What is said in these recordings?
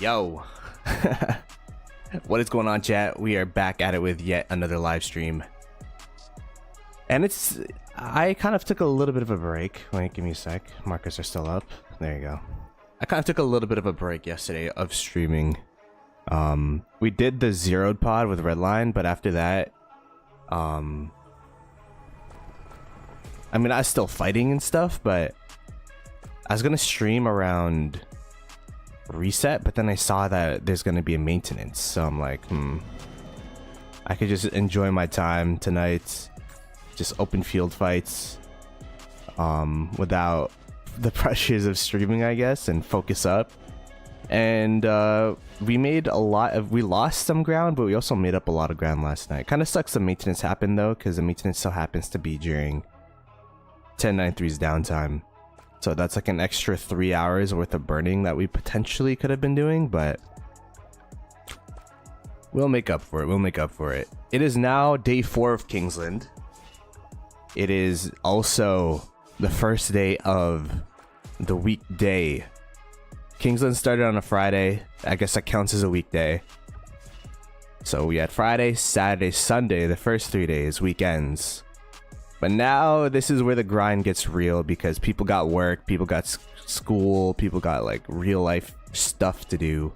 Yo, what is going on, chat? We are back at it with yet another live stream, and I kind of took a little bit of a break. Wait, give me a sec. Markers are still up. There you go. I kind of took a little bit of a break yesterday of streaming. We did the zeroed pod with Redline, but after that, I mean, I was still fighting and stuff, but I was gonna stream around reset, but then I saw that there's gonna be a maintenance, so I'm like, I could just enjoy my time tonight, just open field fights, without the pressures of streaming, I guess, and focus up. And we lost some ground, but we also made up a lot of ground last night. Kind of sucks the maintenance happened though, because the maintenance still happens to be during 1093's downtime. So that's like an extra 3 hours worth of burning that we potentially could have been doing, but we'll make up for it. We'll make up for it. It is now day 4 of Kingsland. It is also the first day of the weekday. Kingsland started on a Friday. I guess that counts as a weekday. So we had Friday, Saturday, Sunday, the first 3 days, weekends. But now this is where the grind gets real, because people got work, people got school, people got like real life stuff to do.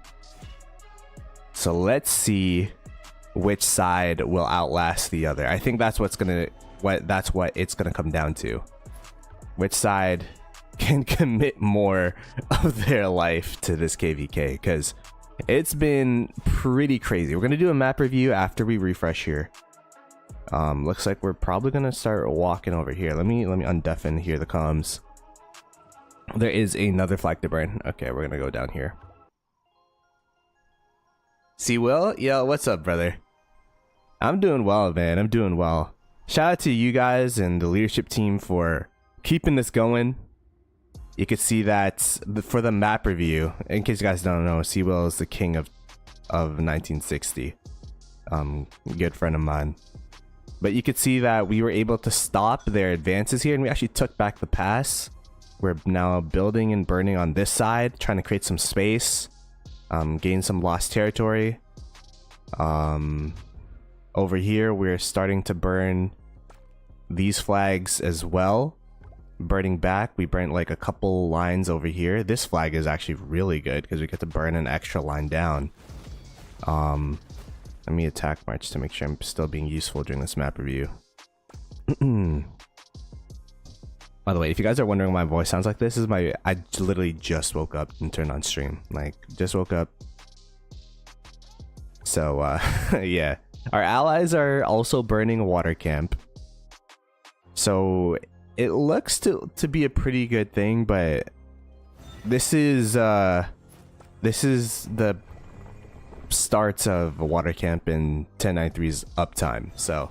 So let's see which side will outlast the other. I think that's what it's gonna come down to. Which side can commit more of their life to this KVK, because it's been pretty crazy. We're gonna do a map review after we refresh here. Looks like we're probably gonna start walking over here. Let me undeafen here the comms. There is another flag to burn. Okay, we're gonna go down here. See, Will? Yo, what's up, brother? I'm doing well, man. I'm doing well. Shout out to you guys and the leadership team for keeping this going. You could see that for the map review. In case you guys don't know, Will is the king of 1960. Good friend of mine. But you could see that we were able to stop their advances here, and we actually took back the pass. We're now building and burning on this side, trying to create some space, gain some lost territory. Over here, we're starting to burn these flags as well. Burning back, we burnt like a couple lines over here. This flag is actually really good because we get to burn an extra line down. Let me attack march to make sure I'm still being useful during this map review. By the way, if you guys are wondering why my voice sounds like this, I literally just woke up and turned on stream. Like, just woke up. So, yeah. Our allies are also burning a water camp. So, it looks to be a pretty good thing, but this is the starts of a water camp in 1093's uptime. So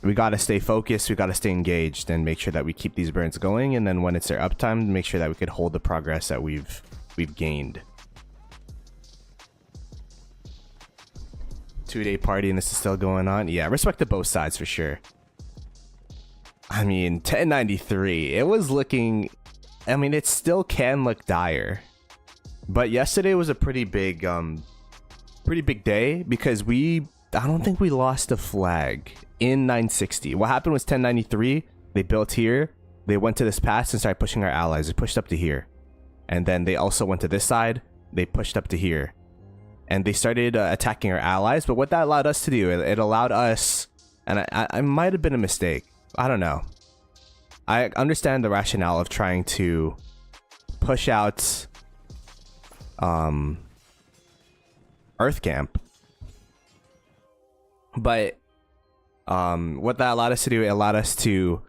we got to stay focused, we got to stay engaged, and make sure that we keep these burns going, and then when it's their uptime, make sure that we could hold the progress that we've gained. 2-day party and this is still going on. Yeah, respect to both sides for sure. I mean, 1093, it was looking, I mean, it still can look dire, but yesterday was a pretty big day, because I don't think we lost a flag in 960. What happened was 1093, they built here, they went to this pass and started pushing our allies. They pushed up to here, and then they also went to this side, they pushed up to here, and they started attacking our allies. But what that allowed us to do, it allowed us, and I might have been a mistake, I don't know, I understand the rationale of trying to push out Earth Camp, but what that allowed us to do, it allowed us to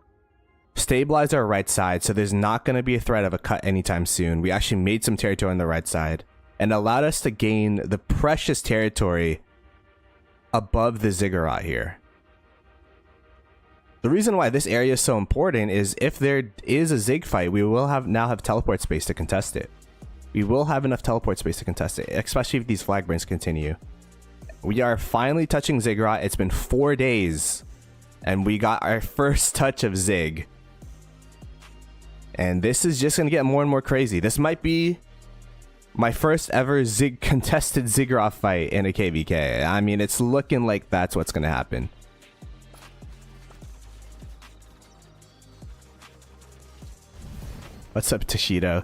stabilize our right side, so there's not going to be a threat of a cut anytime soon. We actually made some territory on the right side and allowed us to gain the precious territory above the Ziggurat here. The reason why this area is so important is if there is a Zig fight, we will now have teleport space to contest it. We will have enough teleport space to contest it, especially if these flag burns continue. We are finally touching Ziggurat. It's been 4 days, and we got our first touch of Zig. And this is just going to get more and more crazy. This might be My first ever contested Ziggurat fight in a KVK. I mean, it's looking like that's what's gonna happen. What's up, Toshido?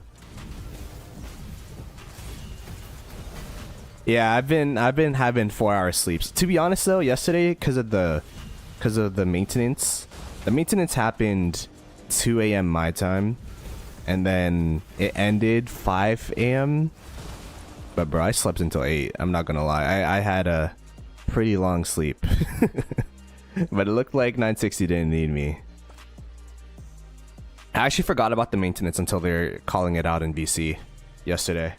Yeah, I've been having 4-hour sleeps. To be honest though, yesterday because of the maintenance, the maintenance happened 2 a.m. my time, and then it ended 5 a.m. But bro, I slept until 8. I'm not gonna lie. I had a pretty long sleep. But it looked like 960 didn't need me. I actually forgot about the maintenance until they're calling it out in VC yesterday.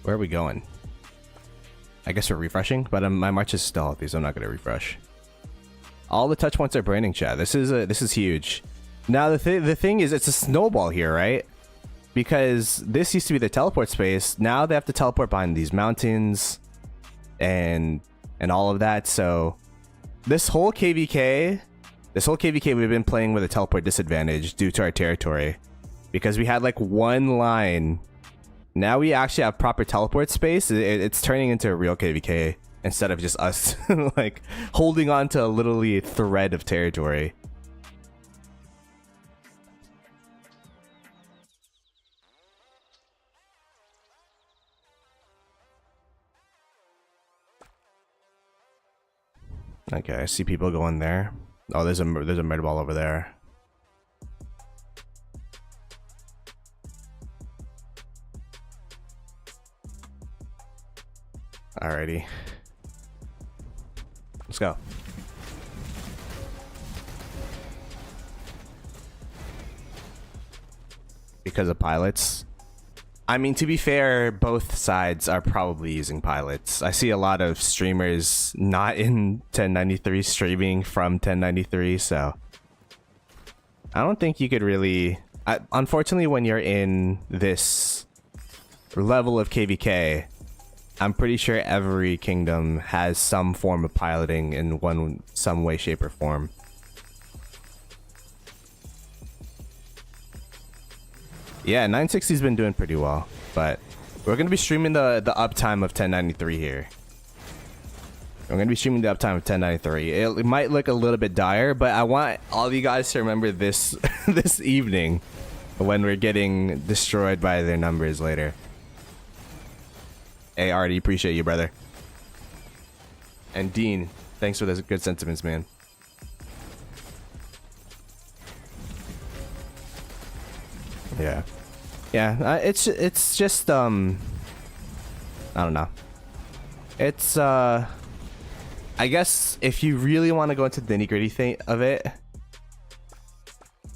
Where are we going? I guess we're refreshing, but my march is still healthy, so I'm not gonna refresh. All the touch points are branding, chat. This is huge. Now the thing is, it's a snowball here, right? Because this used to be the teleport space. Now they have to teleport behind these mountains, and all of that. So this whole KVK we've been playing with a teleport disadvantage due to our territory, because we had like one line. Now we actually have proper teleport space. It's turning into a real KVK. Instead of just us like holding on to literally a thread of territory. Okay, I see people going there. Oh, there's a murder ball over there. Alrighty. Let's go. Because of pilots. I mean, to be fair, both sides are probably using pilots. I see a lot of streamers not in 1093 streaming from 1093, so I don't think you could really... unfortunately, when you're in this level of KVK, I'm pretty sure every kingdom has some form of piloting in some way, shape, or form. Yeah, 960's been doing pretty well, but we're gonna be streaming the uptime of 1093 here. We're gonna be streaming the uptime of 1093. It might look a little bit dire, but I want all of you guys to remember this this evening when we're getting destroyed by their numbers later. Hey, Artie, appreciate you, brother. And Dean, thanks for those good sentiments, man. Yeah. Yeah, it's just, I don't know. It's, I guess if you really want to go into the nitty-gritty thing of it,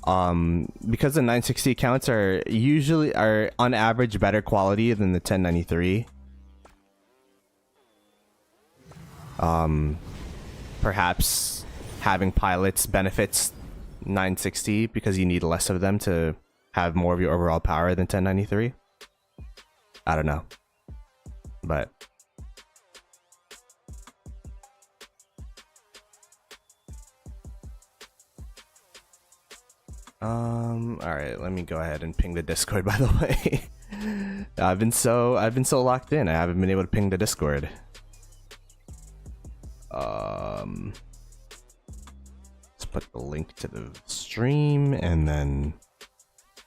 because the 960 accounts are on average better quality than the 1093. Perhaps having pilots benefits 960 because you need less of them to have more of your overall power than 1093. I don't know, but all right, let me go ahead and ping the Discord, by the way. I've been so locked in, I haven't been able to ping the Discord. Let's put the link to the stream, and then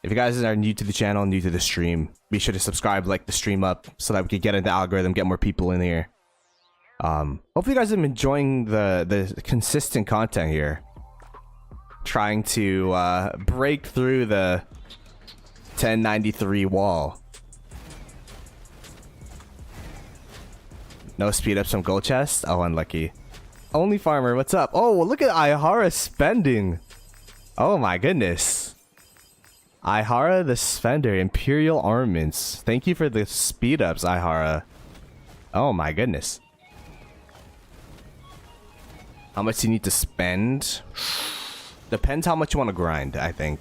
if you guys are new to the channel, new to the stream, be sure to subscribe, like the stream up, so that we can get in the algorithm, get more people in here. Hopefully you guys have been enjoying the consistent content here. Trying to break through the 1093 wall. No speed up some gold chest? Oh, unlucky. Only farmer, what's up? Oh, look at Ihara spending. Oh my goodness. Ihara the spender, Imperial Armaments. Thank you for the speed ups, Ihara. Oh my goodness. How much do you need to spend? Depends how much you want to grind, I think.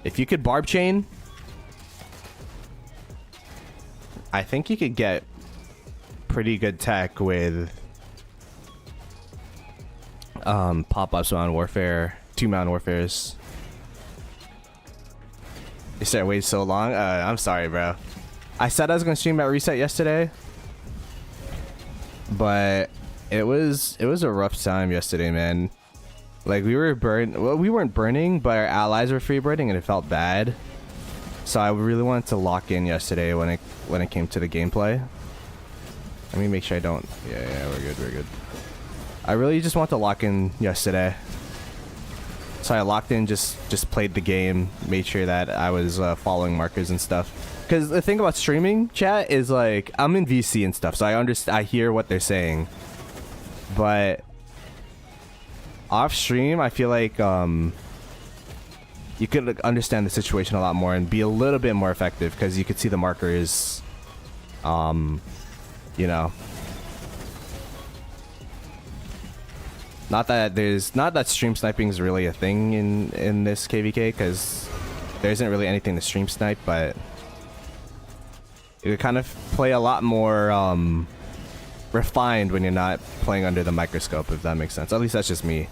If you could barb chain, I think you could get pretty good tech with pop-ups on warfare, 2 mountain warfares. You said wait so long? I'm sorry, bro. I said I was gonna stream at reset yesterday, but it was a rough time yesterday, man. Like we were burned. Well, we weren't burning, but our allies were free burning, and it felt bad. So I really wanted to lock in yesterday when it came to the gameplay. Let me make sure I don't. Yeah, we're good. We're good. I really just want to lock in yesterday. So I locked in, just played the game, made sure that I was following markers and stuff. Because the thing about streaming chat is like I'm in VC and stuff, so I hear what they're saying. But off stream, I feel like you could understand the situation a lot more and be a little bit more effective because you could see the markers. You know. Not that stream sniping is really a thing in this KVK because there isn't really anything to stream snipe, but it would kind of play a lot more refined when you're not playing under the microscope, if that makes sense. At least that's just me.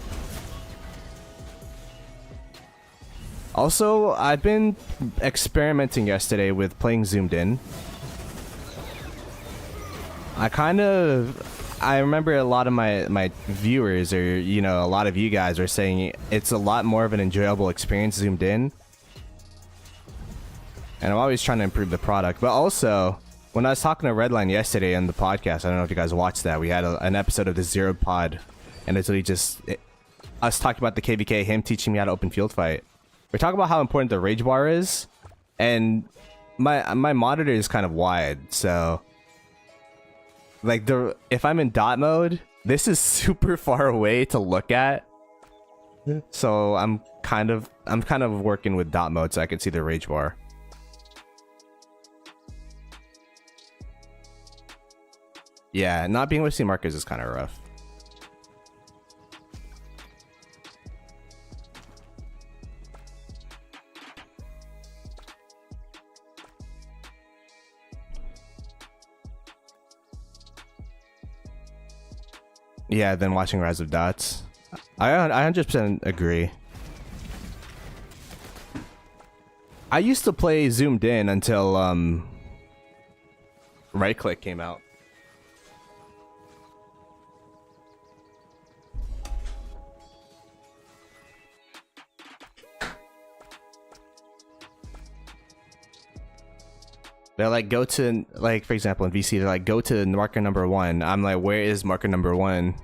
Also, I've been experimenting yesterday with playing zoomed in. I remember a lot of my viewers, or you know, a lot of you guys are saying it's a lot more of an enjoyable experience zoomed in. And I'm always trying to improve the product. But also, when I was talking to Redline yesterday on the podcast, I don't know if you guys watched that. We had an episode of the Zero Pod, and it's really just us talking about the KVK, him teaching me how to open field fight. We're talking about how important the rage bar is, and my monitor is kind of wide, so. Like if I'm in dot mode, this is super far away to look at. So I'm kind of working with dot mode so I can see the rage bar. Yeah, not being able to see markers is kind of rough. Yeah, then watching Rise of Dots. I 100% agree. I used to play zoomed in until right click came out. They're like, go to, like, for example, in VC, they're like, go to marker number 1. I'm like, where is marker number 1?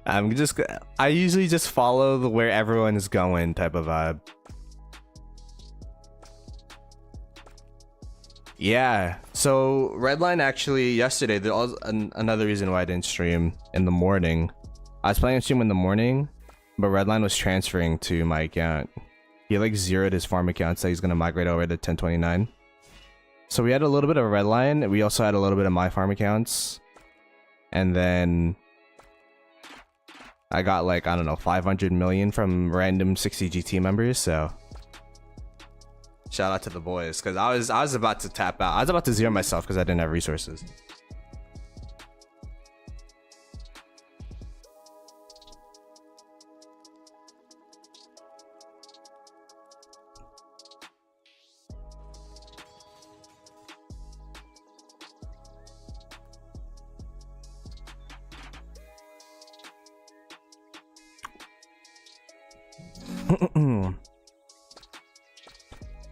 I usually just follow where everyone is going type of vibe. Yeah, so Redline actually, yesterday, there was another reason why I didn't stream in the morning. I was planning to stream in the morning, but Redline was transferring to my account. He like zeroed his farm account, so he's going to migrate over to 1029. So we had a little bit of Redline. We also had a little bit of my farm accounts. And then I got like, I don't know, 500 million from random 60 GT members. So shout out to the boys, because I was about to tap out. I was about to zero myself because I didn't have resources.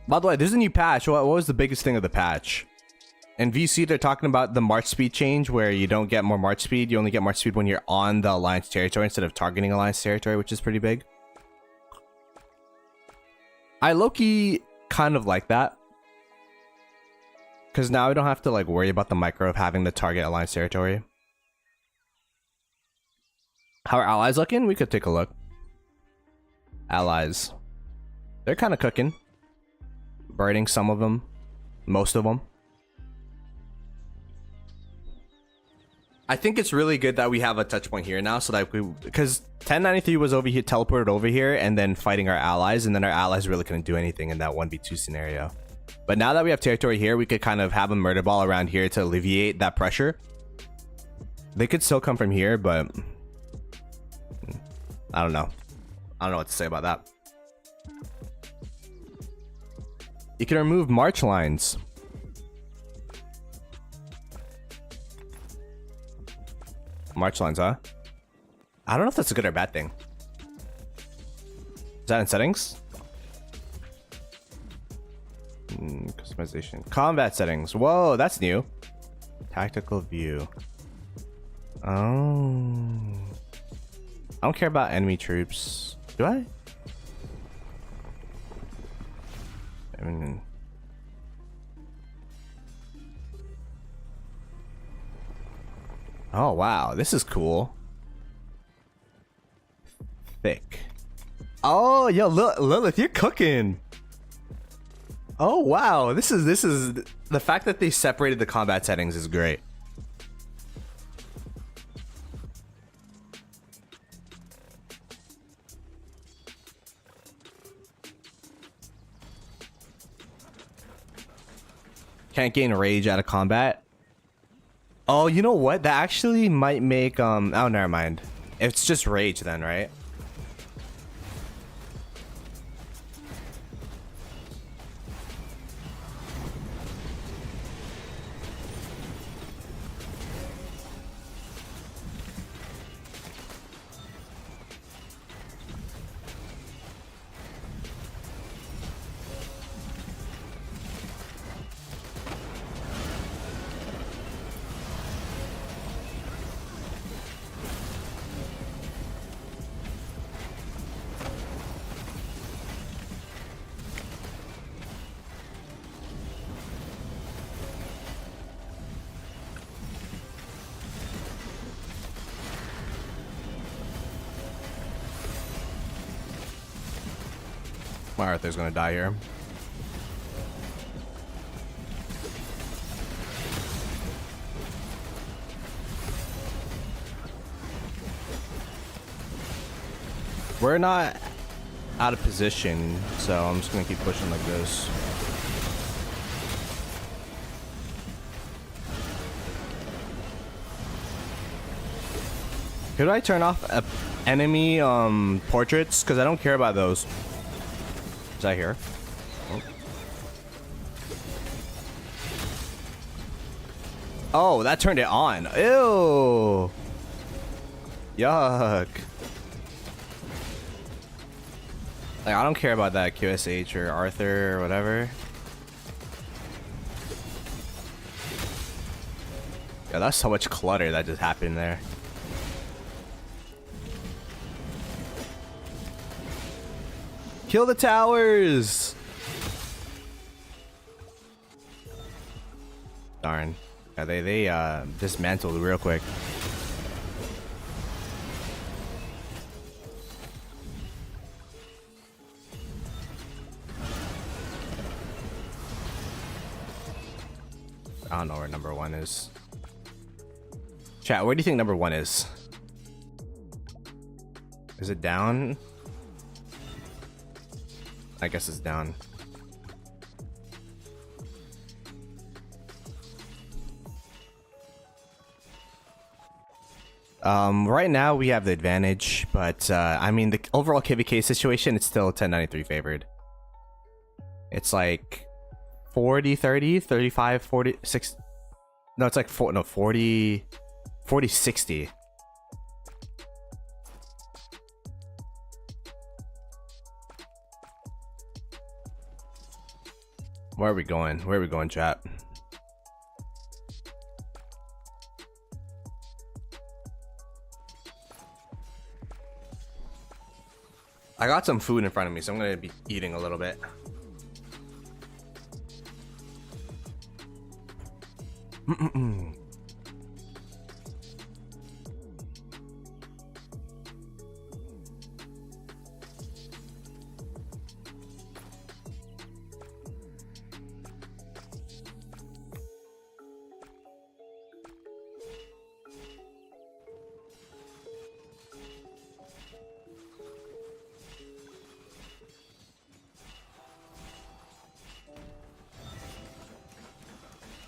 By the way, there's a new patch. What was the biggest thing of the patch? In VC, they're talking about the march speed change, where you don't get more march speed. You only get march speed when you're on the Alliance territory instead of targeting Alliance territory, which is pretty big. I low-key kind of like that, because now I don't have to like worry about the micro of having to target Alliance territory. How are allies looking? We could take a look. Allies. They're kind of cooking. Birding some of them. Most of them. I think it's really good that we have a touch point here now, so that because 1093 was over here, teleported over here, and then fighting our allies, and then our allies really couldn't do anything in that 1v2 scenario. But now that we have territory here, we could kind of have a murder ball around here to alleviate that pressure. They could still come from here, but I don't know. I don't know what to say about that. You can remove march lines. March lines, huh? I don't know if that's a good or bad thing. Is that in settings? Customization. Combat settings. Whoa, that's new. Tactical view. Oh. I don't care about enemy troops. Do I? I mean... Oh, wow. This is cool. Thick. Oh, yo, Lilith, you're cooking. Oh, wow. This is the fact that they separated the combat settings is great. Can't gain rage out of combat. Oh, you know what? That actually might make oh, never mind. It's just rage then, right? My Arthur's gonna die here. We're not out of position, so I'm just gonna keep pushing like this. Could I turn off enemy portraits? Because I don't care about those. Is that here? Oh, that turned it on. Ew. Yuck. Like, I don't care about that QSH or Arthur or whatever. Yeah, that's so much clutter that just happened there. Kill the towers! Darn. Yeah, they dismantled real quick. I don't know where number 1 is. Chat, where do you think number 1 is? Is it down? I guess it's down. Right now we have the advantage, but I mean the overall KVK situation, it's still 1093 favored. It's like 40 30 35 40 6. No, it's like 40 60. Where are we going? Where are we going, chat? I got some food in front of me, so I'm gonna be eating a little bit.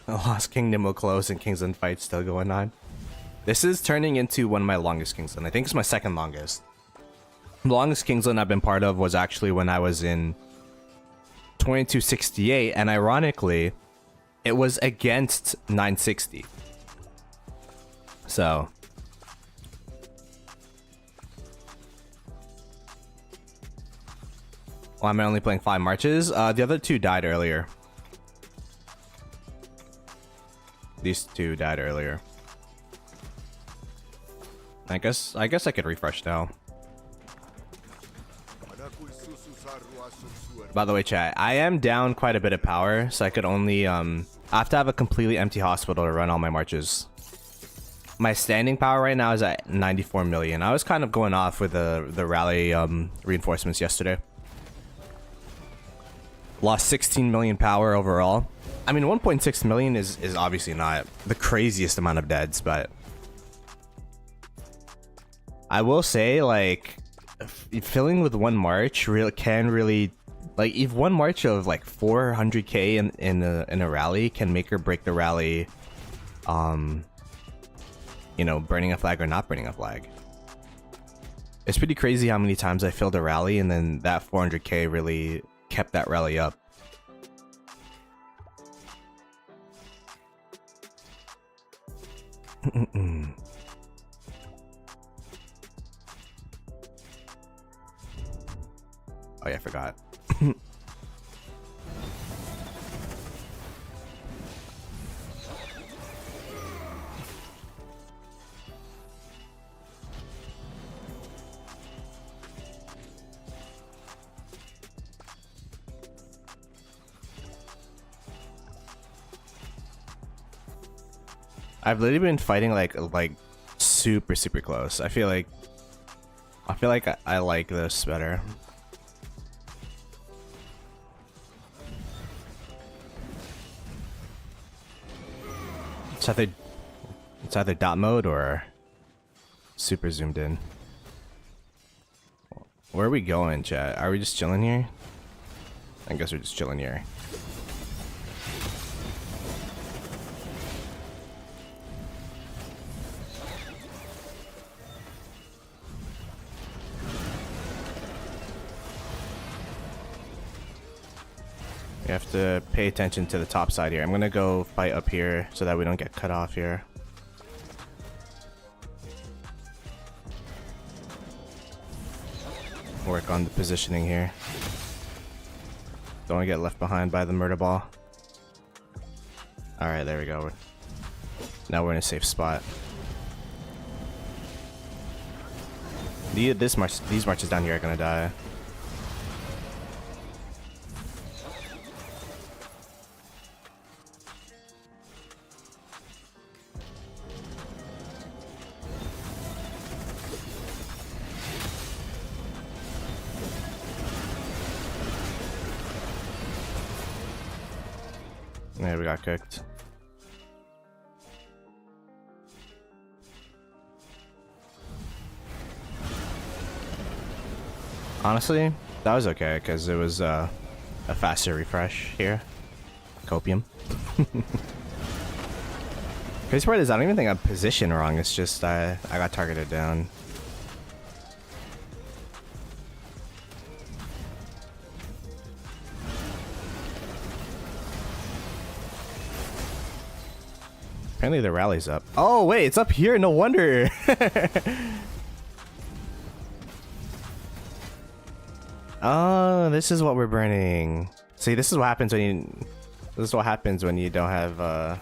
Lost Kingdom will close and Kingsland Fights still going on. This is turning into one of my longest Kingsland. I think it's my second longest. The longest Kingsland I've been part of was actually when I was in 2268, and ironically, it was against 960. So why am I only playing 5 marches? The other 2 died earlier. These 2 died earlier. I guess I could refresh now. By the way, chat, I am down quite a bit of power, so I could only I have to have a completely empty hospital to run all my marches. My standing power right now is at 94 million. I was kind of going off with the rally reinforcements yesterday. Lost 16 million power overall. I mean, 1.6 million is obviously not the craziest amount of deads, but I will say, like, filling with 1 march can really, like, if 1 march of like 400k in a rally can make or break the rally. You know, burning a flag or not burning a flag. It's pretty crazy how many times I filled a rally and then that 400k really kept that rally up. Oh yeah, I forgot. I've literally been fighting like super close. I feel like I like this better. It's either dot mode or super zoomed in. Where are we going, chat? Are we just chilling here? I guess we're just chilling here. We have to pay attention to the top side here. I'm gonna go fight up here so that we don't get cut off here. Work on the positioning here. Don't want to get left behind by the murder ball. Alright, there we go. Now we're in a safe spot. These marches down here are gonna die. Yeah, we got cooked. Honestly, that was okay because it was a faster refresh here. Copium. Crazy part is I don't even think I'm positioned wrong. It's just I got targeted down. Apparently the rally's up. Oh wait, it's up here. No wonder. Oh, this is what we're burning. See, this is what happens when you don't have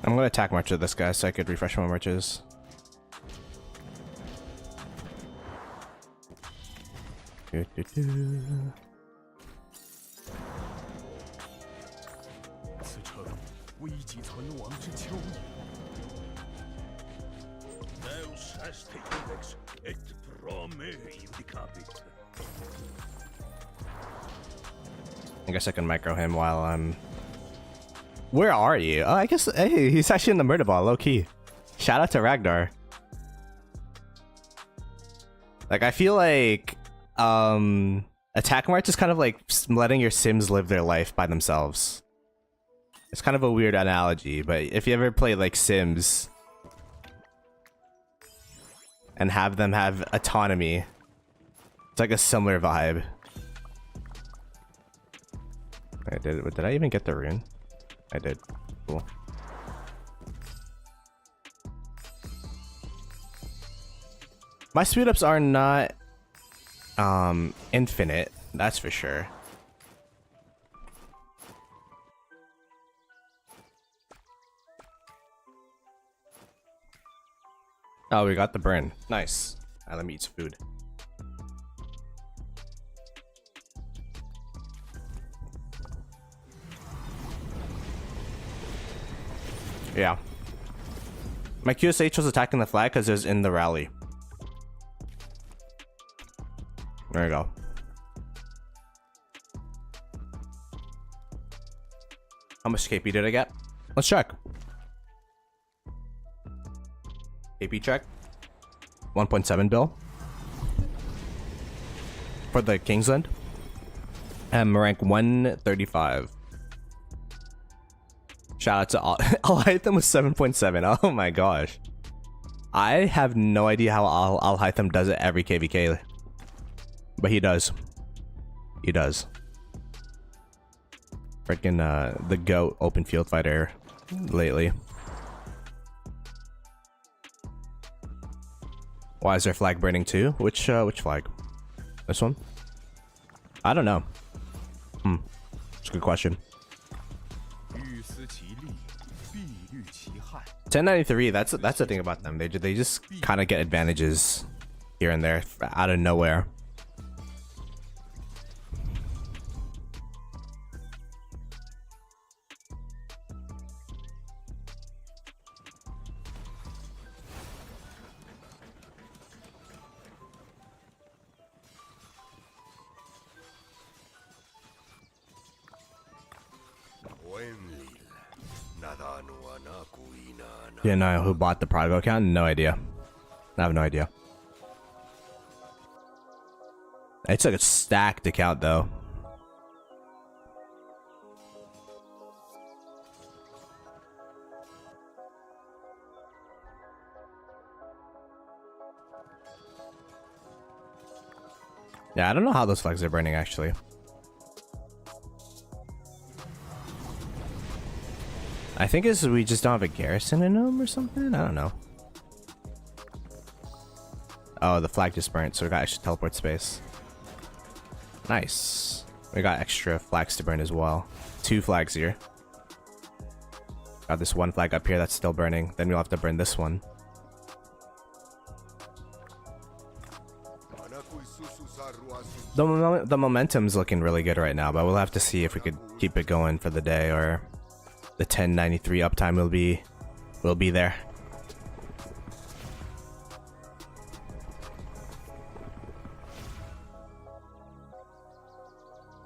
I'm gonna attack march of this guy so I could refresh my marches. I guess I can micro him while I'm Where are you? Oh, I guess, hey, he's actually in the murder ball, low key. Shout out to Ragnar. Like, I feel like, Attack March is kind of like letting your Sims live their life by themselves. It's kind of a weird analogy, but if you ever play like Sims and have them have autonomy, it's like a similar vibe. Did I even get the rune? I did. Cool. My speed ups are not infinite, that's for sure. Oh, we got the burn. Nice. Alright, let me eat some food. Yeah. My QSH was attacking the flag because it was in the rally. There you go. How much KP did I get? Let's check. KP check. 1.7 bill. For the Kingsland. Rank 135. Shout out to all. I'll hit them with 7.7. Oh my gosh. I have no idea how Al Hytham does it every KVK. But he does. He does. Freaking the GOAT open field fighter lately. Why is their flag burning too? Which flag? This one? I don't know. It's a good question. 1093. That's the thing about them. They just kind of get advantages here and there out of nowhere. Yeah, no, who bought the Prodigal account? No idea. I have no idea. It's like a stacked account though. Yeah, I don't know how those flags are burning actually. I think it's we just don't have a garrison in them or something. I don't know. Oh, the flag just burnt, so we got extra teleport space. Nice. We got extra flags to burn as well. 2 flags here. Got this one flag up here that's still burning. Then we'll have to burn this one. The momentum's looking really good right now, but we'll have to see if we could keep it going for the day or the 1093 uptime will be there.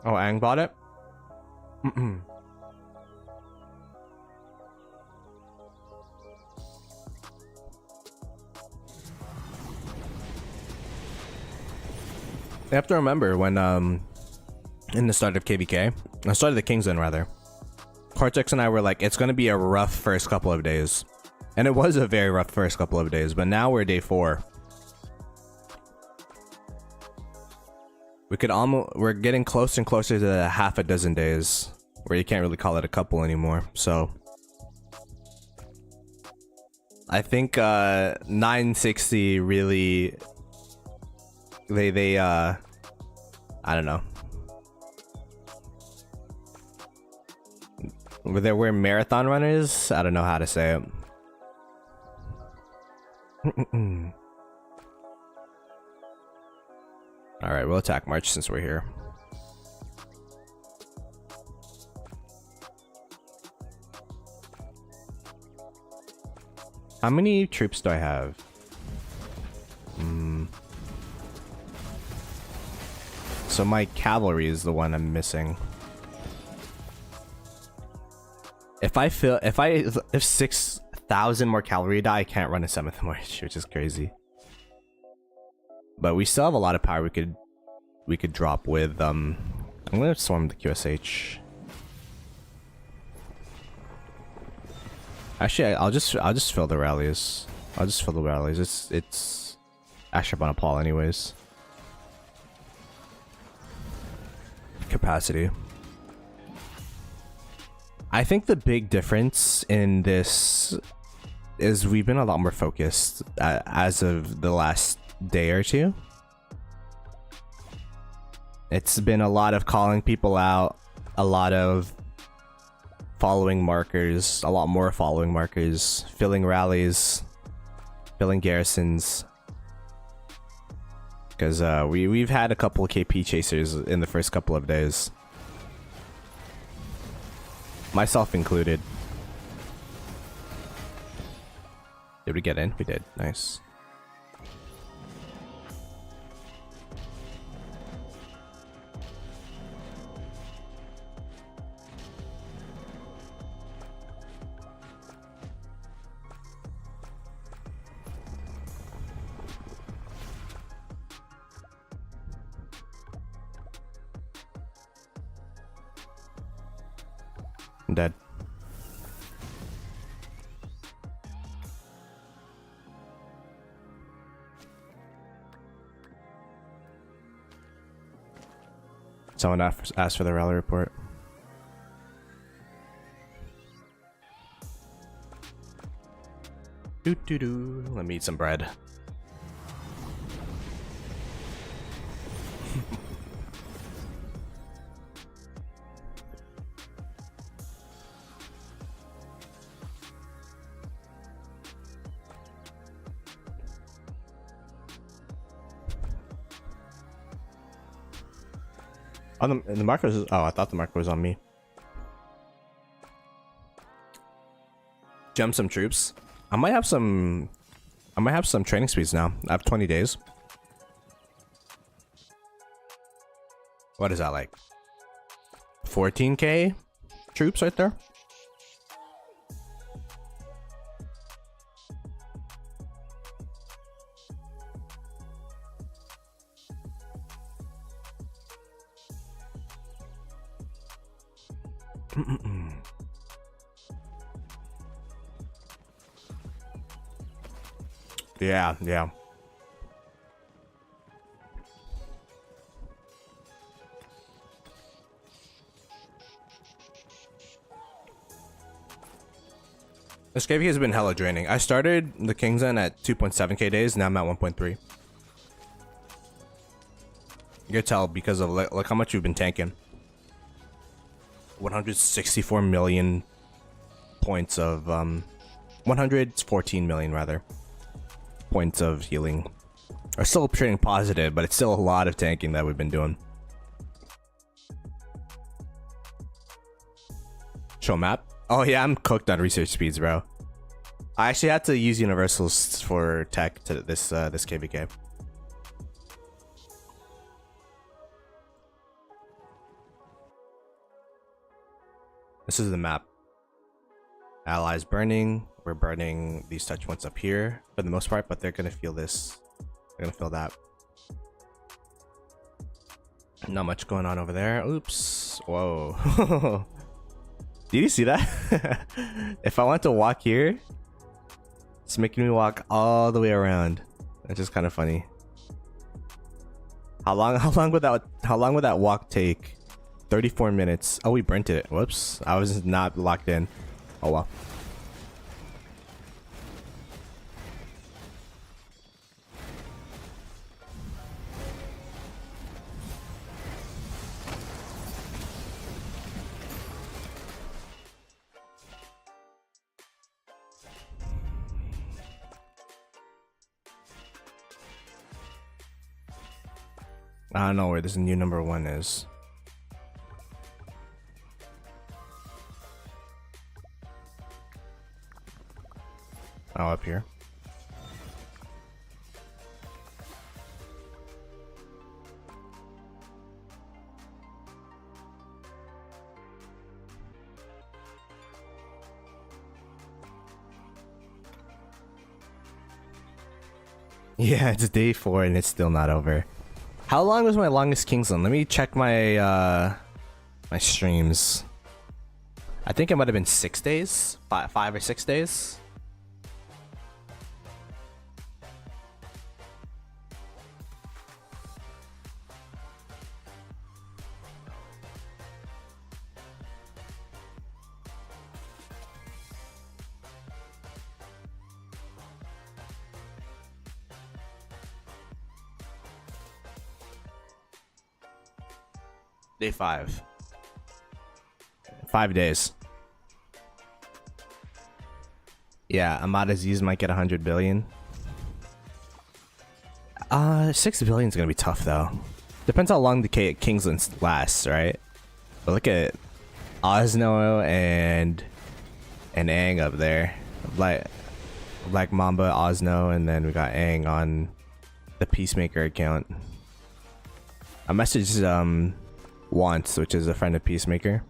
Oh, Ang bought it? You have to remember when in the start of KVK, the start of the Kingsland rather, Cortex and I were like, it's gonna be a rough first couple of days. And it was a very rough first couple of days, but now we're day 4. We're getting closer and closer to half a dozen days where you can't really call it a couple anymore. So I think 960 really they I don't know. We're marathon runners? I don't know how to say it. Alright, we'll attack March since we're here. How many troops do I have? So my cavalry is the one I'm missing. if 6,000 more cavalry die, I can't run a 7th march, which is crazy. But we still have a lot of power we could drop with I'm gonna swarm the QSH. Actually, I'll just fill the rallies. I'll just fill the rallies. It's actually up on a Paul anyways. Capacity. I think the big difference in this is we've been a lot more focused as of the last day or two. It's been a lot of calling people out, a lot of following markers, a lot more following markers, filling rallies, filling garrisons. Because we've had a couple of KP chasers in the first couple of days. Myself included. Did we get in? We did. Nice. I'm dead. Someone asked for the rally report. Let me eat some bread. Oh, the marker was. Oh, I thought the marker was on me. Gem some troops. I might have some training speeds now. I have 20 days. What is that like? 14k troops right there. Yeah. This KV has been hella draining. I started the Kingsland at 2.7k days, now I'm at 1.3. You can tell because of look how much we've been tanking. 164 million points of 114 million rather points of healing. Are still trading positive, but it's still a lot of tanking that we've been doing. Show map. Oh yeah, I'm cooked on research speeds, bro. I actually had to use universals for tech to this KVK. This is the map. Allies burning. We're burning these touch points up here for the most part, but they're gonna feel this. They're gonna feel that. Not much going on over there. Oops. Whoa. Did you see that? If I want to walk here, it's making me walk all the way around. That's just kind of funny. How long would that walk take? 34 minutes. Oh, we burnt it. Whoops. I was not locked in. Oh well. I don't know where this new number 1 is. Oh, up here. Yeah, it's day 4 and it's still not over. How long was my longest Kingsland? Let me check my my streams. I think it might have been 6 days, 5 or 6 days. Day 5. 5 days. Yeah, Ahmad Aziz might get 100 billion. 6 billion is gonna be tough though. Depends how long the Kingsland lasts, right? But look at Osno and Aang up there. Black Mamba, Osno, and then we got Aang on the Peacemaker account. I messaged Wants, which is a friend of Peacemaker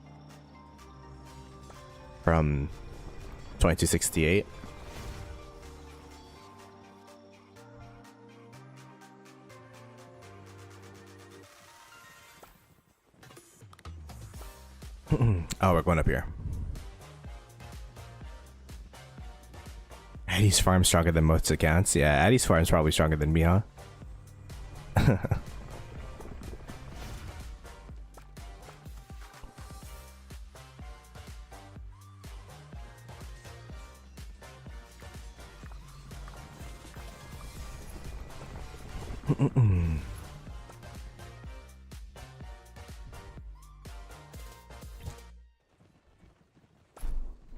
from 2268. Oh, we're going up here. Eddie's farm stronger than most accounts. Yeah, Eddie's farm's probably stronger than me, huh?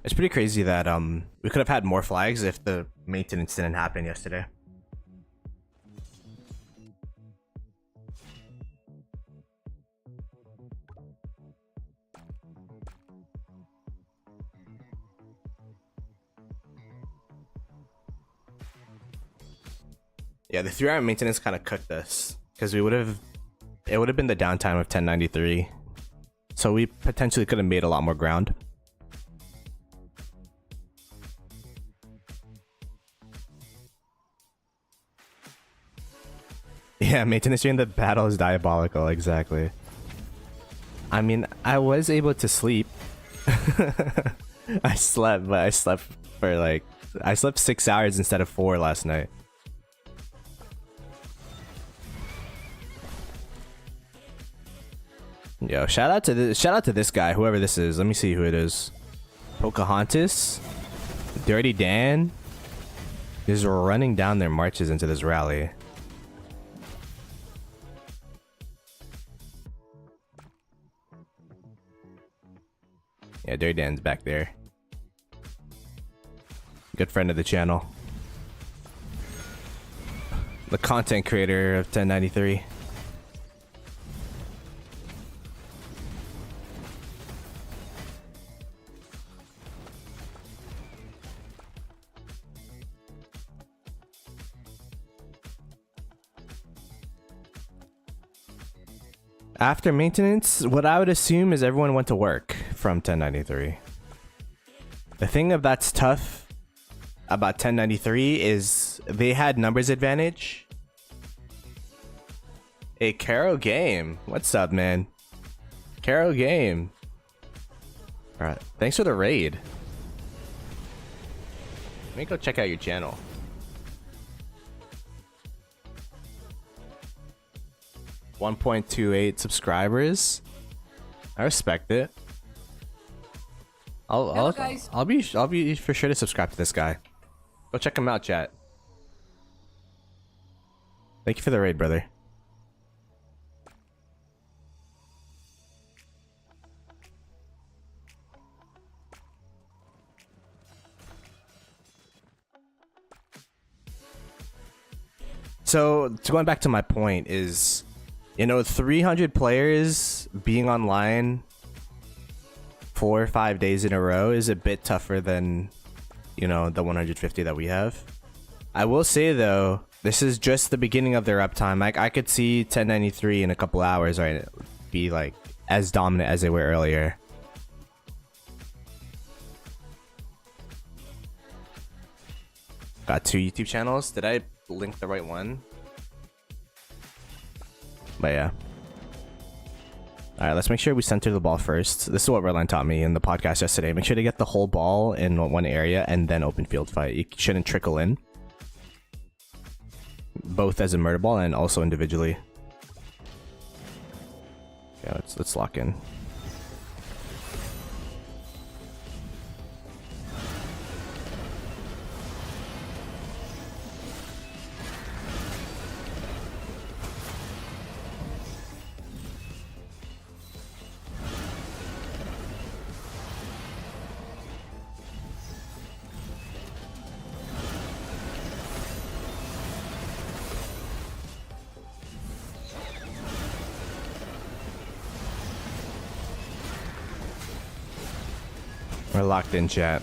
It's pretty crazy that we could have had more flags if the maintenance didn't happen yesterday. Yeah, the 3-hour maintenance kind of cooked us because it would have been the downtime of 1093, so we potentially could have made a lot more ground. Yeah, maintenance during the battle is diabolical, exactly. I mean, I was able to sleep. I slept, but I slept for like... I slept 6 hours instead of 4 last night. Yo, shout out to this guy, whoever this is. Let me see who it is. Pocahontas? Dirty Dan? Just running down their marches into this rally. Yeah, Dirty Dan's back there. Good friend of the channel. The content creator of 1093. After maintenance, what I would assume is everyone went to work from 1093. The thing that's tough about 1093 is they had numbers advantage. Hey, Caro Game. What's up, man? Caro Game. Alright, thanks for the raid. Let me go check out your channel. 1.28 subscribers. I respect it. I'll be for sure to subscribe to this guy. Go check him out, chat. Thank you for the raid, brother. So, going back to my point is, you know, 300 players being online 4 or 5 days in a row is a bit tougher than, you know, the 150 that we have. I will say though, this is just the beginning of their uptime. I could see 1093 in a couple hours, right, be like as dominant as they were earlier. Got 2 YouTube channels. Did I link the right one. But yeah. Alright, let's make sure we center the ball first. This is what Redline taught me in the podcast yesterday. Make sure to get the whole ball in one area and then open field fight. You shouldn't trickle in. Both as a murder ball and also individually. Yeah, let's lock in. We're locked in, chat.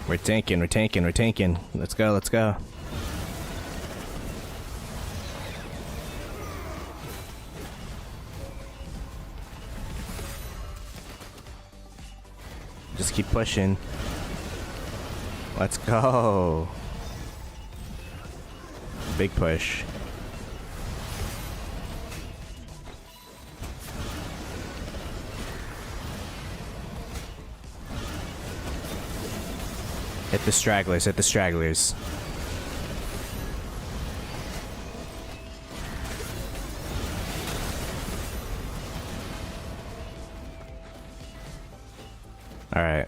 We're tanking, we're tanking, we're tanking. Let's go, let's go. Just keep pushing. Let's go. Big push. Hit the stragglers, hit the stragglers. All right.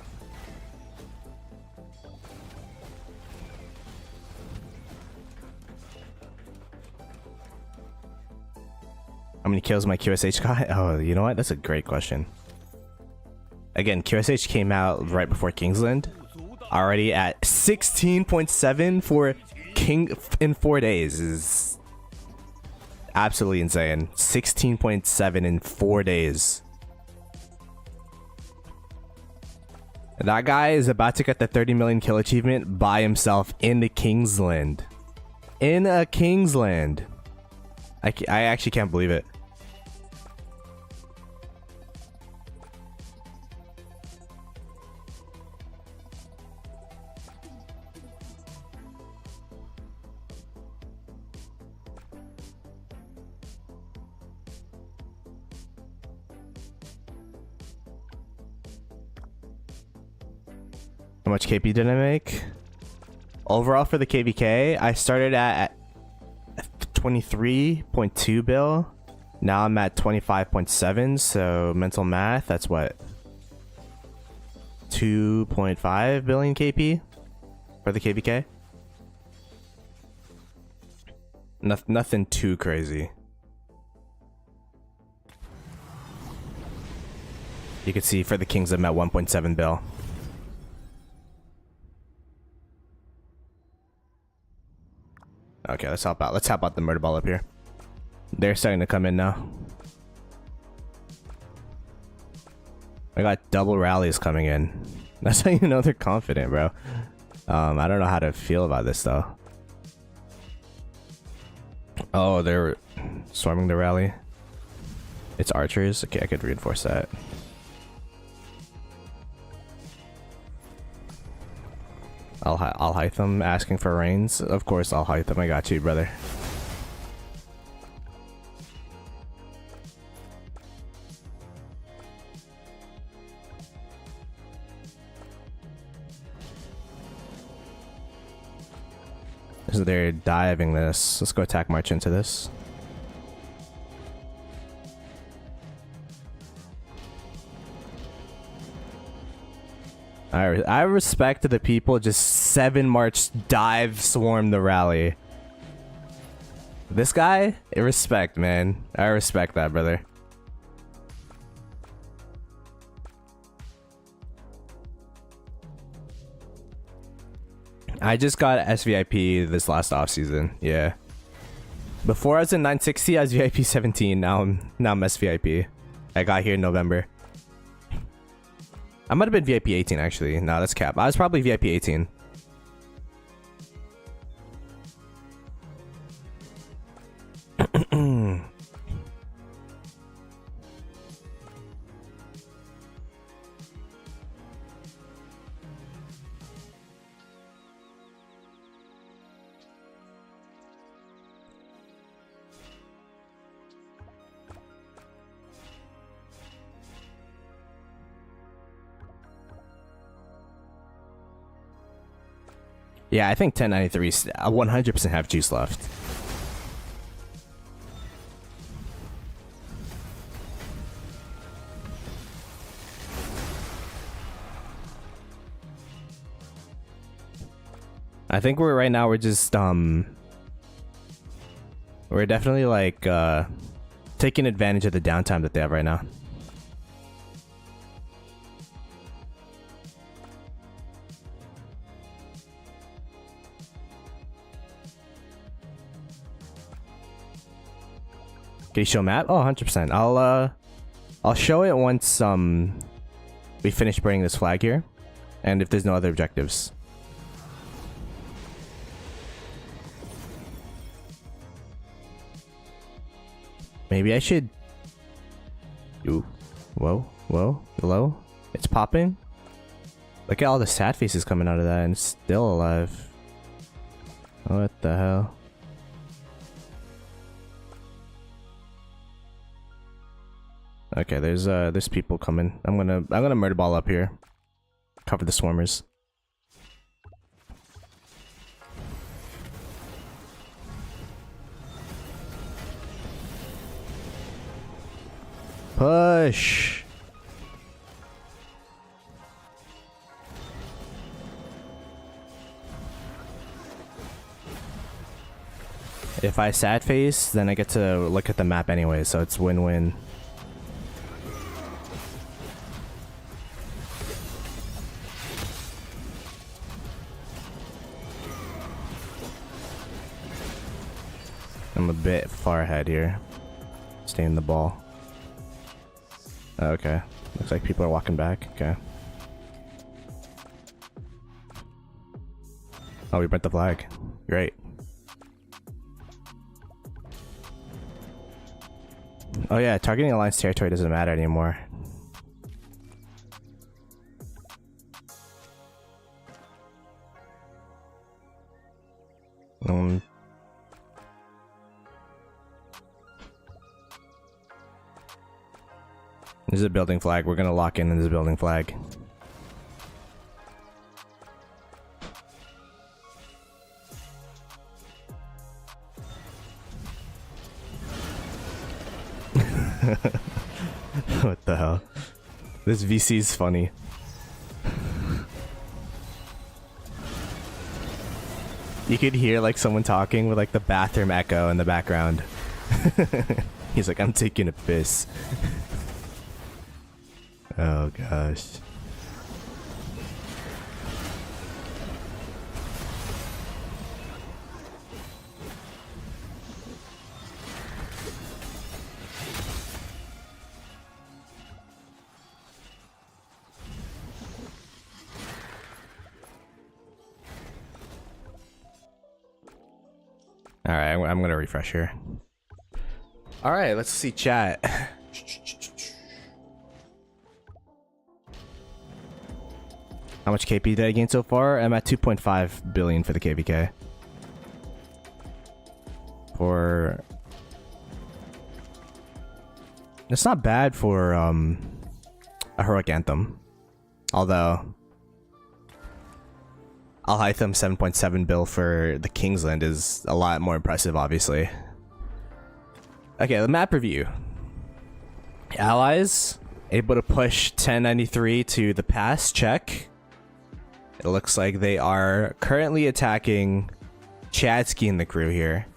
How many kills my QSH got? Oh, you know what? That's a great question. Again, QSH came out right before Kingsland. Already at 16.7 for King in 4 days is absolutely insane. 16.7 in 4 days. That guy is about to get the 30 million kill achievement by himself in the Kingsland. In a Kingsland. I actually can't believe it. How much KP did I make? Overall for the KVK, I started at 23.2 bill. Now I'm at 25.7, so mental math, that's what? 2.5 billion KP for the KVK? Nothing too crazy. You can see for the Kings I'm at 1.7 bill. Okay, let's help out. Let's help out the murder ball up here. They're starting to come in now. I got double rallies coming in. That's how you know they're confident, bro. I don't know how to feel about this though. Oh, they're storming the rally. It's archers. Okay, I could reinforce that. I'll hide them asking for rains. Of course I'll hide them. I got you, brother. So they're diving this. Let's go attack march into this. I respect the people just 7 march dive swarm the rally. This guy, respect, man. I respect that, brother. I just got SVIP this last off season. Yeah. Before I was in 960, I was VIP 17. Now I'm SVIP. I got here in November. I might have been VIP 18 actually. No, that's cap. I was probably VIP 18. Yeah, I think 1093 100% have juice left. I think right now we're just we're definitely like taking advantage of the downtime that they have right now. Can you show map? Oh, 100%. I'll show it once we finish burning this flag here, and if there's no other objectives. Maybe I should. Ooh, whoa, hello. It's popping. Look at all the sad faces coming out of that, and it's still alive. What the hell? Okay, there's people coming. I'm gonna murder ball up here. Cover the swarmers. Push. If I sad face, then I get to look at the map anyway, so it's win-win. I'm a bit far ahead here. Stay in the ball. Oh, okay. Looks like people are walking back. Okay. Oh, we burnt the flag. Great. Oh yeah, targeting alliance territory doesn't matter anymore. This is a building flag. We're gonna lock in this building flag. What the hell? This VC is funny. You could hear like someone talking with like the bathroom echo in the background. He's like, I'm taking a piss. Oh gosh. All right, I'm gonna refresh here. All right, let's see chat. How much KP did I gain so far? I'm at 2.5 billion for the KVK. It's not bad for a heroic anthem. Although Alhaitham 7.7 bill for the Kingsland is a lot more impressive, obviously. Okay, the map review. Allies able to push 1093 to the pass, check. It looks like they are currently attacking Chadsky and the crew here.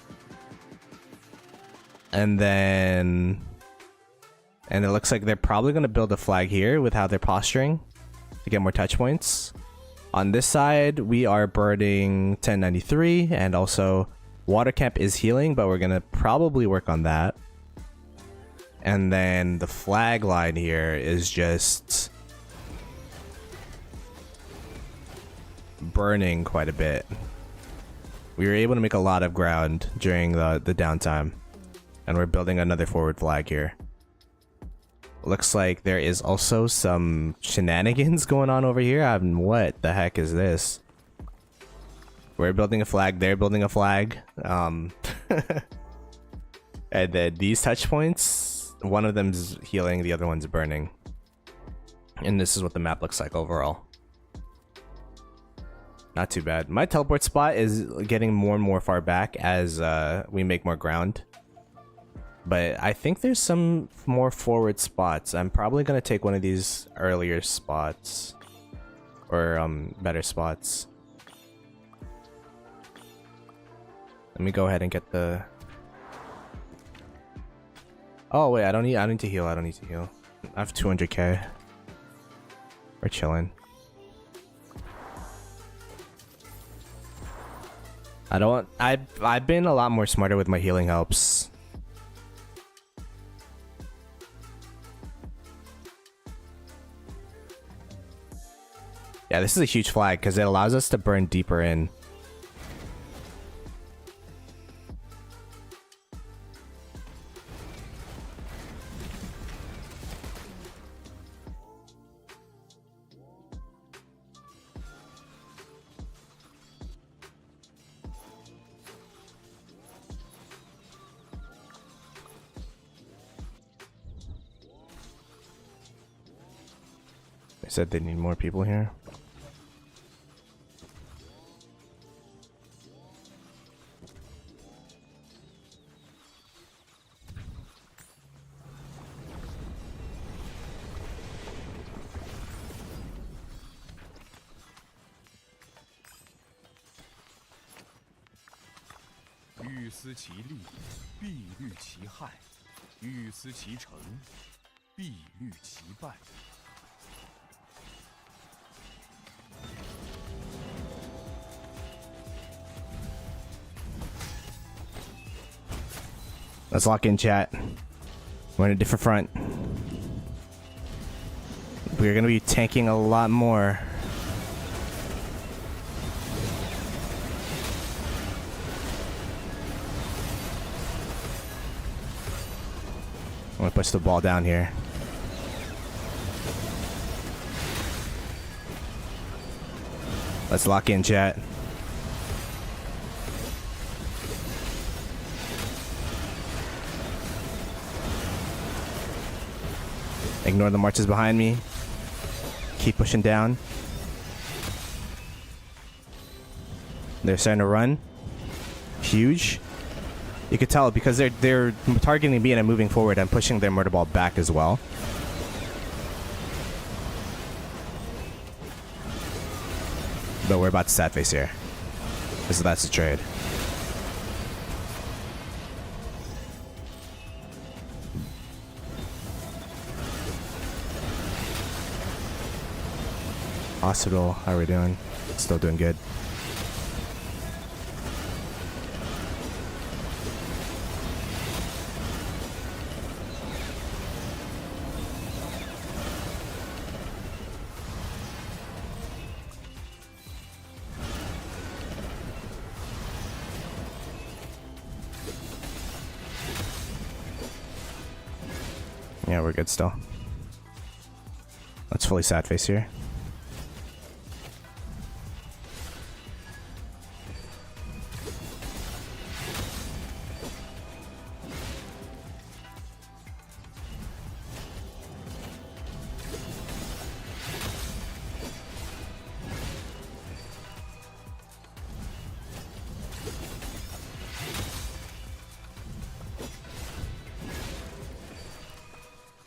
And it looks like they're probably going to build a flag here with how they're posturing to get more touch points. On this side, we are burning 1093, and also water camp is healing, but we're going to probably work on that. And then the flag line here is just burning quite a bit. We were able to make a lot of ground during the downtime, and we're building another forward flag here. Looks like there is also some shenanigans going on over here. What the heck is this? We're building a flag, they're building a flag. And then these touch points, one of them's healing, the other one's burning. And this is what the map looks like overall. Not too bad. My teleport spot is getting more and more far back as we make more ground. But I think there's some more forward spots. I'm probably going to take one of these earlier spots. Or better spots. Let me go ahead and get the... Oh wait, I don't need to heal. I don't need to heal. I have 200k. We're chilling. I've been a lot more smarter with my healing helps. Yeah, this is a huge flag because it allows us to burn deeper in. They said they need more people here. Let's lock in, chat. We're in a different front. We're gonna be tanking a lot more. I'm gonna push the ball down here. Let's lock in, chat. Ignore the marches behind me. Keep pushing down. They're starting to run. Huge. You could tell because they're targeting me and I'm moving forward. I'm pushing their murder ball back as well. But we're about to sad face here. So that's the trade. Hospital, how are we doing? Still doing good. Yeah, we're good still. Let's fully sad face here.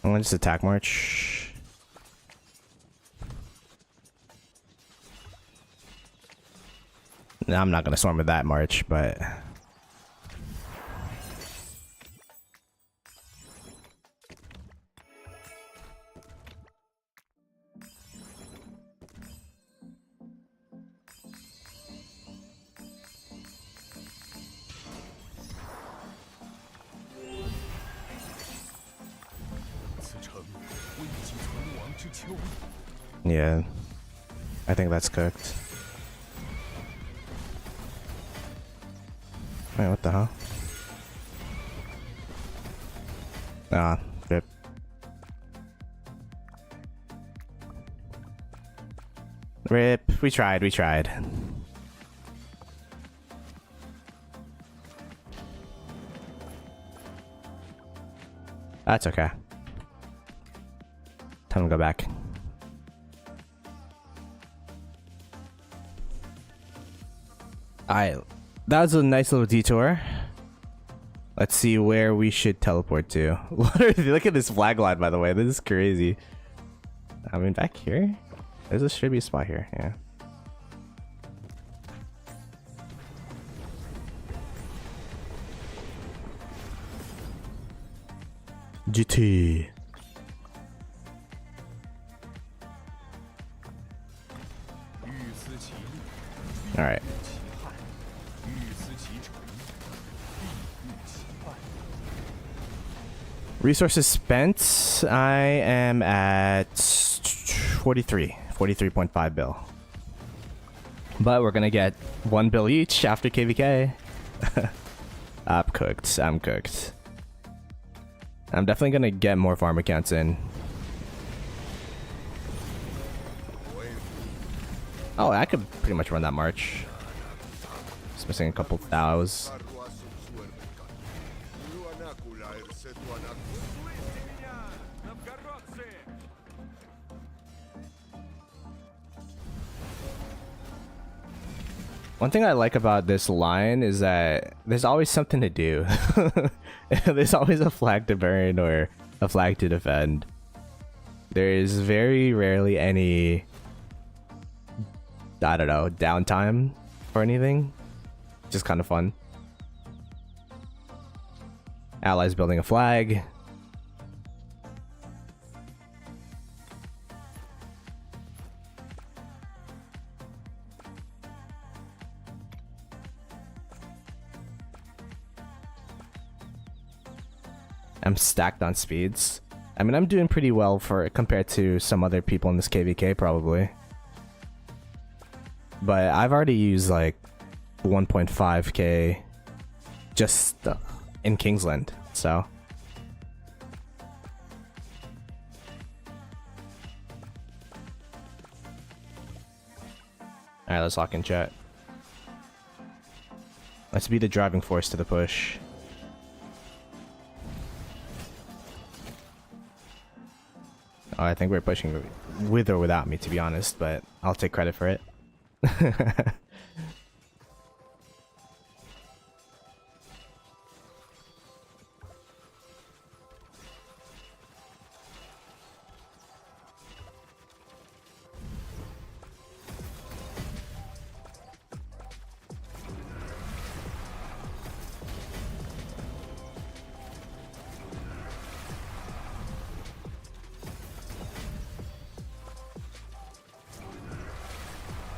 I'm gonna just attack march. No, I'm not gonna storm with that march, but yeah, I think that's cooked. Wait, what the hell? Ah, rip. Rip. We tried. That's okay. Time to go back. Alright, that was a nice little detour. Let's see where we should teleport to. Look at this flag line, by the way. This is crazy. I mean, back here? There should be a spot here, yeah. GT. All right. Resources spent. I am at 43.5 bill. But we're gonna get 1 bill each after KVK. I'm cooked. I'm cooked. I'm definitely gonna get more farm accounts in. Oh, I could pretty much run that march. Just missing a couple thous. One thing I like about this line is that there's always something to do. There's always a flag to burn or a flag to defend. There is very rarely any, I don't know, downtime or anything. Just kind of fun. Allies building a flag. I'm stacked on speeds. I mean, I'm doing pretty well for compared to some other people in this KVK probably. But I've already used like 1.5k just in Kingsland, so. Alright, let's lock in chat. Let's be the driving force to the push. Oh, I think we're pushing with or without me, to be honest, but I'll take credit for it.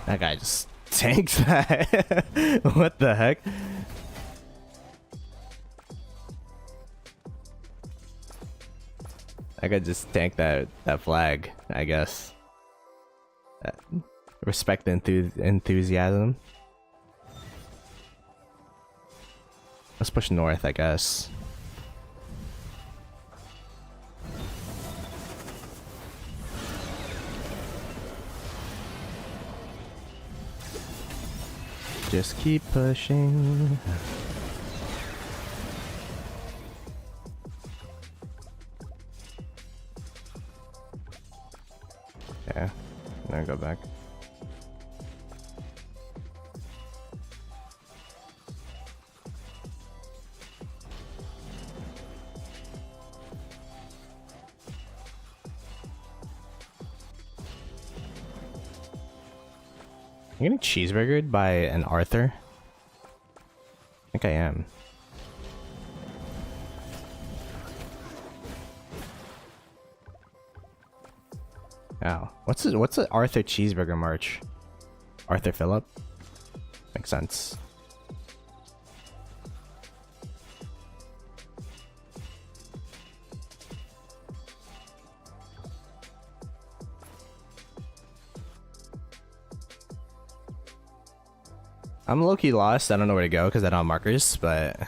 That guy just tanked that. What the heck? That guy just tanked that flag, I guess. Respect the enthusiasm. Let's push north, I guess. Just keep pushing. Yeah, now go back. I'm getting cheeseburgered by an Arthur. I think I am. Wow. What's the Arthur cheeseburger march? Arthur Phillip? Makes sense. I'm low-key lost. I don't know where to go because I don't have markers, but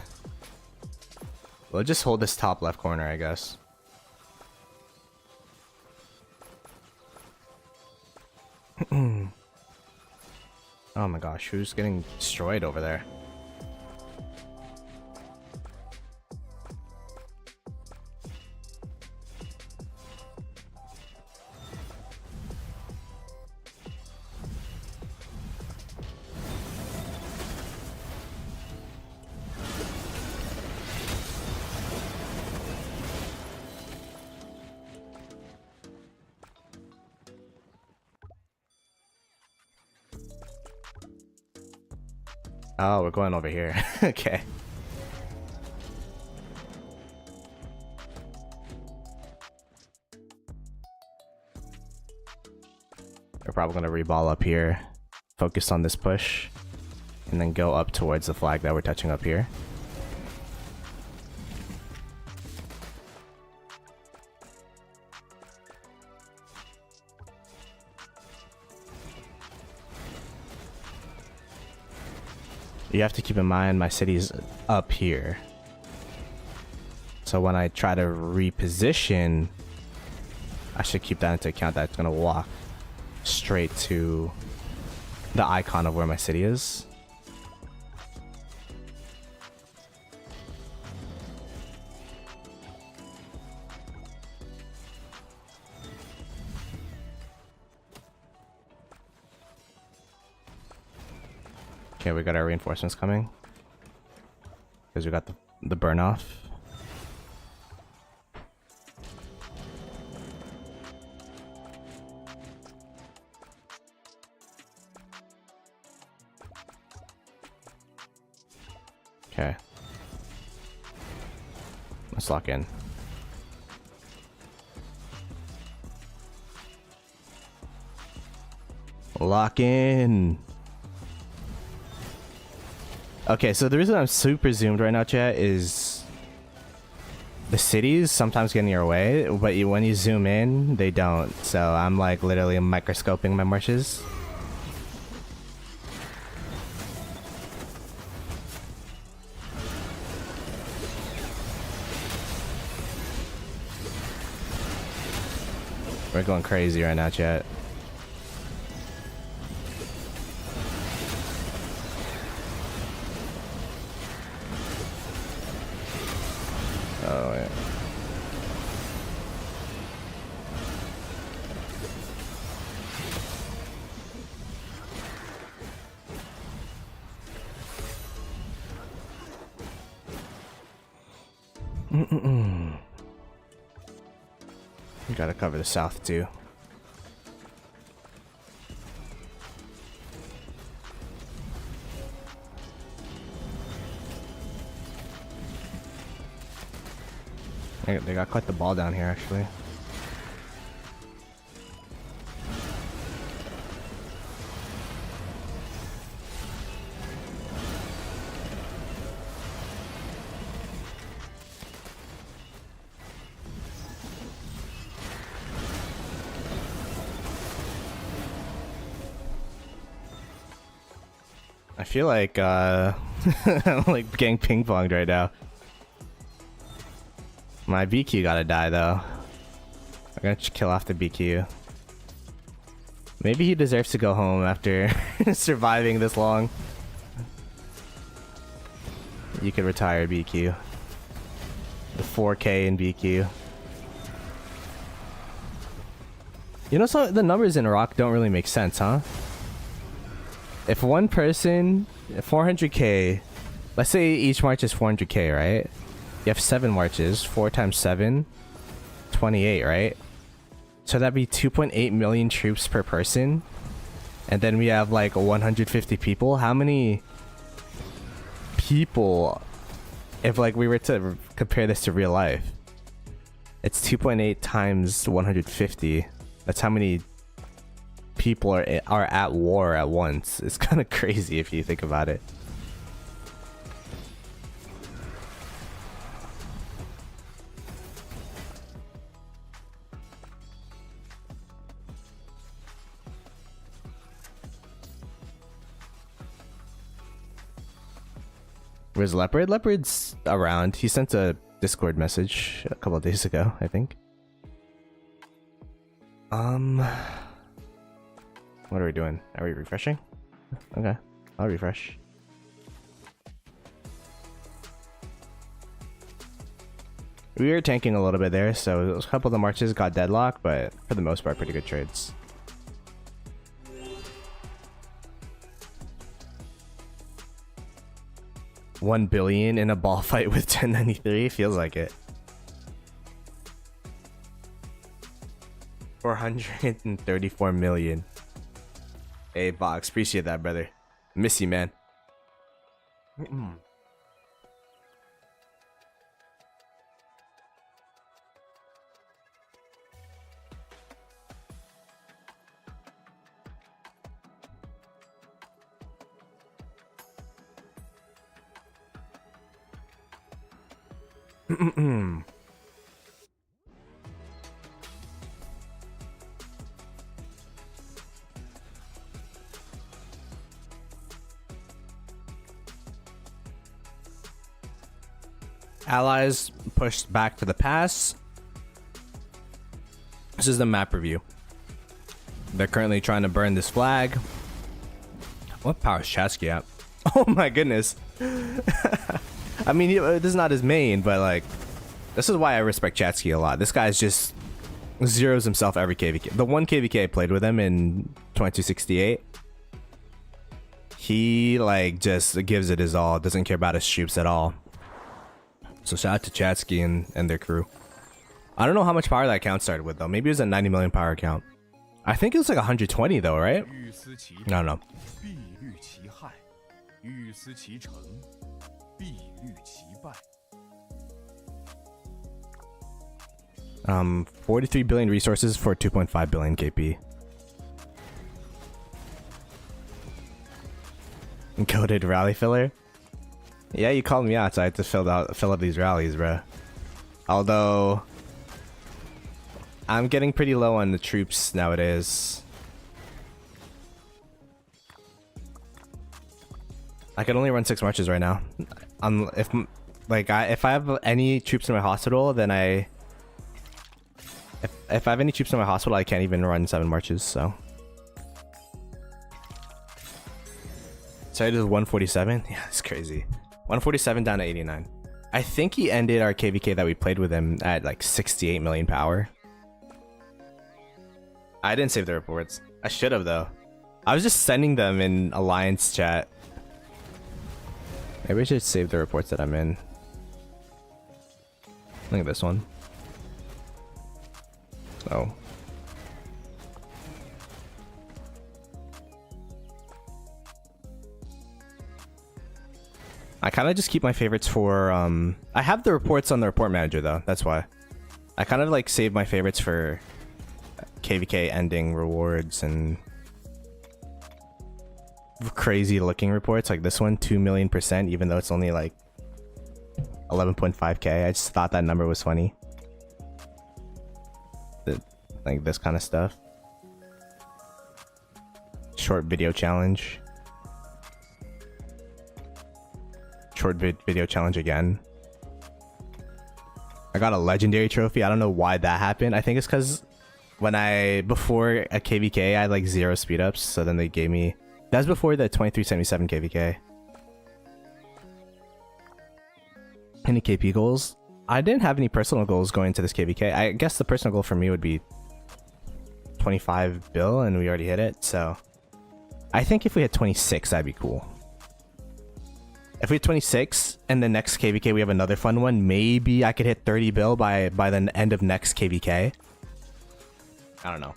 we'll just hold this top left corner, I guess. Oh my gosh, who's getting destroyed over there? Oh, we're going over here. Okay. We're probably gonna reball up here, focus on this push, and then go up towards the flag that we're touching up here. You have to keep in mind my city's up here. So when I try to reposition, I should keep that into account that it's gonna walk straight to the icon of where my city is. Okay, we got our reinforcements coming because we got the burn off. Okay, let's lock in. Lock in. Okay, so the reason I'm super zoomed right now, chat, is the cities sometimes get in your way, but when you zoom in, they don't. So I'm like literally microscoping my marshes. We're going crazy right now, chat. Oh, yeah. You gotta cover the south too. They got quite the ball down here, actually. I feel like I'm like getting ping-ponged right now. My BQ gotta die though. I'm gonna kill off the BQ. Maybe he deserves to go home after surviving this long. You could retire BQ. The 4K in BQ. You know, so the numbers in Rock don't really make sense, huh? If one person, 400k, let's say each march is 400k, right? You have 7 marches, 4 times 7, 28, right? So that'd be 2.8 million troops per person. And then we have like 150 people. How many people, if like we were to compare this to real life, it's 2.8 times 150. That's how many people are at war at once. It's kind of crazy if you think about it. Where's Leopard? Leopard's around. He sent a Discord message a couple of days ago, I think. What are we doing? Are we refreshing? Okay, I'll refresh. We were tanking a little bit there, so a couple of the marches got deadlocked, but for the most part, pretty good trades. $1 billion in a ball fight with 1093 feels like it. 434 million. Hey, Box, appreciate that, brother. Miss you, man. Allies pushed back to the pass. This is the map review. They're currently trying to burn this flag. What power is Chatsky at? Oh my goodness. I mean, this is not his main, but like, this is why I respect Chatsky a lot. This guy's just zeroes himself every KVK. The one KVK I played with him in 2268, he like just gives it his all. Doesn't care about his troops at all. So shout out to Chatsky and their crew. I don't know how much power that account started with though. Maybe it was a 90 million power account. I think it was like 120 though, right? I don't know. 43 billion resources for 2.5 billion KP. Coded rally filler. Yeah, you called me out, so I had to fill up these rallies, bro. Although I'm getting pretty low on the troops nowadays. I can only run 6 marches right now. If I have any troops in my hospital, then if I have any troops in my hospital, I can't even run 7 marches. So started with 147. Yeah, it's crazy. 147 down to 89. I think he ended our KVK that we played with him at like 68 million power. I didn't save the reports. I should have though. I was just sending them in alliance chat. Maybe I should save the reports that I'm in. Look at this one. Oh. I kind of just keep my favorites for I have the reports on the report manager though. That's why. I kind of like save my favorites for KVK ending rewards and crazy looking reports like this one, 2 million%, even though it's only like 11.5k. I just thought that number was funny. Like this kind of stuff. Short video challenge. Short video challenge again. I got a legendary trophy. I don't know why that happened. I think it's because before a KVK I had like 0 speed ups, so then they gave me, that was before the 2377 KVK. Any KP goals? I didn't have any personal goals going into this KVK. I guess the personal goal for me would be 25 bill, and we already hit it. So I think if we had 26, that'd be cool. If we had 26 and the next KVK we have another fun one, maybe I could hit 30 bill by the end of next KVK. I don't know.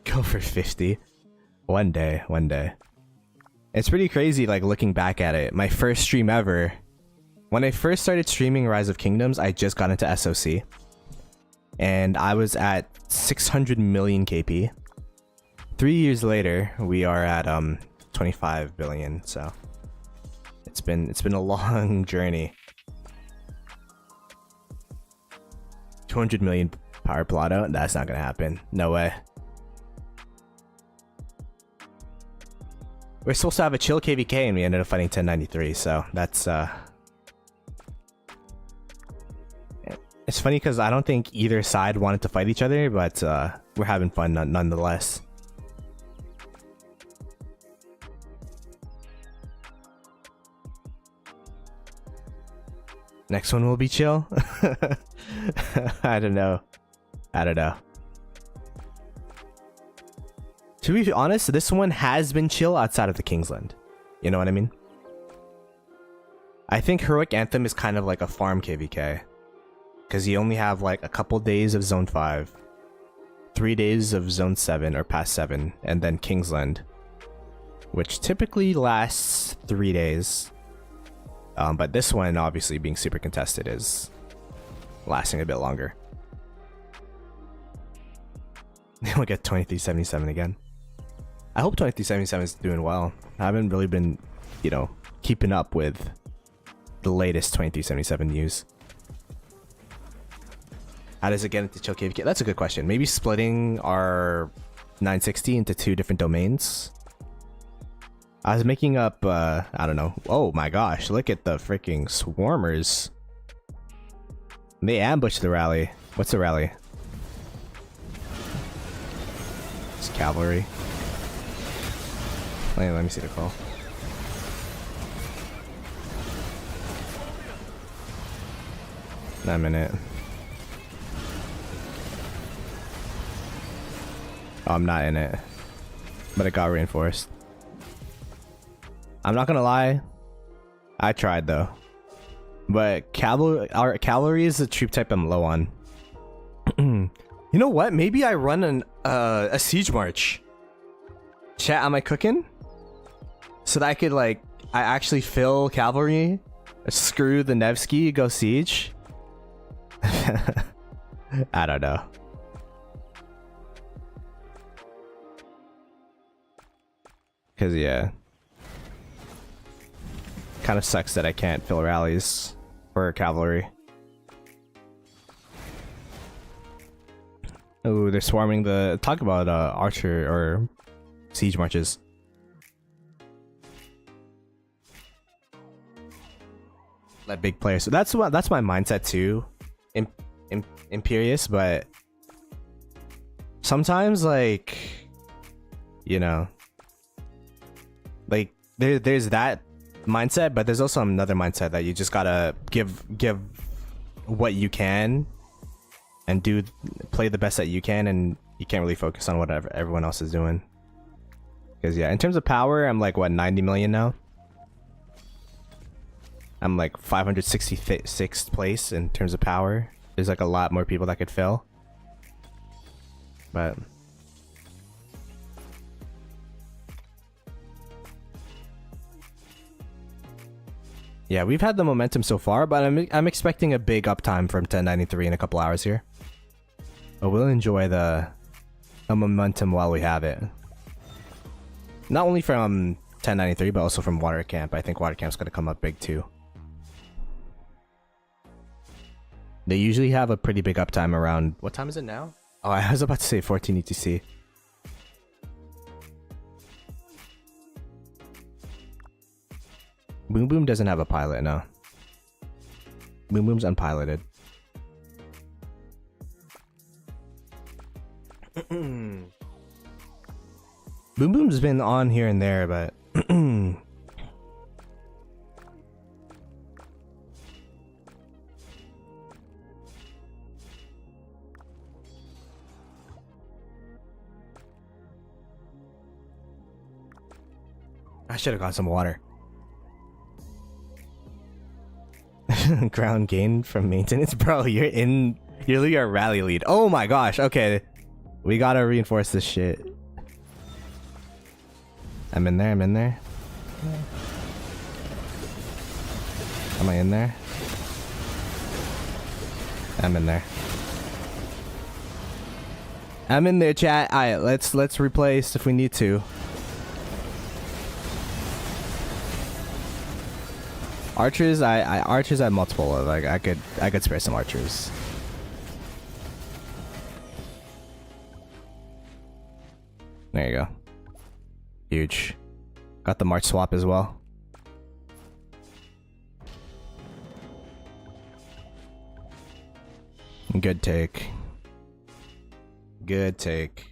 Go for 50. One day. It's pretty crazy, like, looking back at it. My first stream ever. When I first started streaming Rise of Kingdoms, I just got into SOC. And I was at 600 million KP. 3 years later, we are at 25 billion, so it's been a long journey. 200 million power Ploto? That's not gonna happen. No way. We're supposed to have a chill KVK and we ended up fighting 1093, so that's it's funny because I don't think either side wanted to fight each other, but we're having fun nonetheless. Next one will be chill. I don't know. To be honest, this one has been chill outside of the Kingsland. You know what I mean? I think Heroic Anthem is kind of like a farm KVK. Because you only have like a couple days of Zone 5. 3 days of Zone 7 or past 7, and then Kingsland, which typically lasts 3 days. But this one, obviously being super contested, is lasting a bit longer. We'll get 2377 again. I hope 2377 is doing well. I haven't really been, you know, keeping up with the latest 2377 news. How does it get into Chill Cave? That's a good question. Maybe splitting our 960 into 2 different domains. I was making up, I don't know. Oh my gosh, look at the freaking swarmers. They ambushed the rally. What's the rally? It's cavalry. Let me see the call. I'm in it. Oh, I'm not in it. But it got reinforced. I'm not gonna lie. I tried though. But our cavalry is the troop type I'm low on. You know what? Maybe I run a siege march. Chat, am I cooking? So that I could I actually fill cavalry, screw the Nevsky, go siege. I don't know. Cause yeah. Kind of sucks that I can't fill rallies for cavalry. Oh, they're swarming the... Talk about archer or siege marches. That big player. So that's my mindset too. Imperious, but sometimes you know, there's that mindset, but there's also another mindset that you just gotta give what you can and play the best that you can, and you can't really focus on whatever everyone else is doing. Because yeah, in terms of power, I'm like what, 90 million now. I'm like 566th place in terms of power. There's like a lot more people that could fill, but yeah, we've had the momentum so far, but I'm expecting a big uptime from 1093 in a couple hours here. But we'll enjoy the momentum while we have it. Not only from 1093, but also from Water Camp. I think Water Camp's gonna come up big too. They usually have a pretty big uptime around... What time is it now? Oh, I was about to say 14 ETC. Boom Boom doesn't have a pilot, no. Boom Boom's unpiloted. Boom Boom's been on here and there, but... I should have got some water. Ground gain from maintenance, bro. You're a rally lead. Oh my gosh. Okay, we gotta reinforce this shit. I'm in there. Am I in there? I'm in there. I'm in there, chat. Alright, let's replace if we need to. Archers, archers I have multiple of. Like I could spare some archers. There you go. Huge. Got the march swap as well. Good take. Good take.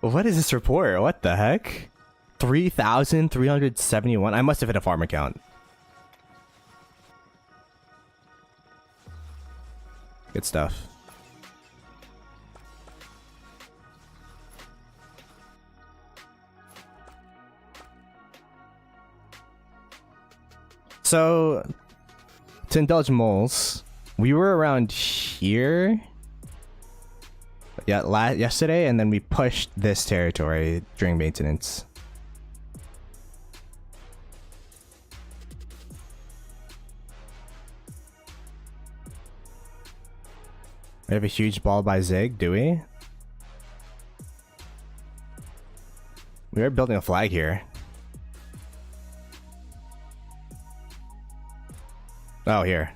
What is this report? What the heck? 3,371. I must have hit a farmer count. Good stuff. So to indulge moles, we were around here. Yeah, yesterday, and then we pushed this territory during maintenance. We have a huge ball by Zig, do we? We are building a flag here. Oh, here.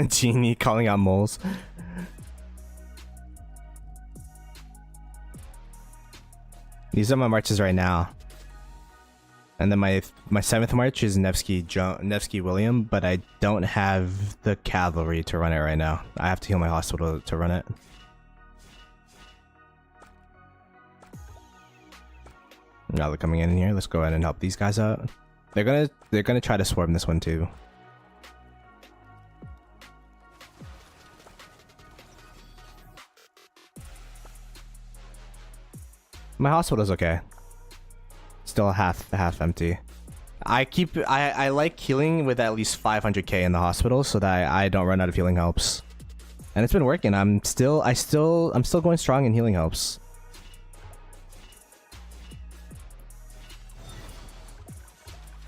Genie calling out moles. These are my marches right now. And then my 7th march is Nevsky William, but I don't have the cavalry to run it right now. I have to heal my hospital to run it. Now they're coming in here. Let's go ahead and help these guys out. They're gonna try to swarm this one too. My hospital's okay. Still half still empty. I like healing with at least 500k in the hospital so that I don't run out of healing helps. And it's been working. I'm still going strong in healing helps.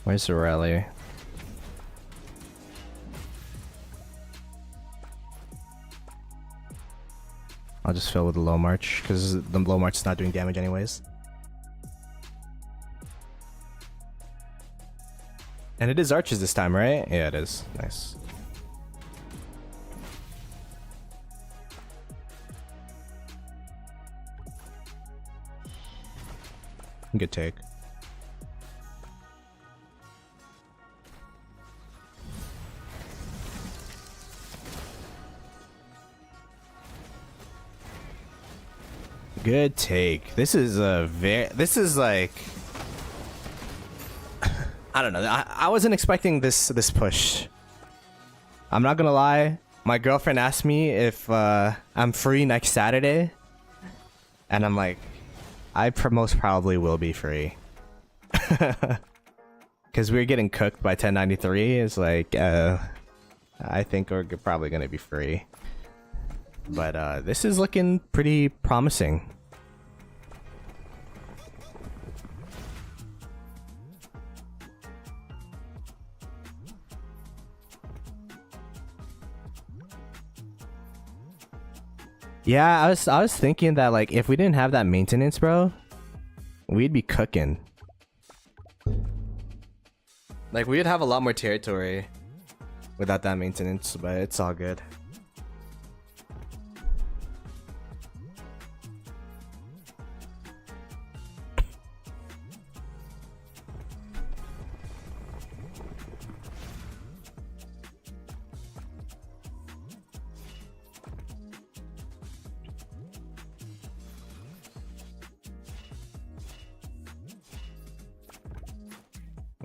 Where's the rally? I'll just fill with the low march because the low march is not doing damage anyways. And it is archers this time, right? Yeah, it is. Nice. Good take. Good take. This is like I don't know. I wasn't expecting this push. I'm not gonna lie. My girlfriend asked me if I'm free next Saturday, and I'm like, I most probably will be free, because we're getting cooked by 1093. It's like I think we're probably gonna be free, but this is looking pretty promising. Yeah, I was thinking that like if we didn't have that maintenance, bro, we'd be cooking. Like we'd have a lot more territory without that maintenance, but it's all good.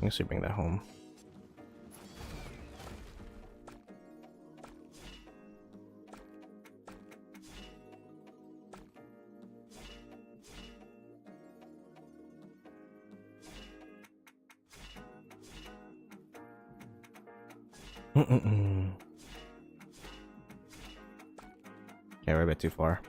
I guess we bring that home. Okay, we're a bit too far.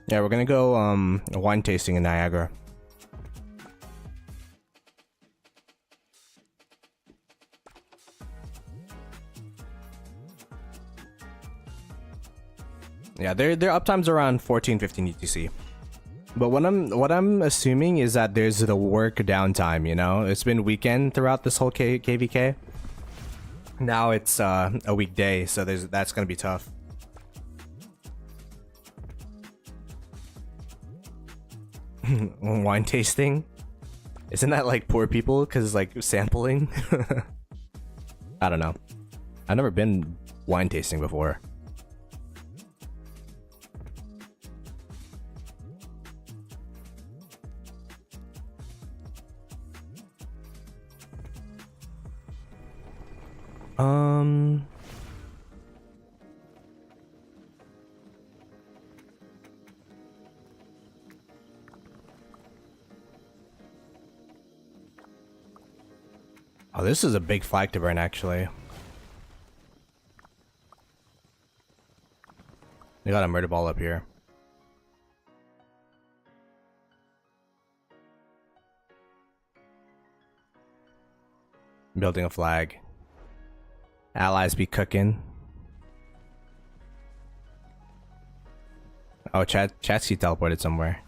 Yeah, we're gonna go wine tasting in Niagara. Yeah, their uptime's around 14-15 UTC. But what I'm assuming is that there's the work downtime, you know? It's been weekend throughout this whole KVK. Now it's a weekday, so that's gonna be tough. Wine tasting? Isn't that like poor people? Cause like sampling? I don't know. I've never been wine tasting before. Um. Oh, this is a big flag to burn, actually. They got a murder ball up here. Building a flag. Allies be cooking. Oh, Chatsky teleported somewhere.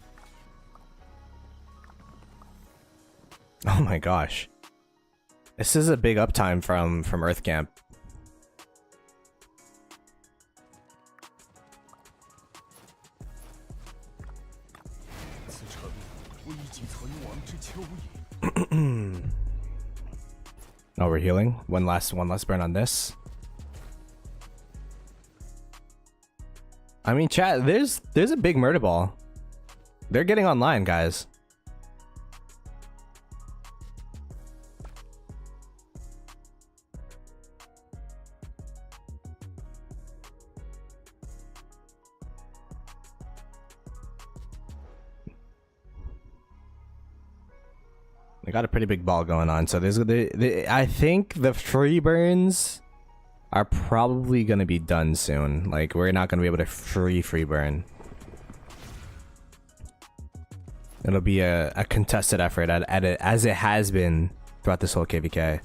Oh my gosh. This is a big uptime from Earth Camp. Oh, we're healing. One last burn on this. I mean, chat, there's a big murder ball. They're getting online, guys. They got a pretty big ball going on, so I think the free burns are probably gonna be done soon. Like, we're not gonna be able to free burn. It'll be a contested effort as it has been throughout this whole KVK.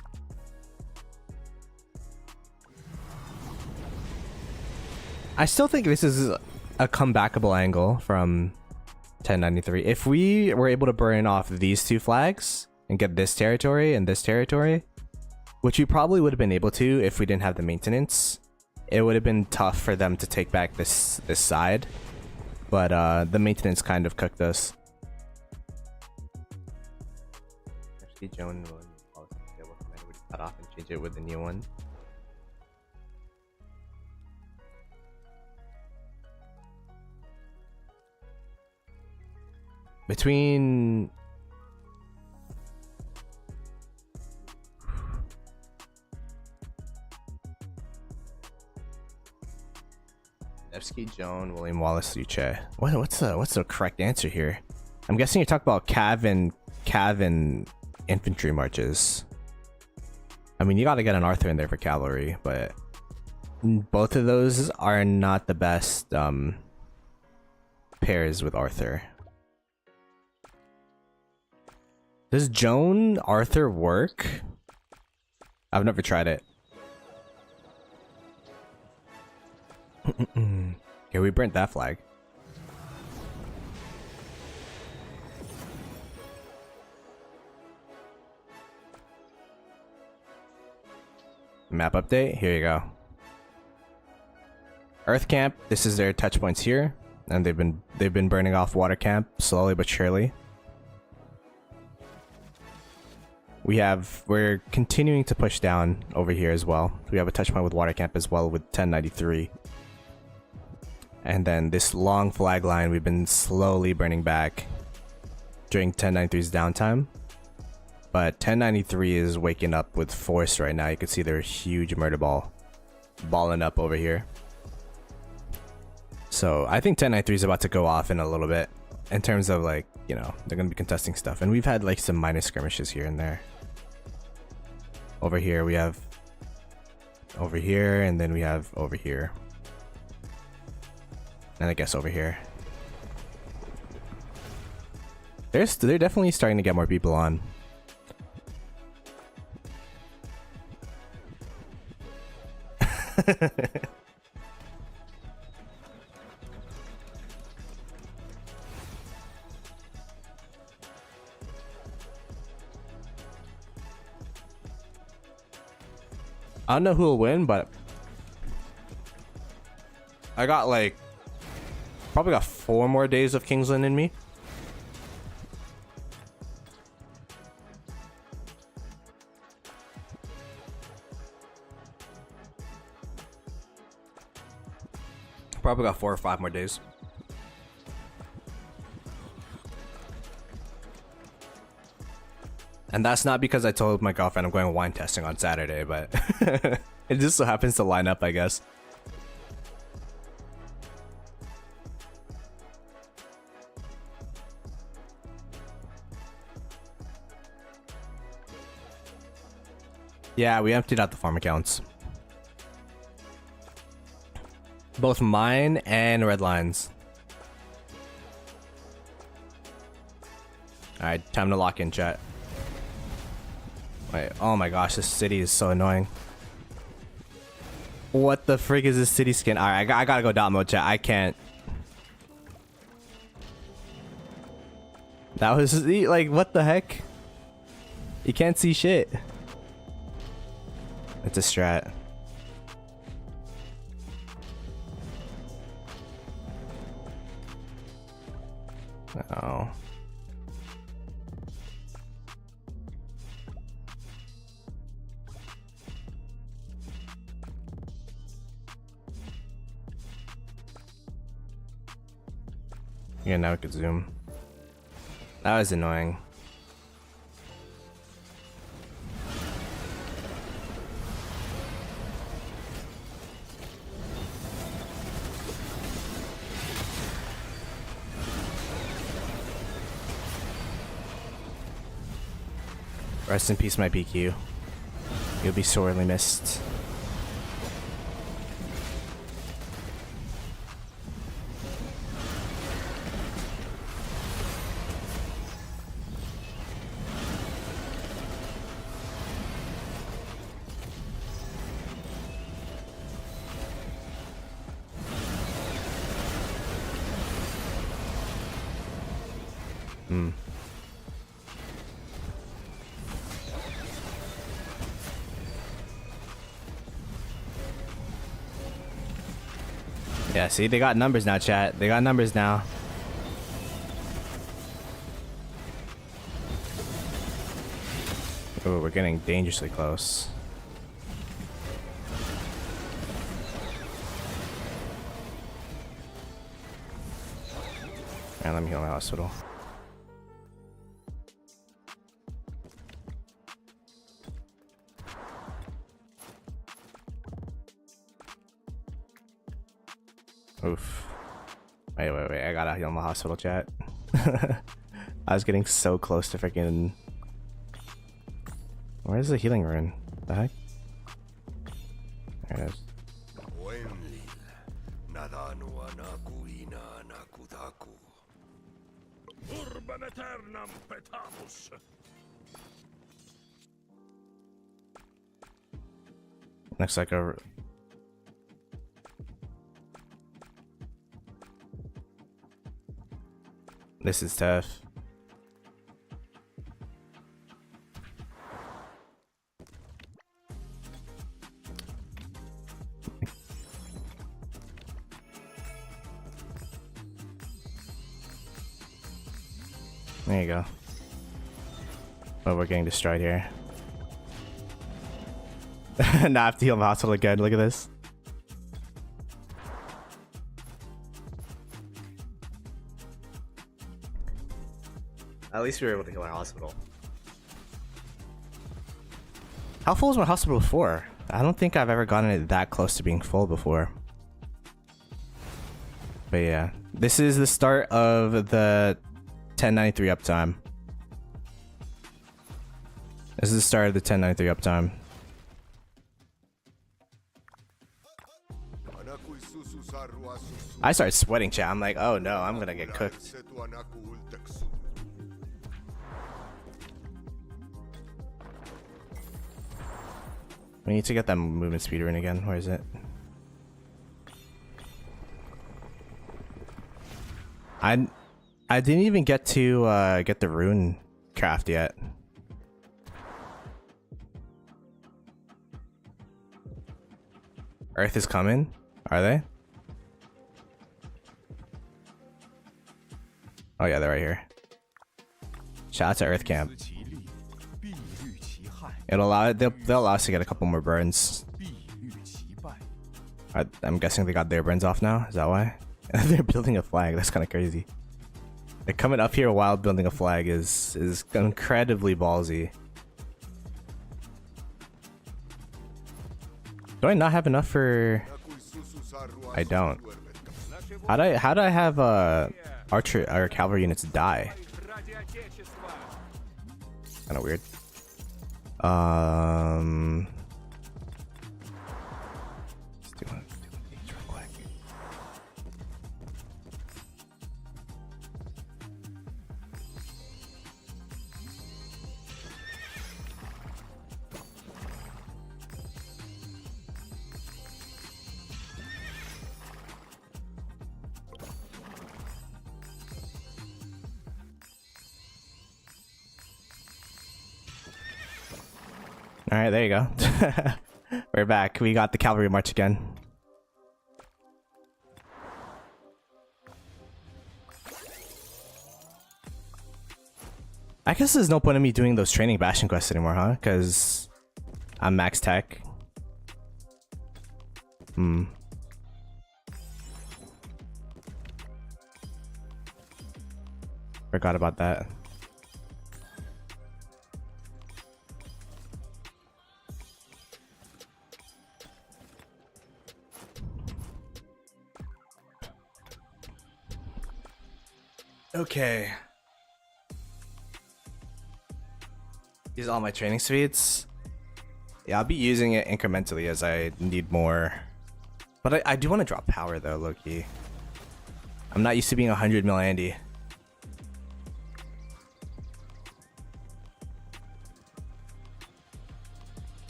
I still think this is a comebackable angle from 1093. If we were able to burn off these two flags and get this territory and this territory, which we probably would have been able to if we didn't have the maintenance, it would have been tough for them to take back this side. But the maintenance kind of cooked us. Actually, Joan will cut off and change it with the new one. Between Nevsky, Joan, William Wallace, Luce. What's the correct answer here? I'm guessing you're talking about Cav and infantry marches. I mean, you gotta get an Arthur in there for cavalry, but both of those are not the best pairs with Arthur. Does Joan Arthur work? I've never tried it. Okay, we burnt that flag. Map update, here you go. Earth Camp, this is their touch points here, and they've been burning off Water Camp slowly but surely. We're continuing to push down over here as well. We have a touch point with Water Camp as well with 1093. And then this long flag line we've been slowly burning back during 1093's downtime. But 1093 is waking up with force right now. You can see their huge murder ball balling up over here. So I think 1093 is about to go off in a little bit in terms of, like, you know, they're going to be contesting stuff. And we've had like some minor skirmishes here and there. Over here we have over here, and then we have over here. And I guess over here. They're definitely starting to get more people on. I don't know who will win, but I got like probably got 4 more days of Kingsland in me. Probably got 4 or 5 more days. And that's not because I told my girlfriend I'm going wine testing on Saturday, but it just so happens to line up, I guess. Yeah, we emptied out the farm accounts. Both mine and red lines. Alright, time to lock in, chat. Wait, oh my gosh, this city is so annoying. What the frig is this city skin? Alright, I gotta go dot mode, chat. I can't. That was like, what the heck? You can't see shit. It's a strat. Oh. Yeah, now we could zoom. That was annoying. Rest in peace, my PQ. You'll be sorely missed. Yeah, see, they got numbers now, chat. They got numbers now. Oh, we're getting dangerously close. Alright, let me heal my hospital. Oof. Wait, I gotta heal my hospital, chat. I was getting so close to freaking... Where's the healing rune? The heck? There it is. Looks like a... This is tough. There you go. Oh, we're getting destroyed here. Now I have to heal my hospital again. Look at this. At least we were able to heal our hospital. How full was my hospital before? I don't think I've ever gotten it that close to being full before. But yeah, this is the start of the 1093 uptime. This is the start of the 1093 uptime. I started sweating, chat. I'm like, oh no, I'm gonna get cooked. We need to get that movement speed rune again. Where is it? I didn't even get to get the rune craft yet. Earth is coming? Are they? Oh yeah, they're right here. Shout out to Earth Camp. It'll allow they'll allow us to get a couple more burns. I'm guessing they got their burns off now. Is that why? They're building a flag. That's kind of crazy. Like coming up here while building a flag is incredibly ballsy. Do I not have enough for? I don't. How do I have archer or cavalry units die? Kind of weird. Let's do these real quick. All right, there you go. We're back. We got the cavalry march again. I guess there's no point in me doing those training bastion quests anymore, huh? Because I'm max tech. Forgot about that. Okay. These are all my training speeds. Yeah, I'll be using it incrementally as I need more. But I do want to drop power though, low-key. I'm not used to being 100 mil Andy.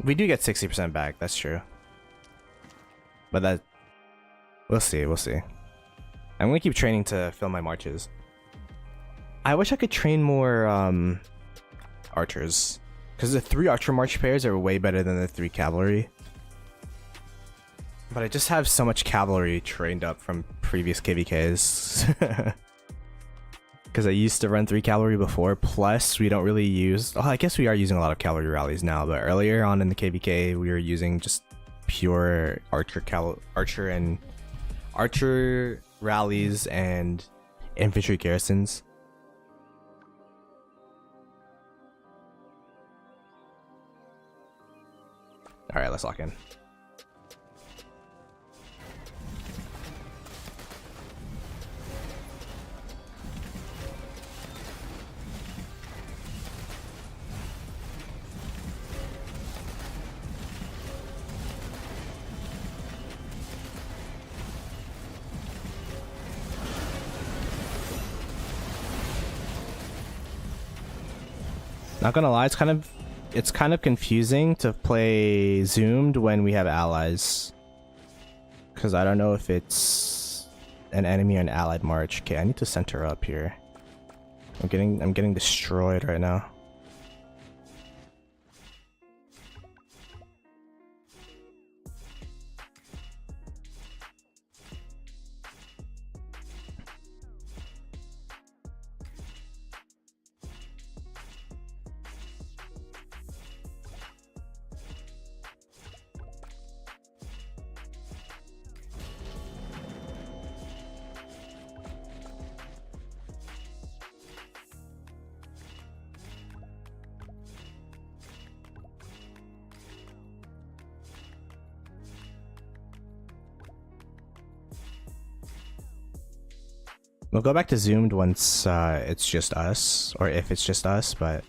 We do get 60% back, that's true. But that, we'll see. I'm gonna keep training to fill my marches. I wish I could train more archers, because the 3 archer march pairs are way better than the 3 cavalry. But I just have so much cavalry trained up from previous KVKs. Because I used to run 3 cavalry before, plus we don't really use, oh, I guess we are using a lot of cavalry rallies now, but earlier on in the KVK we were using just pure archer rallies and infantry garrisons. All right, let's lock in. Not gonna lie, it's kind of confusing to play zoomed when we have allies, because I don't know if it's an enemy or an allied march. Okay, I need to center up here. I'm getting destroyed right now. We'll go back to zoomed once it's just us, or if it's just us, but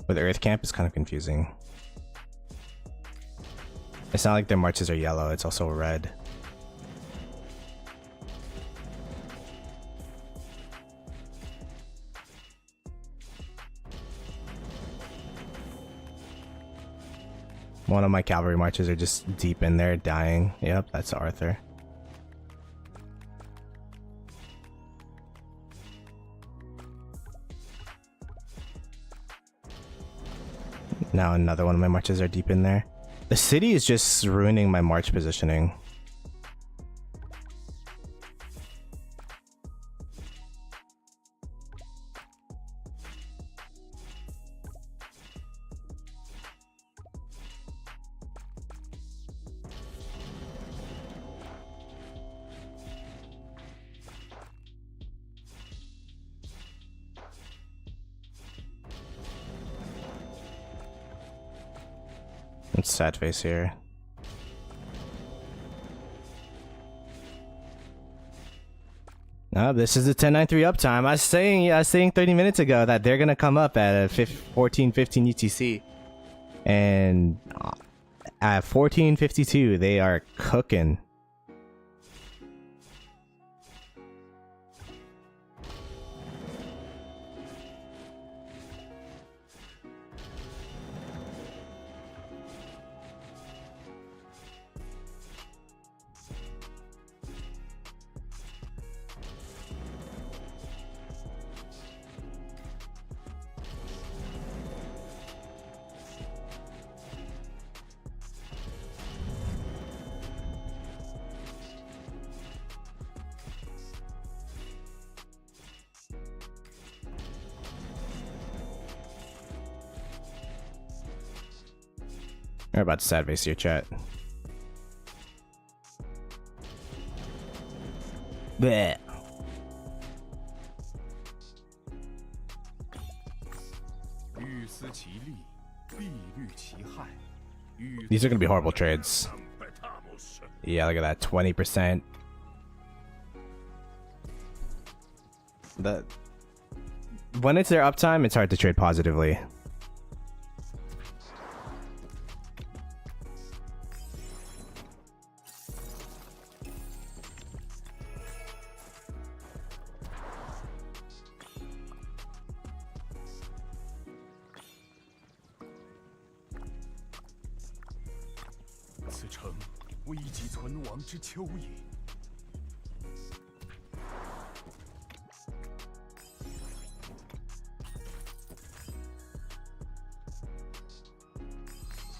with Earth Camp it's kind of confusing. It's not like their marches are yellow, it's also red. One of my cavalry marches are just deep in there dying. Yep, that's Arthur. Now another one of my marches are deep in there. The city is just ruining my march positioning. It's sad face here. No, this is the 10-9-3 uptime. I was saying 30 minutes ago that they're gonna come up at 14:15 UTC, and at 14:52 they are cooking. We're about to sad face your chat. Bleh. These are gonna be horrible trades. Yeah, look at that, 20%. When it's their uptime, it's hard to trade positively.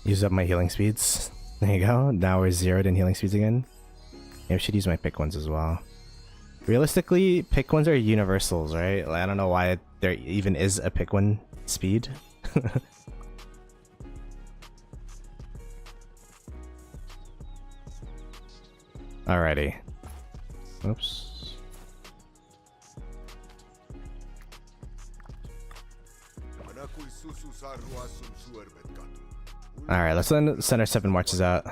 Use up my healing speeds. There you go. Now we're zeroed in healing speeds again. Maybe I should use my pick ones as well. Realistically, pick ones are universals, right? Like, I don't know why there even is a pick one speed. Alrighty. Oops. Alright, let's send our 7 marches out.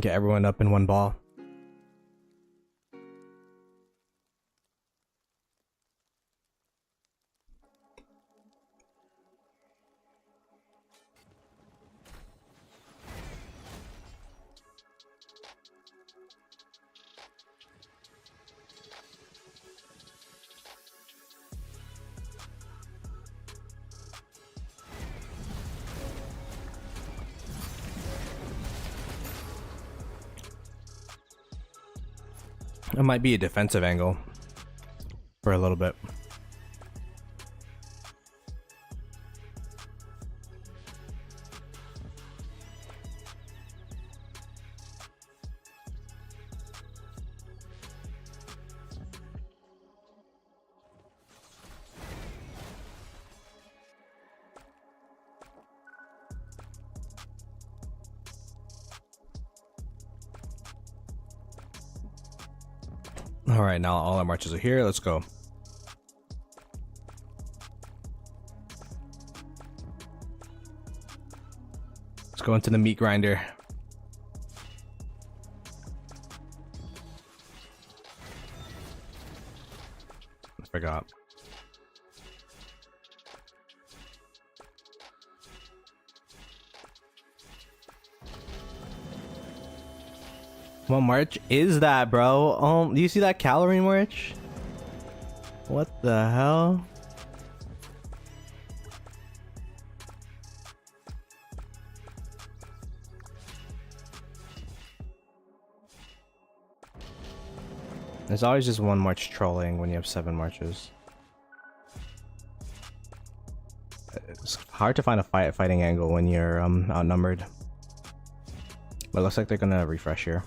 Get everyone up in one ball. It might be a defensive angle for a little bit. Alright, now all our marches are here. Let's go. Let's go into the meat grinder. I forgot. What march is that, bro? Do you see that calorie march? What the hell? There's always just one march trolling when you have 7 marches. It's hard to find a fighting angle when you're outnumbered. But it looks like they're gonna refresh here.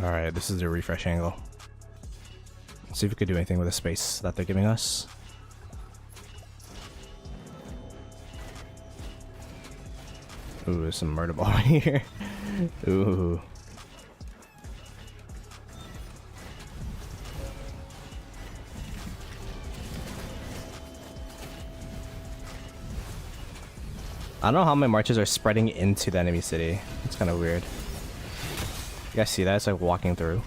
Alright, this is the refresh angle. Let's see if we could do anything with the space that they're giving us. Ooh, there's some murder ball here. Ooh. I don't know how my marches are spreading into the enemy city. It's kind of weird. You guys see that? It's like walking through.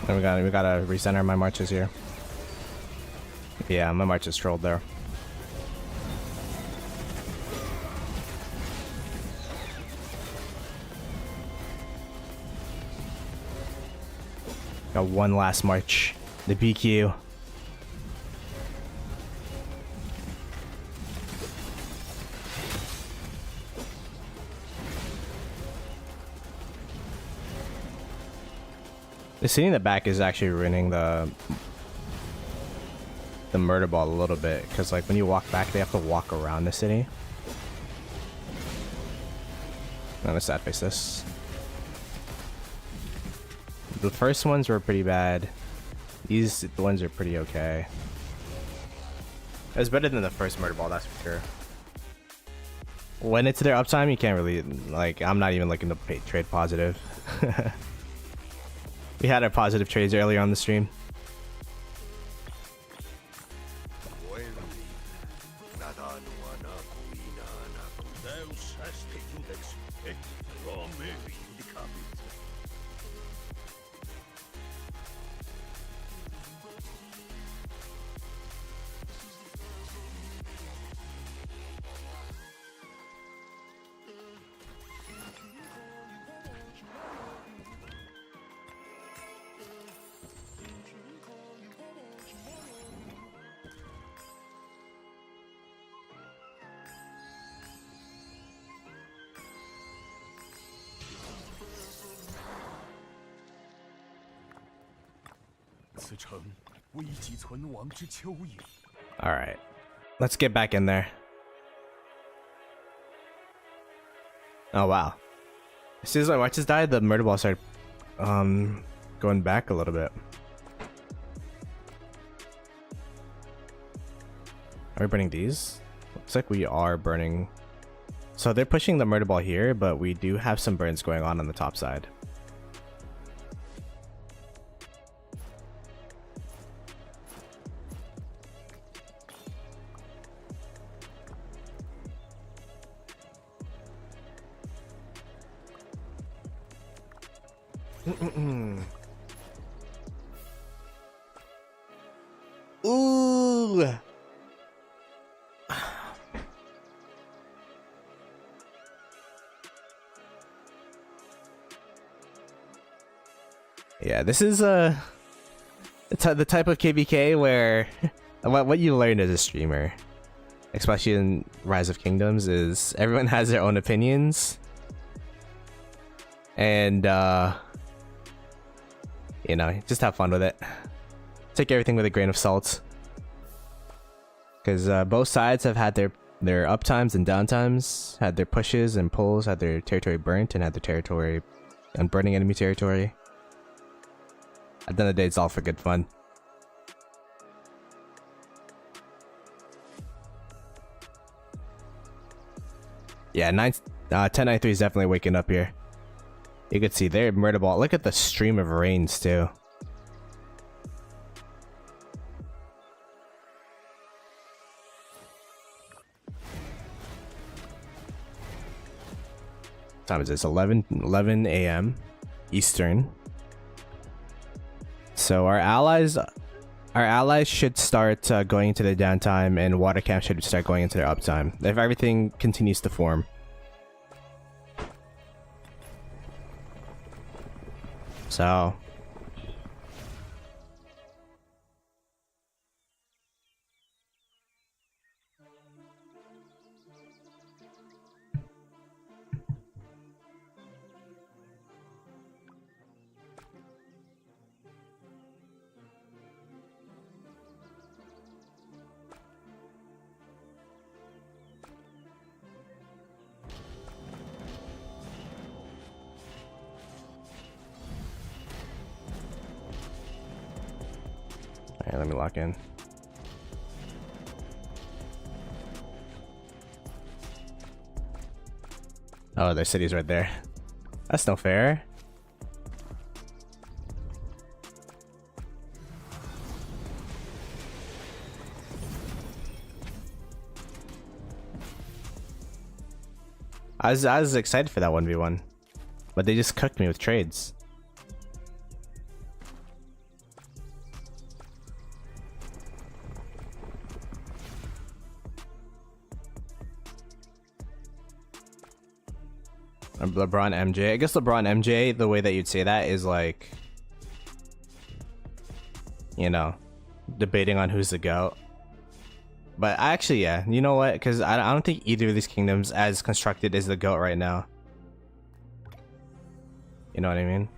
And we gotta recenter my marches here. Yeah, my march is trolled there. Got one last march. The BQ. The city in the back is actually ruining the murder ball a little bit, because like when you walk back they have to walk around the city. I'm gonna sad face this. The first ones were pretty bad. The ones are pretty okay. It was better than the first murder ball, that's for sure. When it's their uptime, you can't really, like, I'm not even looking to trade positive. We had our positive trades earlier on the stream. Alright. Let's get back in there. Oh wow. As soon as my marches died, the murder ball started going back a little bit. Are we burning these? Looks like we are burning. So they're pushing the murder ball here, but we do have some burns going on the top side. Ooh. Yeah, this is the type of KBK where what you learn as a streamer, especially in Rise of Kingdoms, is everyone has their own opinions. And you know, just have fun with it. Take everything with a grain of salt, because both sides have had their uptimes and downtimes, had their pushes and pulls, had their territory burnt, and had their territory and burning enemy territory. At the end of the day, it's all for good fun. Yeah, 1093 is definitely waking up here. You could see there, murder ball. Look at the stream of rains too. What time is this? 11 a.m. Eastern. So our allies should start going into the downtime, and water camp should start going into their uptime if everything continues to form. So alright, let me lock in. Oh, their city's right there. That's no fair. I was excited for that 1v1, but they just cooked me with trades. LeBron MJ. I guess LeBron MJ, the way that you'd say that is like, you know, debating on who's the GOAT. But actually, yeah, you know what? Because I don't think either of these kingdoms, as constructed, is the GOAT right now. You know what I mean?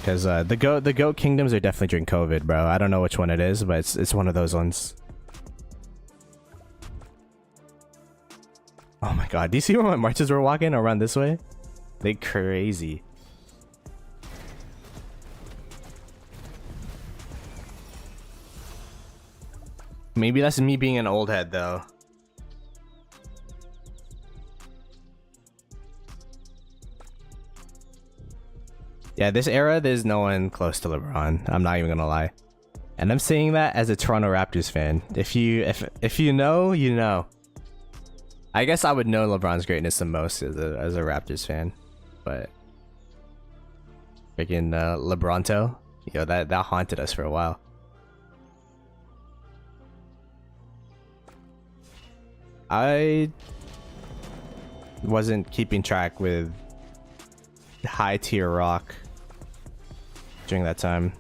Because the GOAT kingdoms are definitely during COVID, bro. I don't know which one it is, but it's one of those ones. Oh my god, do you see where my marches were walking around this way? They crazy. Maybe that's me being an old head though. Yeah, this era, there's no one close to LeBron. I'm not even gonna lie. And I'm saying that as a Toronto Raptors fan. If you know, you know. I guess I would know LeBron's greatness the most as a Raptors fan, but freaking LeBronto, yo, that haunted us for a while. I wasn't keeping track with high tier rock during that time,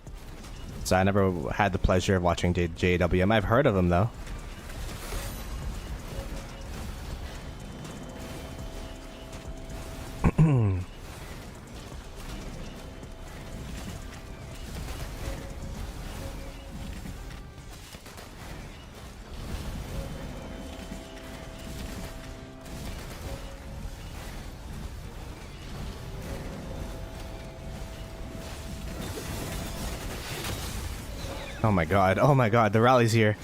so I never had the pleasure of watching JWM. I've heard of him though. Oh my god, the rally's here.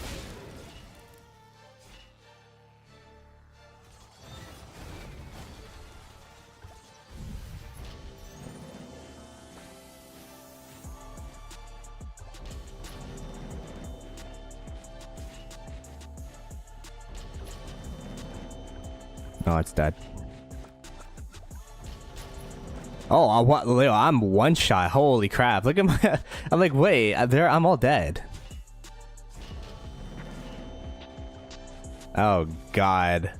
Oh, it's dead. Oh, what? Leo, I'm one shot. Holy crap! Look at my. I'm like, wait, I'm all dead. Oh god.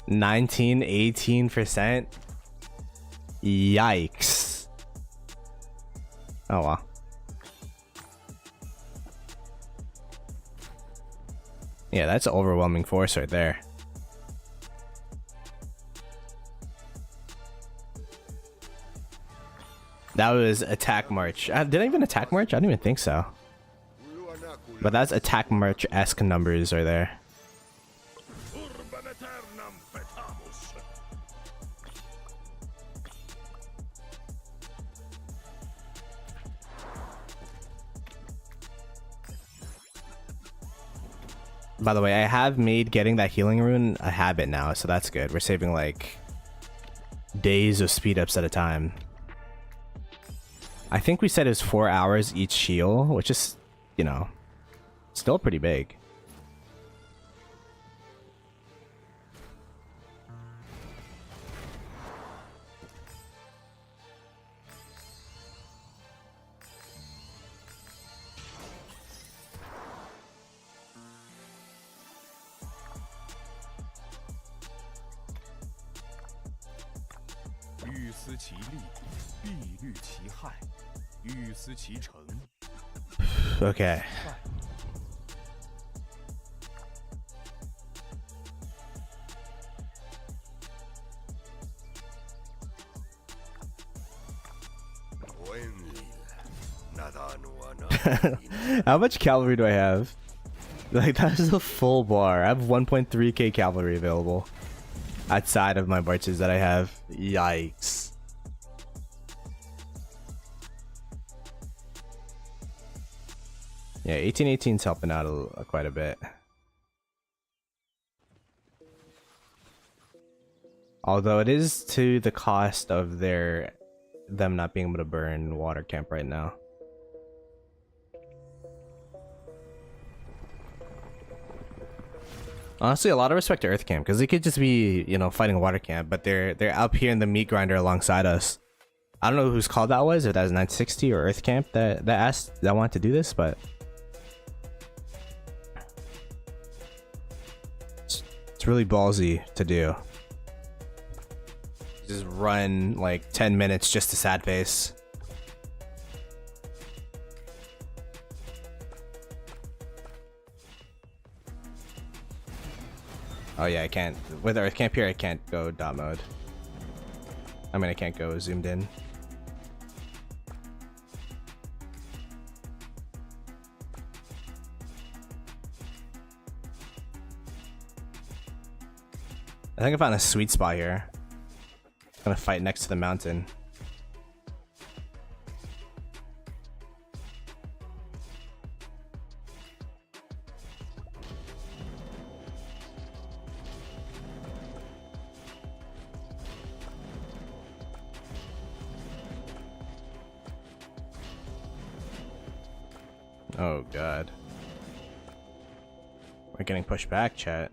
18%. Yikes. Oh wow. Yeah, that's an overwhelming force right there. That was attack march. Did I even attack march? I don't even think so. But that's attack march-esque numbers right there. By the way, I have made getting that healing rune a habit now, so that's good. We're saving like days of speed ups at a time. I think we said it was 4 hours each heal, which is, you know, still pretty big. Okay. How much cavalry do I have? Like, that is a full bar. I have 1.3k cavalry available outside of my marches that I have. Yikes. Yeah, 1818's helping out quite a bit. Although it is to the cost of them not being able to burn water camp right now. Honestly, a lot of respect to Earth Camp, because they could just be, you know, fighting water camp, but they're up here in the meat grinder alongside us. I don't know whose call that was, if that was 960 or Earth Camp that wanted to do this, but it's really ballsy to do. Just run like 10 minutes just to sad face. Oh yeah, I can't. With Earth Camp here, I can't go dot mode. I mean, I can't go zoomed in. I think I found a sweet spot here. I'm gonna fight next to the mountain. Oh god. We're getting pushed back, chat.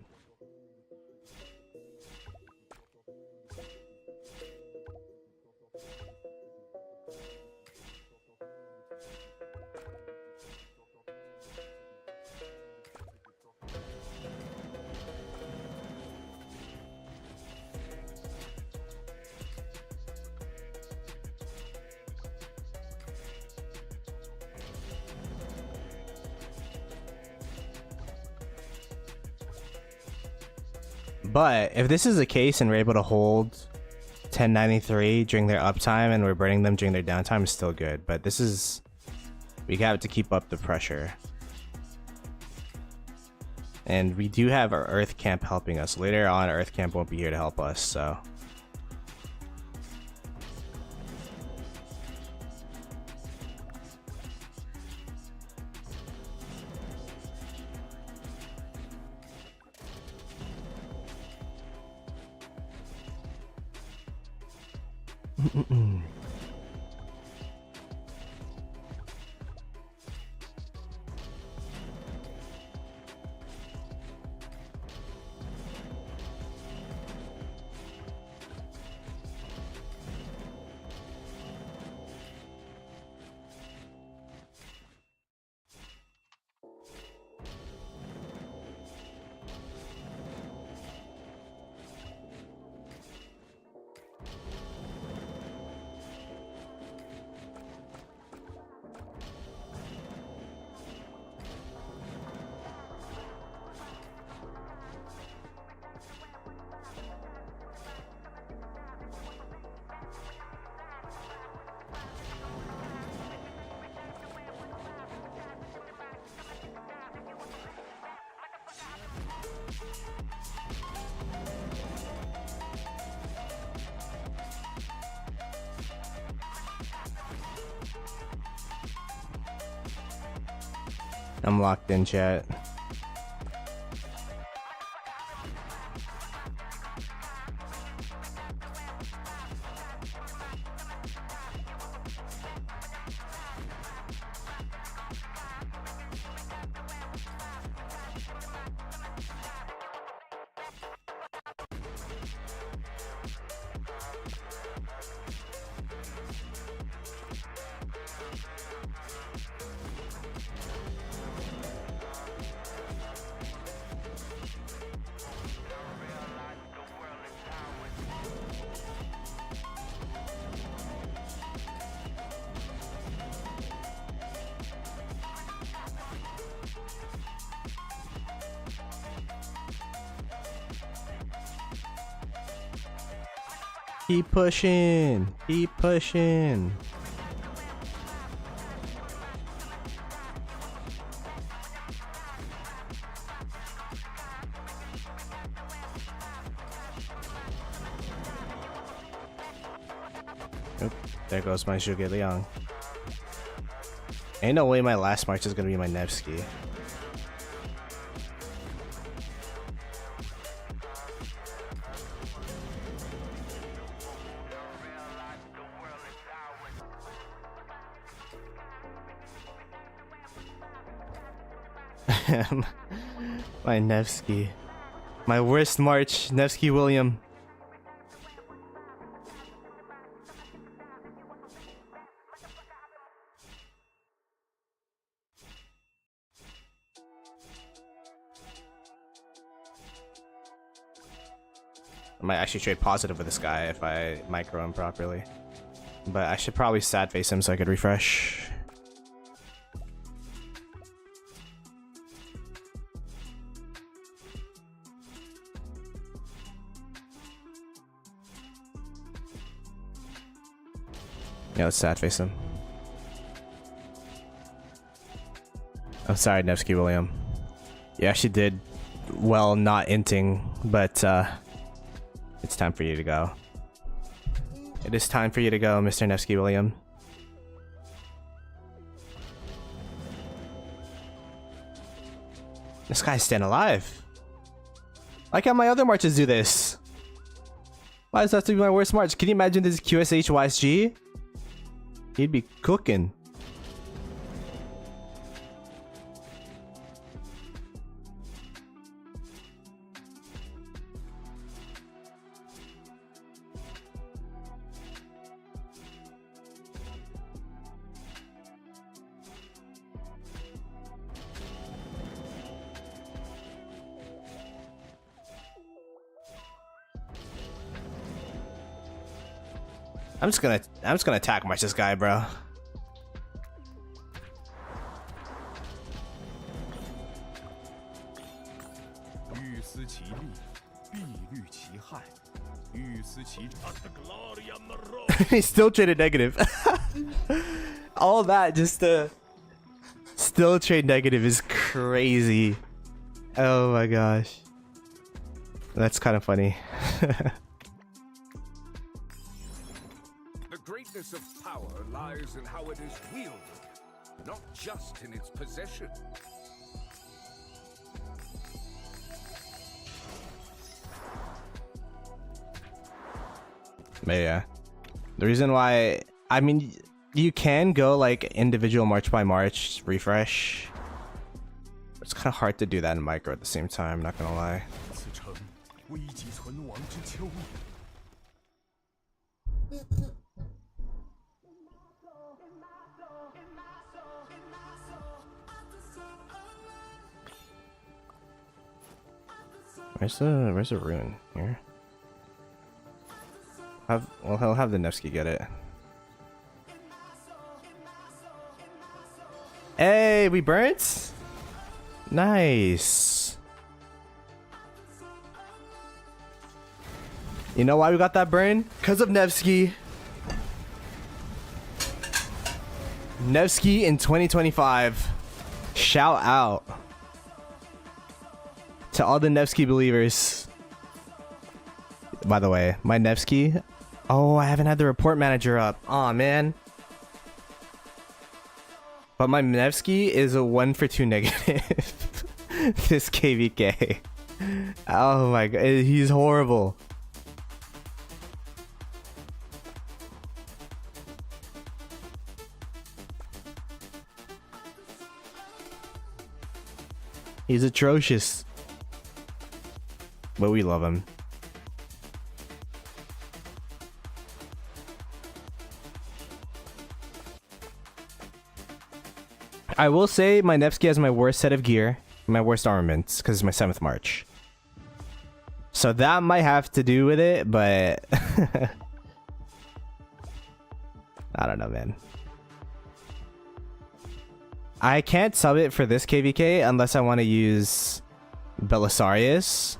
But if this is the case and we're able to hold 1093 during their uptime and we're burning them during their downtime, is still good. But this is, we have to keep up the pressure. And we do have our Earth Camp helping us. Later on, Earth Camp won't be here to help us, so. I'm locked in, chat. Keep pushing. Keep pushing. Oop, there goes my Zhuge Liang. Ain't no way my last march is gonna be my Nevsky. My Nevsky. My worst march, Nevsky William. I might actually trade positive with this guy if I micro him properly. But I should probably sad face him so I could refresh. Yeah, let's sad face him. I'm sorry, Nevsky William. You actually did well not inting, but it's time for you to go. It is time for you to go, Mr. Nevsky William. This guy's staying alive. Why can't my other marches do this? Why does that have to be my worst march? Can you imagine this QSH YSG? He'd be cooking. I'm just gonna attack march this guy, bro. He still traded negative. All that just to still trade negative is crazy. Oh my gosh. That's kind of funny. Of power lies in how it is wielded, not just in its possession. But yeah, the reason why, I mean, you can go like individual march by march refresh. It's kind of hard to do that in micro at the same time, not gonna lie. Where's the rune here? Well, he'll have the Nevsky get it. Hey, we burnt? Nice. You know why we got that burn? Because of Nevsky. Nevsky in 2025. Shout out To all the Nevsky believers. By the way, my Nevsky. Oh, I haven't had the report manager up. Aw, man. But my Nevsky is a 1 for 2 negative. This KVK. Oh my god, he's horrible. He's atrocious. But we love him. I will say my Nevsky has my worst set of gear, my worst armaments, because it's my 7th March. So that might have to do with it, but I don't know, man. I can't sub it for this KVK unless I want to use Belisarius.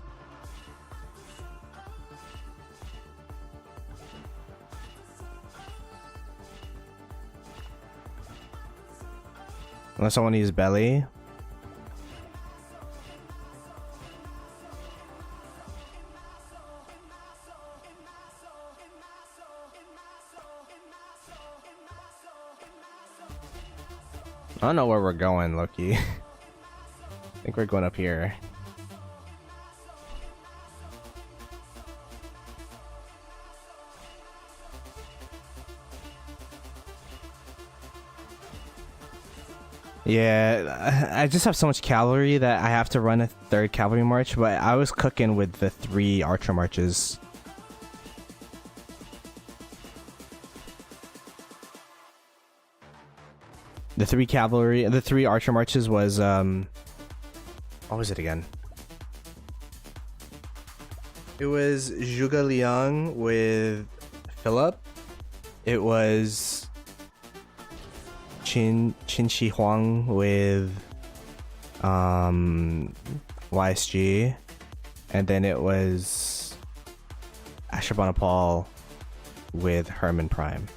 Unless I want to use Belly. I don't know where we're going, Loki. I think we're going up here. Yeah, I just have so much cavalry that I have to run a 3rd cavalry march, but I was cooking with the 3 archer marches. The 3 cavalry, the 3 archer marches was, what was it again? It was Zhuge Liang with Philip. It was Qin Shi Huang with YSG, and then it was Ashurbanipal with Herman Prime,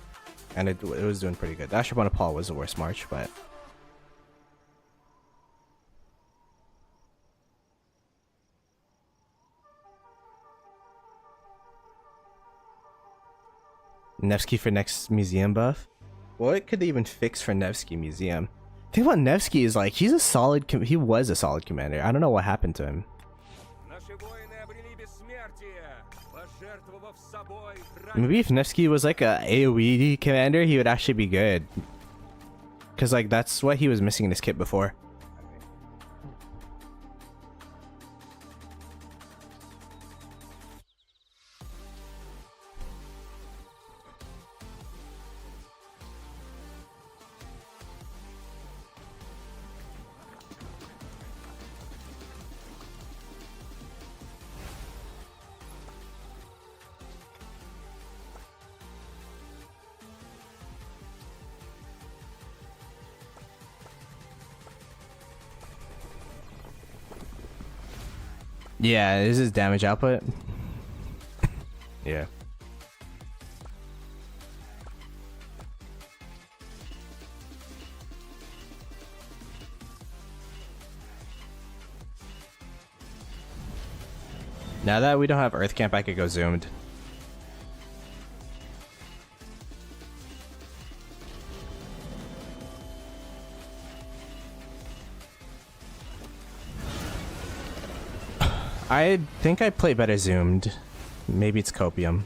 and it was doing pretty good. Ashurbanipal was the worst march, but Nevsky for next museum buff. What could they even fix for Nevsky Museum? The thing about Nevsky is like he was a solid commander. I don't know what happened to him. Maybe if Nevsky was like a AoE commander, he would actually be good. Cause like that's what he was missing in his kit before. Yeah, this is damage output. Yeah. Now that we don't have Earth Camp, I could go zoomed. I think I play better zoomed. Maybe it's copium.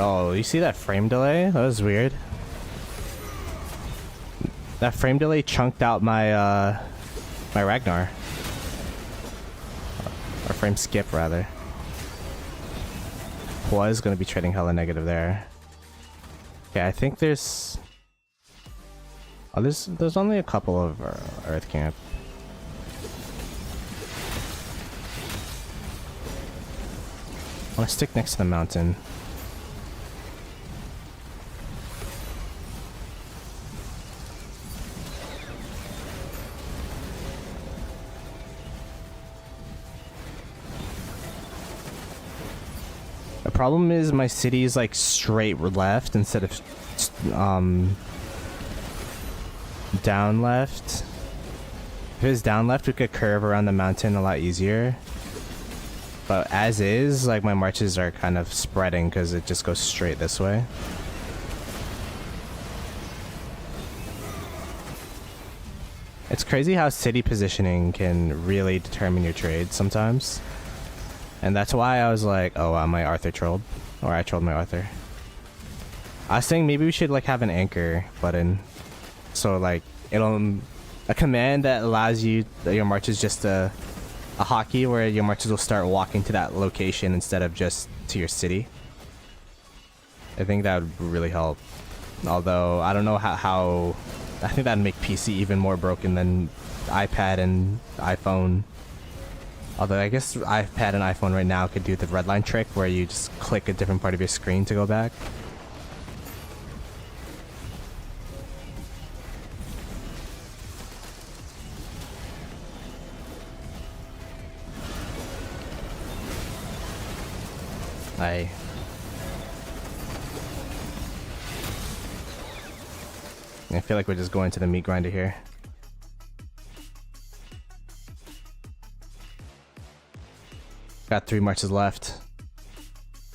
Oh, you see that frame delay? That was weird. That frame delay chunked out my my Ragnar. Or frame skip rather. Was gonna be trading hella negative there. Okay, I think there's there's only a couple of Earth Camp. want to stick next to the mountain. The problem is my city is like straight left instead of down left. If it was down left, we could curve around the mountain a lot easier. But as is, like my marches are kind of spreading because it just goes straight this way. It's crazy how city positioning can really determine your trade sometimes. And that's why I was like, oh, my Arthur trolled. Or I trolled my Arthur. I was saying maybe we should like have an anchor button. So like, a command that allows you, your marches just a hotkey where your marches will start walking to that location instead of just to your city. I think that would really help. Although, I don't know how I think that'd make PC even more broken than iPad and iPhone. Although I guess iPad and iPhone right now could do the red line trick where you just click a different part of your screen to go back. I feel like we're just going to the meat grinder here. Got 3 marches left.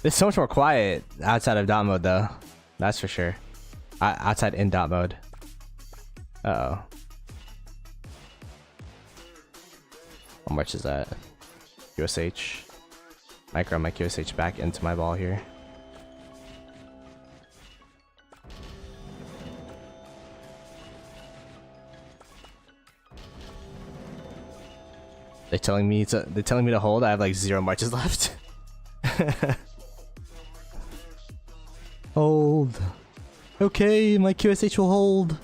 It's so much more quiet outside of dot mode though. That's for sure. Outside in dot mode. Uh-oh. How much is that? QSH. Micro my QSH back into my ball here. They're telling me to hold. I have like 0 marches left. Hold. Okay, my QSH will hold.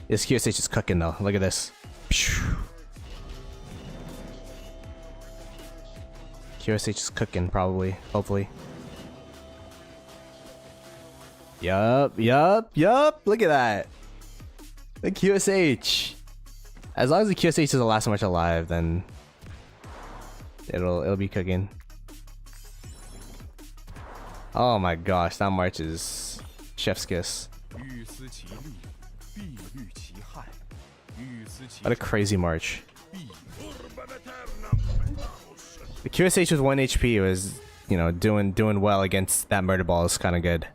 This QSH is cooking though. Look at this. QSH is cooking probably. Hopefully. Yup. Look at that. The QSH. As long as the QSH is the last march alive, then it'll be cooking. Oh my gosh, that march is chef's kiss. What a crazy march. The QSH with 1 HP was, you know, doing well against that murder ball is kind of good.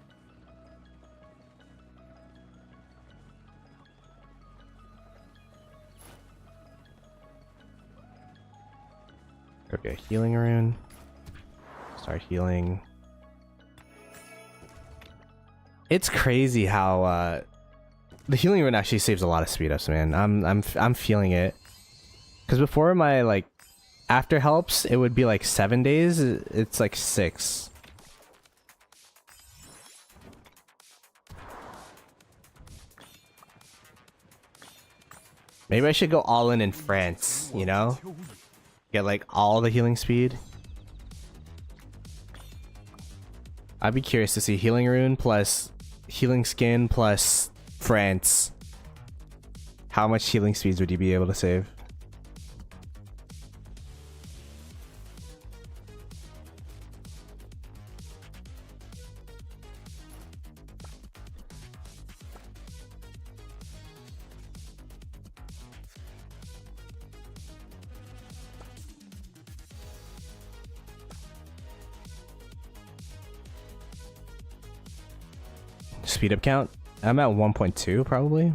Okay, healing rune. Start healing. It's crazy how the healing rune actually saves a lot of speed ups, man. I'm feeling it. Cause before my like after helps, it would be like 7 days. It's like 6. Maybe I should go all in France, you know? Get like all the healing speed. I'd be curious to see healing rune plus healing skin plus France. How much healing speeds would you be able to save? Speed up count? I'm at 1.2 probably.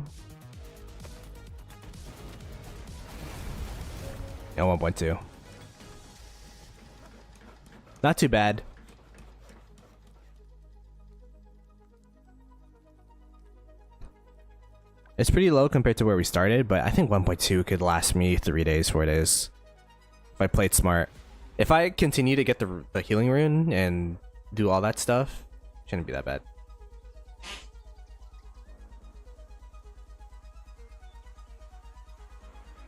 Yeah, 1.2. Not too bad. It's pretty low compared to where we started, but I think 1.2 could last me 3 days, 4 days. If I played smart. If I continue to get the healing rune and do all that stuff, shouldn't be that bad.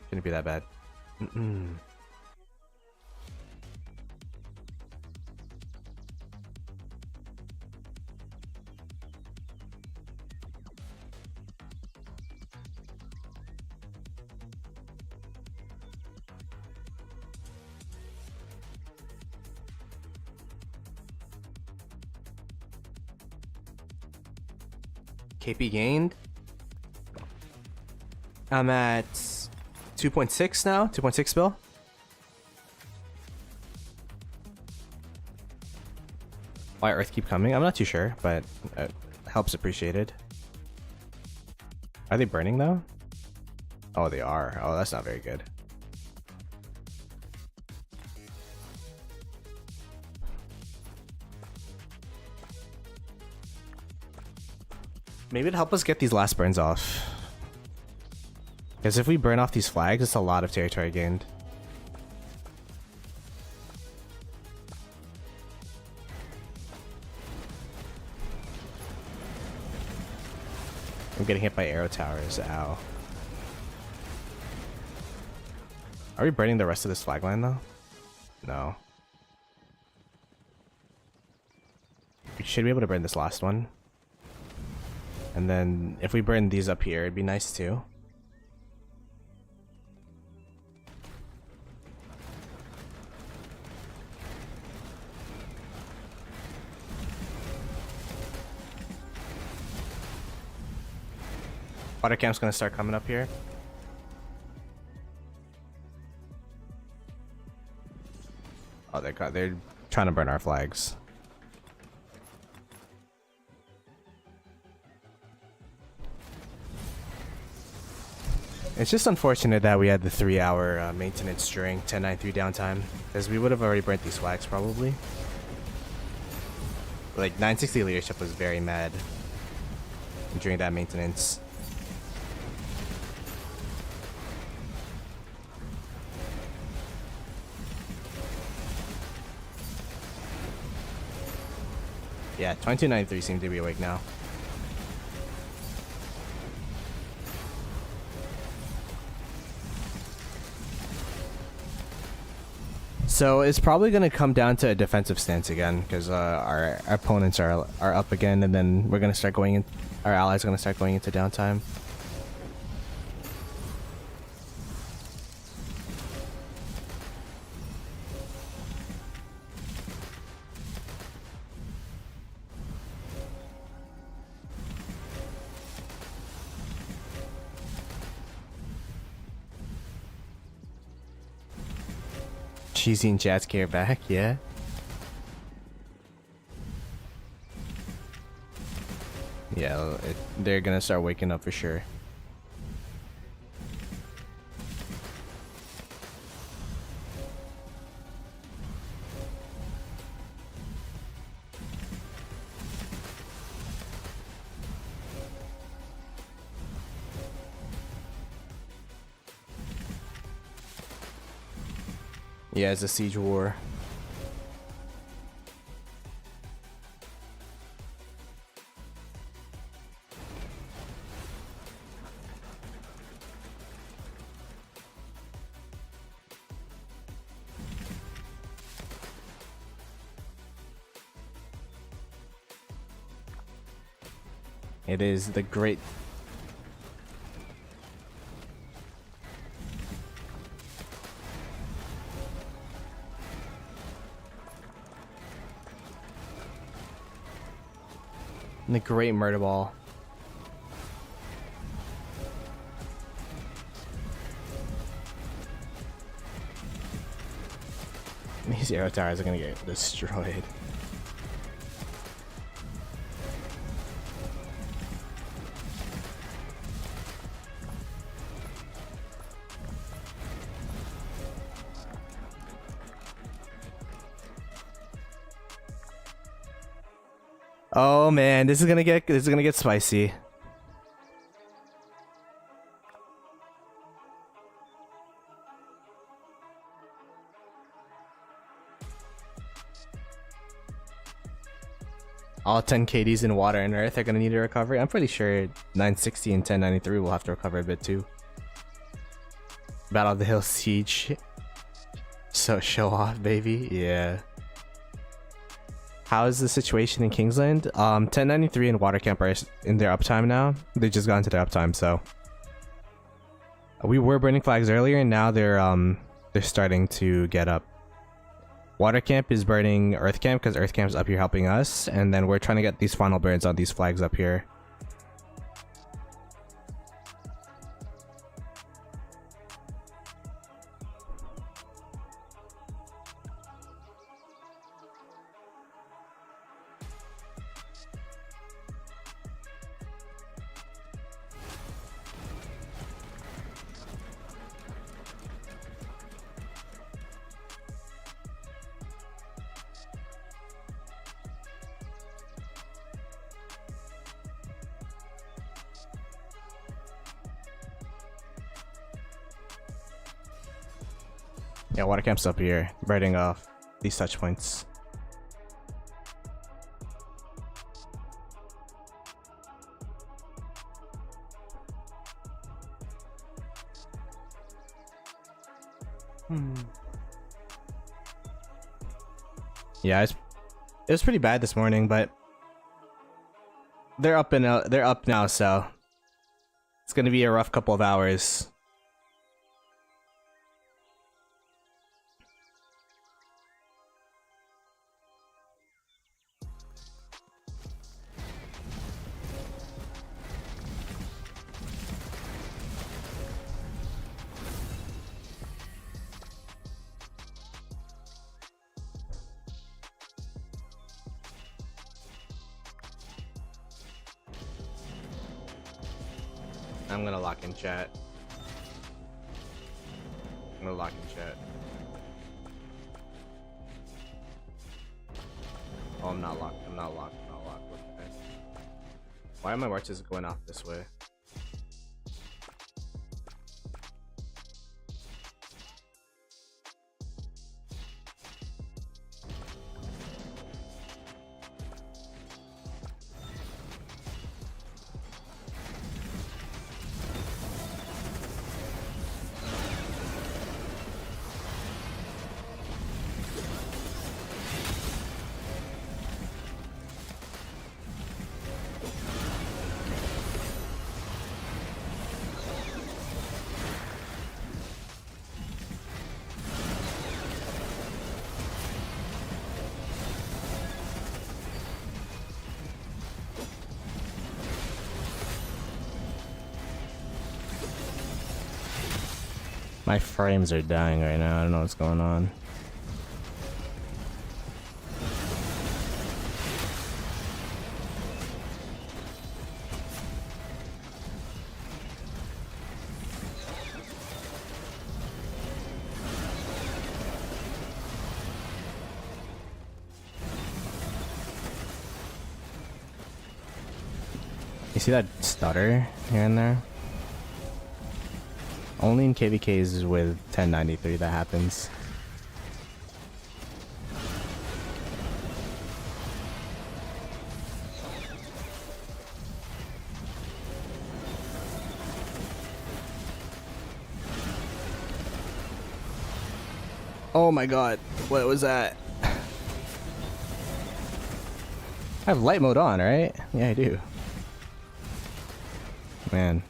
Shouldn't be that bad. KP gained. I'm at 2.6 now. 2.6 bill. Why Earth keep coming? I'm not too sure, but helps appreciated. Are they burning though? Oh, they are. Oh, that's not very good. Maybe it'd help us get these last burns off. Because if we burn off these flags, it's a lot of territory gained. I'm getting hit by arrow towers. Ow. Are we burning the rest of this flag line though? No. We should be able to burn this last one. And then if we burn these up here, it'd be nice too. Water camp's gonna start coming up here. Oh, they're trying to burn our flags. It's just unfortunate that we had the 3-hour maintenance during 1093 downtime, because we would have already burnt these flags probably. Like 960 leadership was very mad during that maintenance. Yeah, 2293 seem to be awake now. So it's probably going to come down to a defensive stance again, because our opponents are up again, and then we're going to start going in. Our allies are going to start going into downtime. Cheesy and Jazz care back, yeah. Yeah, they're gonna start waking up for sure. Yeah, it's a siege war. It is the great... The great murder ball. These arrow towers are gonna get destroyed. Oh man, this is gonna get spicy. All 10 KDs in water and earth are gonna need a recovery. I'm pretty sure 960 and 1093 will have to recover a bit too. Battle of the Hill Siege. So show off, baby. Yeah. How is the situation in Kingsland? 1093 and Water Camp are in their uptime now. They just got into their uptime, so we were burning flags earlier, and now they're starting to get up. Water Camp is burning Earth Camp because Earth Camp's up here helping us, and then we're trying to get these final burns on these flags up here. Yeah, water camp's up here, birding off these touch points. Yeah, it was pretty bad this morning, but they're up now, so it's gonna be a rough couple of hours. I'm gonna lock in chat. I'm gonna lock in chat. Oh, I'm not locked. I'm not locked. I'm not locked. What the heck? Why are my marches going off this way? My frames are dying right now. I don't know what's going on. You see that stutter here and there? Only in KVKs with 1093 that happens. Oh my god, what was that? I have light mode on, right? Yeah, I do. Man.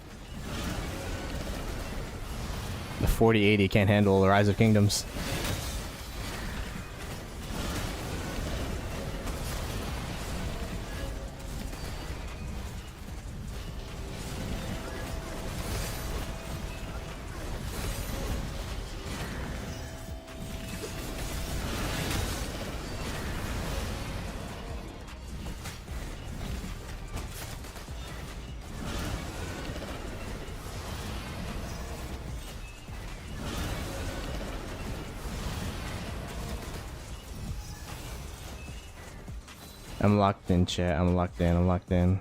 The 4080 can't handle the Rise of Kingdoms. I'm locked in, chat. I'm locked in. I'm locked in.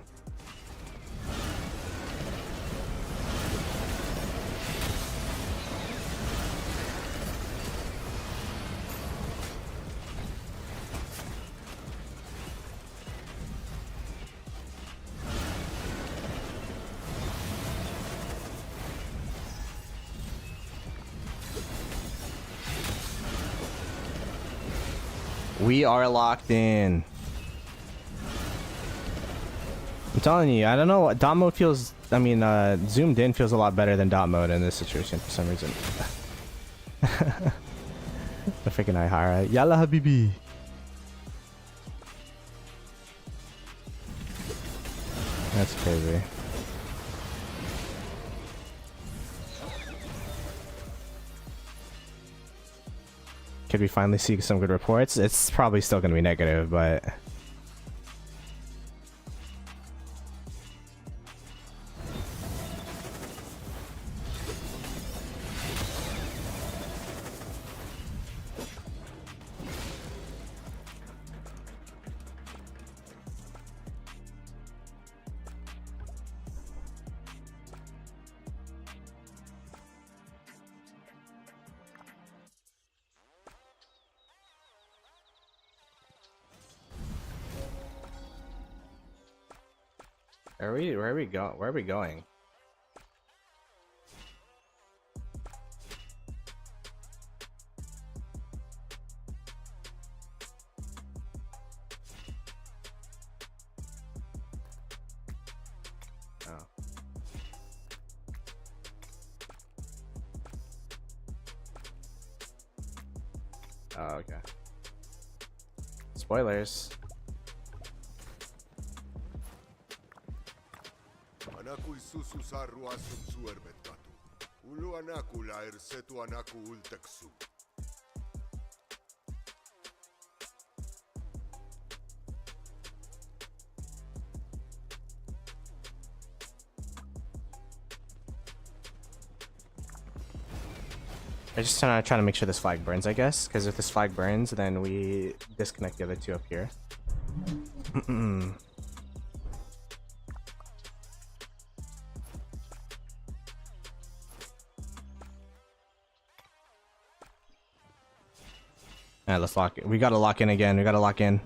We are locked in. I'm telling you, I don't know what dot mode feels. I mean, zoomed in feels a lot better than dot mode in this situation for some reason. The freaking Ihara. Yalla Habibi. That's crazy. Could we finally see some good reports? It's probably still going to be negative, but... Where are we go? Where are we going? Oh. Oh, okay. Spoilers. Anakul susu sarru asum suermet katu. Ulu anakula ersetu anaku ulteksu. I just trying to make sure this flag burns, I guess, because if this flag burns, then we disconnect the other two up here. Alright, let's lock it. We gotta lock in again. We gotta lock in.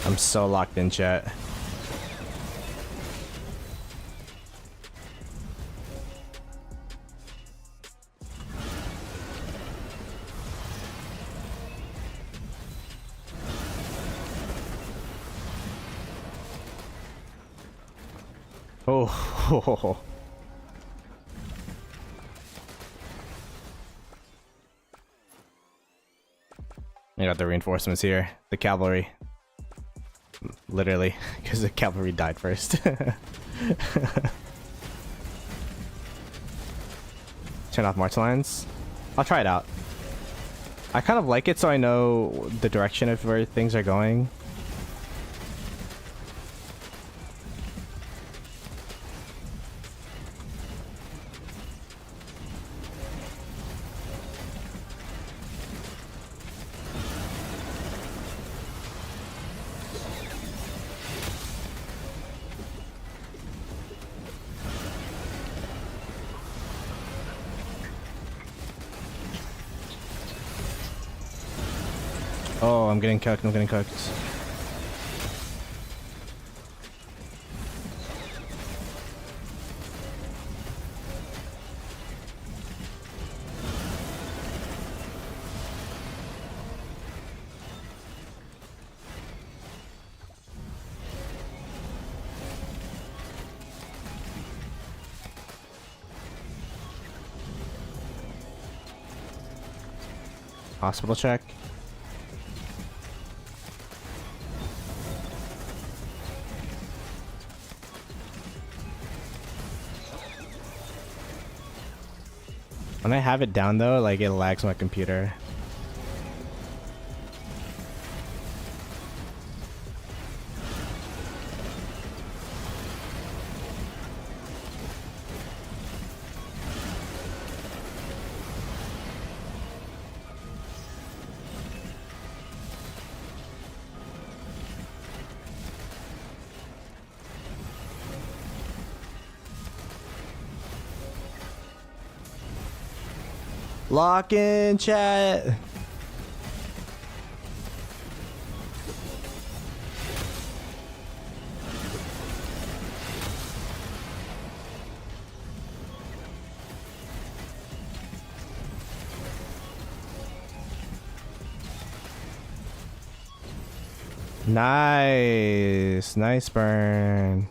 I'm so locked in, chat. Oh, I got the reinforcements here. The cavalry. Literally, because the cavalry died first. Turn off march lines. I'll try it out. I kind of like it so I know the direction of where things are going. Oh, I'm getting cooked, I'm getting cooked. Hospital check. When I have it down though, like it lags my computer. Lock in, chat. Nice, nice burn.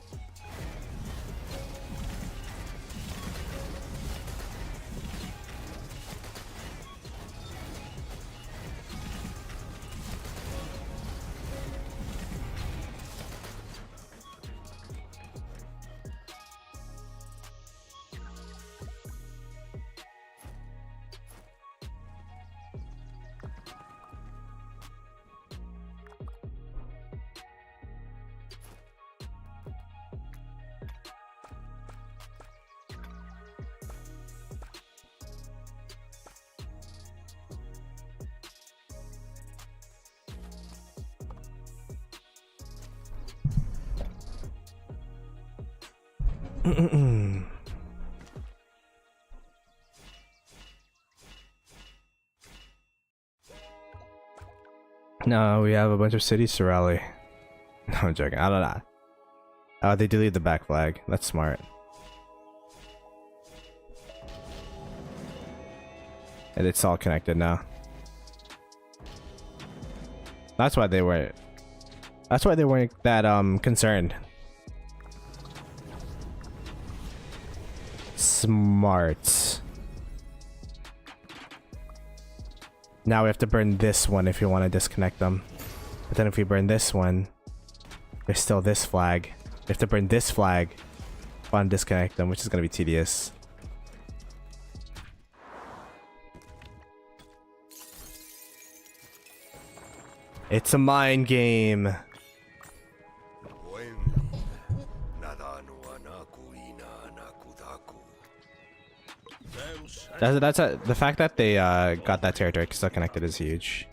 No, we have a bunch of cities to rally. No, I'm joking. I don't know. Oh, they deleted the back flag. That's smart. And it's all connected now. That's why they weren't. That's why they weren't that concerned. Smart. Now we have to burn this one if you want to disconnect them. But then if we burn this one, there's still this flag. We have to burn this flag if I want to disconnect them, which is going to be tedious. It's a mind game. The fact that they got that territory still connected is huge.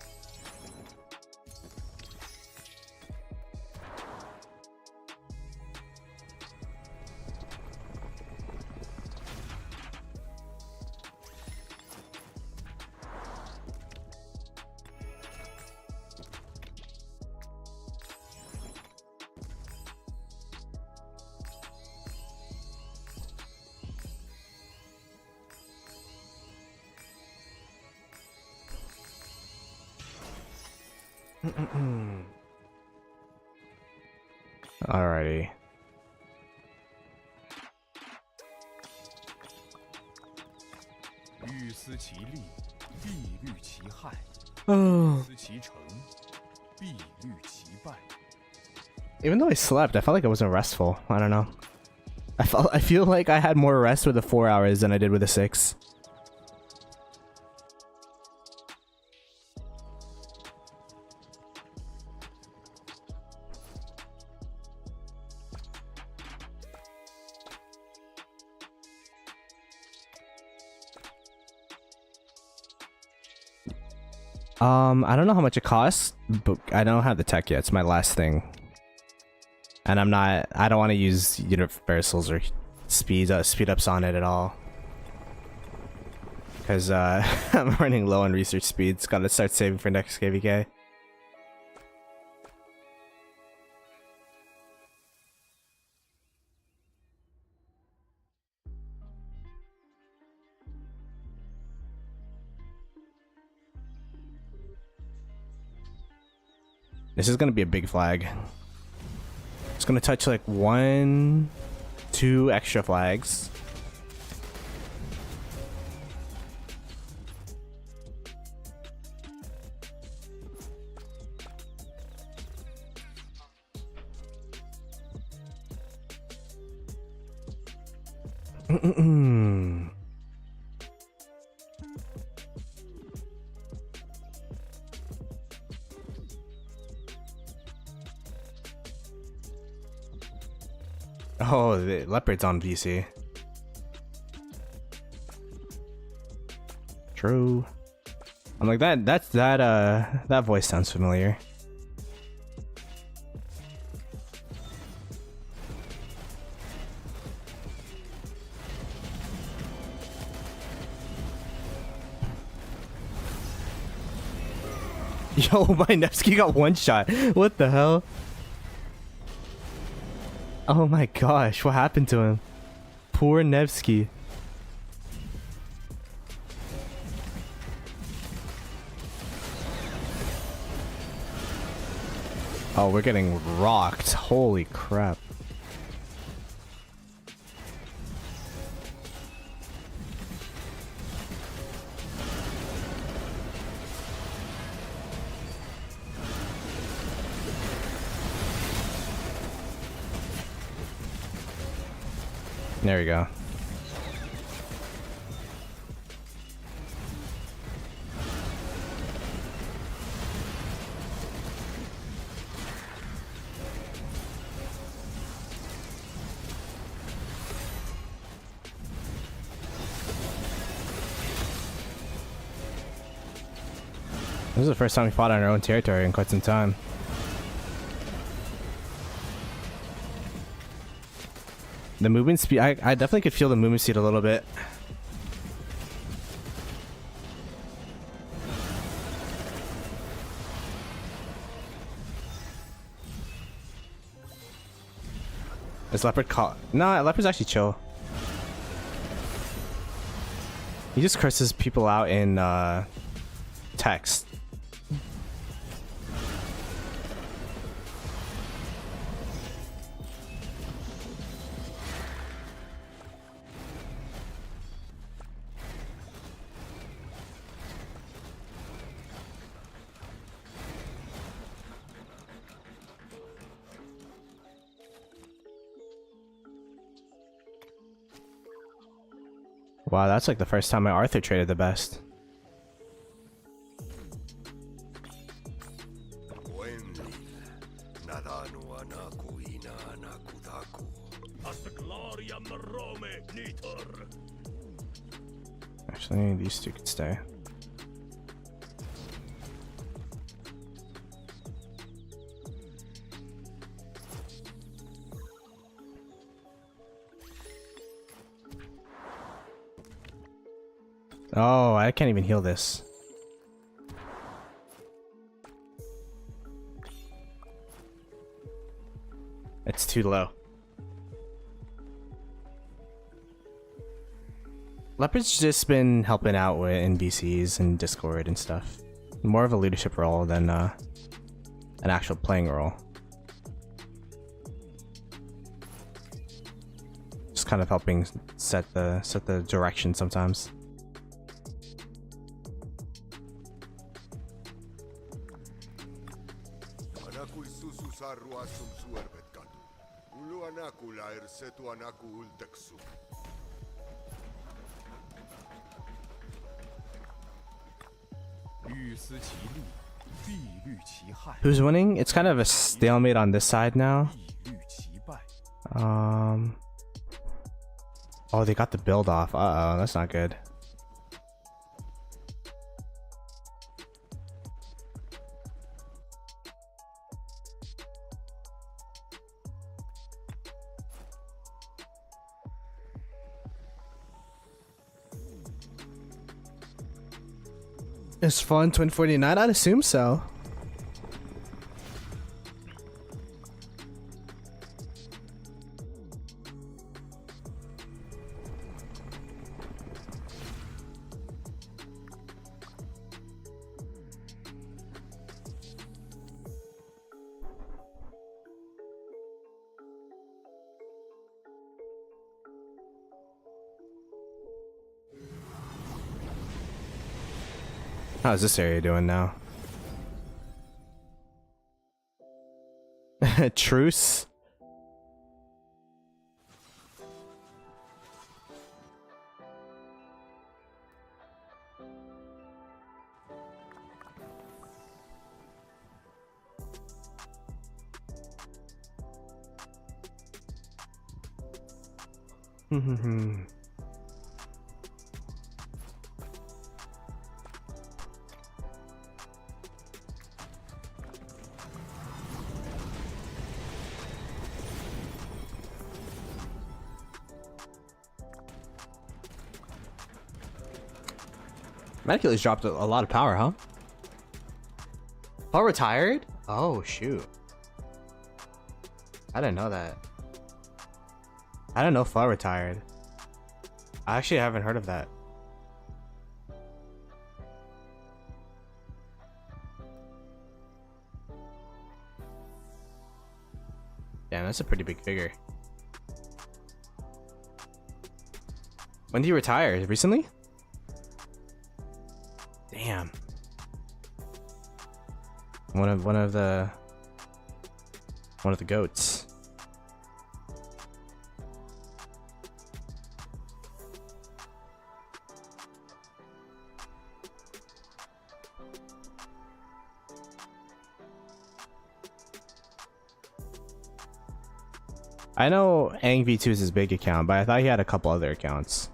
Alrighty. Even though I slept, I felt like it wasn't restful. I don't know. I feel like I had more rest with the 4 hours than I did with the 6. I don't know how much it costs, but I don't have the tech yet. It's my last thing. And I don't want to use universals or speed ups on it at all. Because I'm running low on research speeds. Gotta start saving for next KVK. This is gonna be a big flag. It's gonna touch like 1, 2 extra flags. Oh, the leopard's on VC. True. I'm like that voice sounds familiar. Yo, my Nevsky got one shot. What the hell? Oh my gosh, what happened to him? Poor Nevsky. Oh, we're getting rocked. Holy crap. There we go. This is the first time we fought on our own territory in quite some time. The movement speed, I definitely could feel the movement speed a little bit. Is Leopard caught? No, Leopard's actually chill. He just curses people out in text. Wow, that's like the first time my Arthur traded the best. Actually, these two could stay. Oh, I can't even heal this. It's too low. Leopard's just been helping out with NPCs and Discord and stuff. More of a leadership role than an actual playing role. Just kind of helping set the direction sometimes. Who's winning? It's kind of a stalemate on this side now. Oh, they got the build off. Uh-oh, that's not good. Is fun Twin 49? I'd assume so. How's this area doing now? Truce? Medicula's dropped a lot of power, huh? Oh, retired? Oh, shoot. I didn't know that. I didn't know Flaw retired. I actually haven't heard of that. Damn, that's a pretty big figure. When did he retire? Recently? Damn. One of the goats. I know Aang V2 is his big account, but I thought he had a couple other accounts.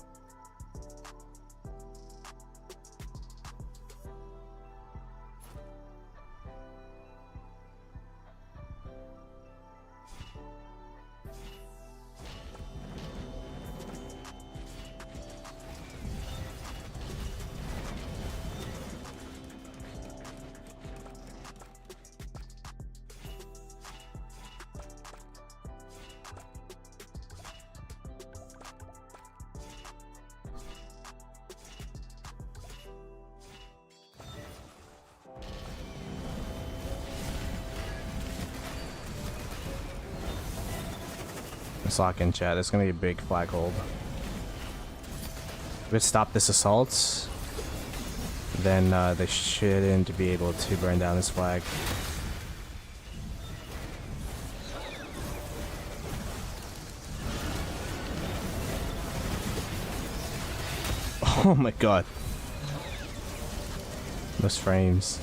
Let's lock in, chat. There's gonna be a big flag hold. If we stop this assault, then they shouldn't be able to burn down this flag. Oh my god. Those frames.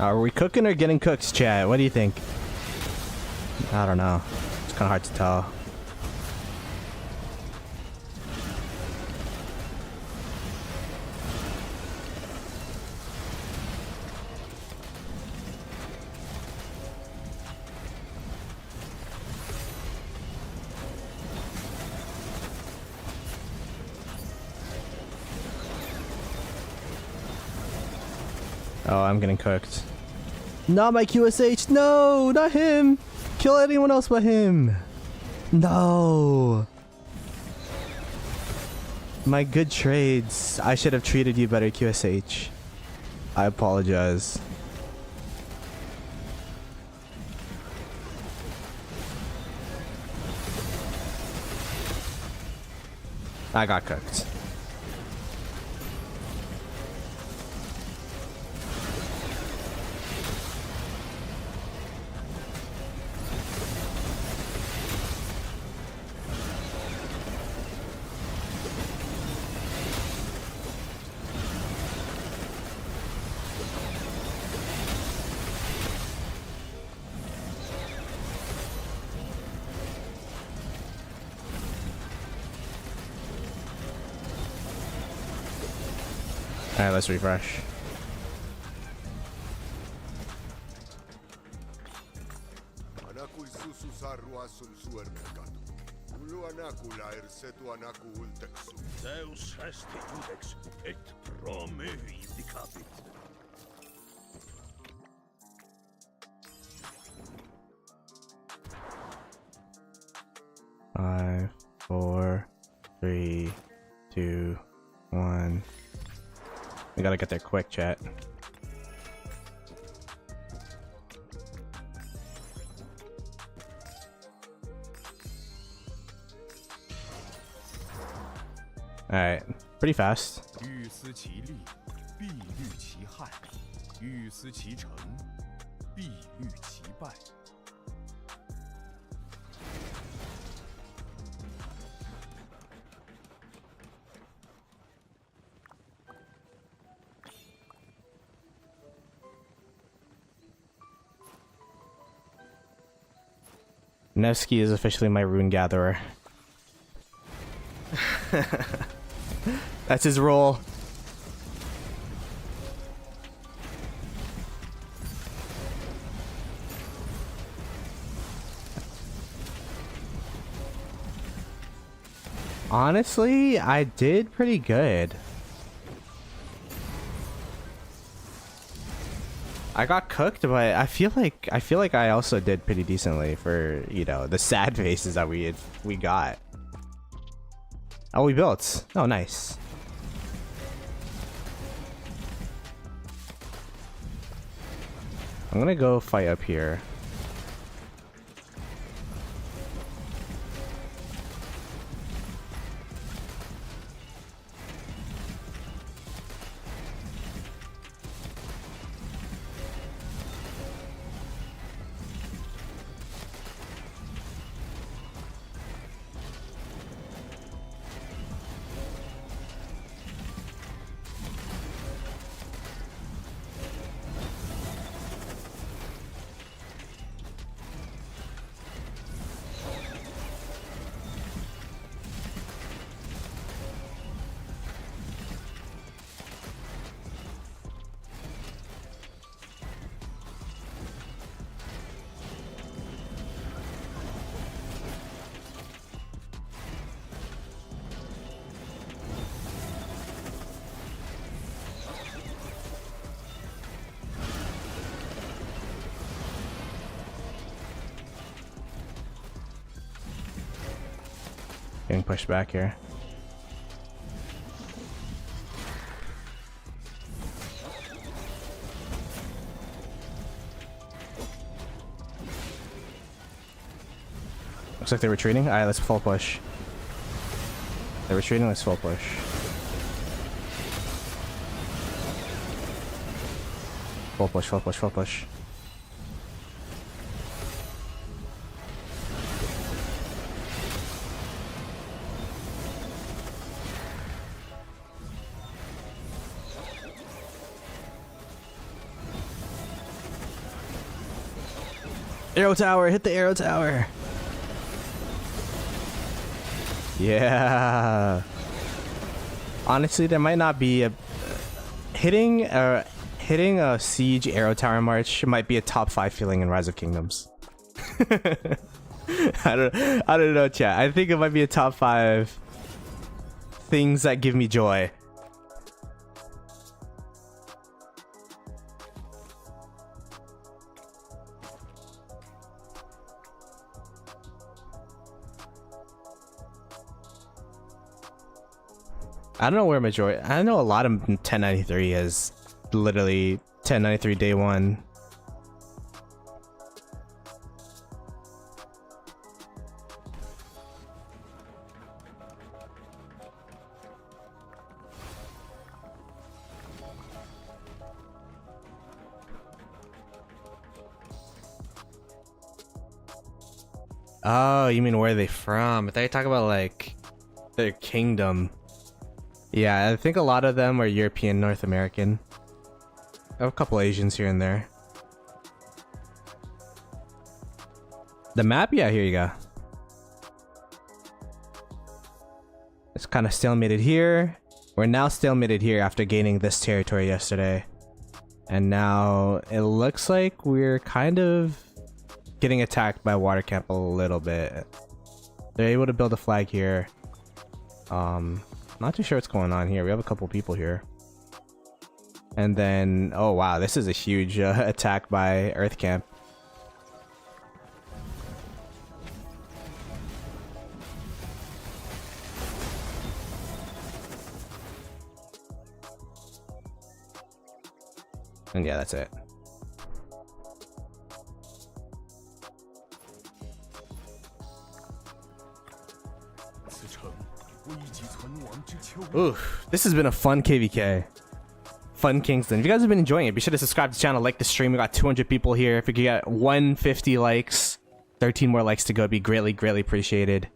Are we cooking or getting cooked, chat? What do you think? I don't know. It's kind of hard to tell. Oh, I'm getting cooked. Not my QSH! No! Not him! Kill anyone else but him! No! My good trades. I should have treated you better, QSH. I apologize. I got cooked. Alright, let's refresh. Deus est iudex et prome indicabit. 5, 4, 3, 2, 1. We gotta get there quick, chat. Alright, pretty fast. 欲思其利，必虑其害；欲思其成，必虑其败。 Nevsky is officially my rune gatherer. That's his role. Honestly, I did pretty good. I got cooked, but I feel like I also did pretty decently for, you know, the sad faces that we got. Oh, we built. Oh, nice. I'm gonna go fight up here. Getting pushed back here. Looks like they're retreating. Alright, let's full push. They're retreating, let's full push. Full push, full push, full push. Arrow tower, hit the arrow tower. Yeah. Honestly, there might not be a hitting a siege arrow tower march might be a top 5 feeling in Rise of Kingdoms. I don't know, chat. I think it might be a top 5 things that give me joy. I don't know where majority. I know a lot of 1093 is literally 1093 day 1. Oh, you mean where are they from? I thought you talking about like their kingdom. Yeah, I think a lot of them are European, North American. I have a couple Asians here and there. The map? Yeah, here you go. It's kind of stalemated here. We're now stalemated here after gaining this territory yesterday. And now it looks like we're kind of getting attacked by water camp a little bit. They're able to build a flag here. Not too sure what's going on here. We have a couple people here. And then, oh wow, this is a huge attack by Earth Camp. And yeah, that's it. Ooh, this has been a fun KVK. Fun Kingsland. If you guys have been enjoying it, be sure to subscribe to the channel, like the stream. We got 200 people here. If we could get 150 likes, 13 more likes to go, it'd be greatly appreciated.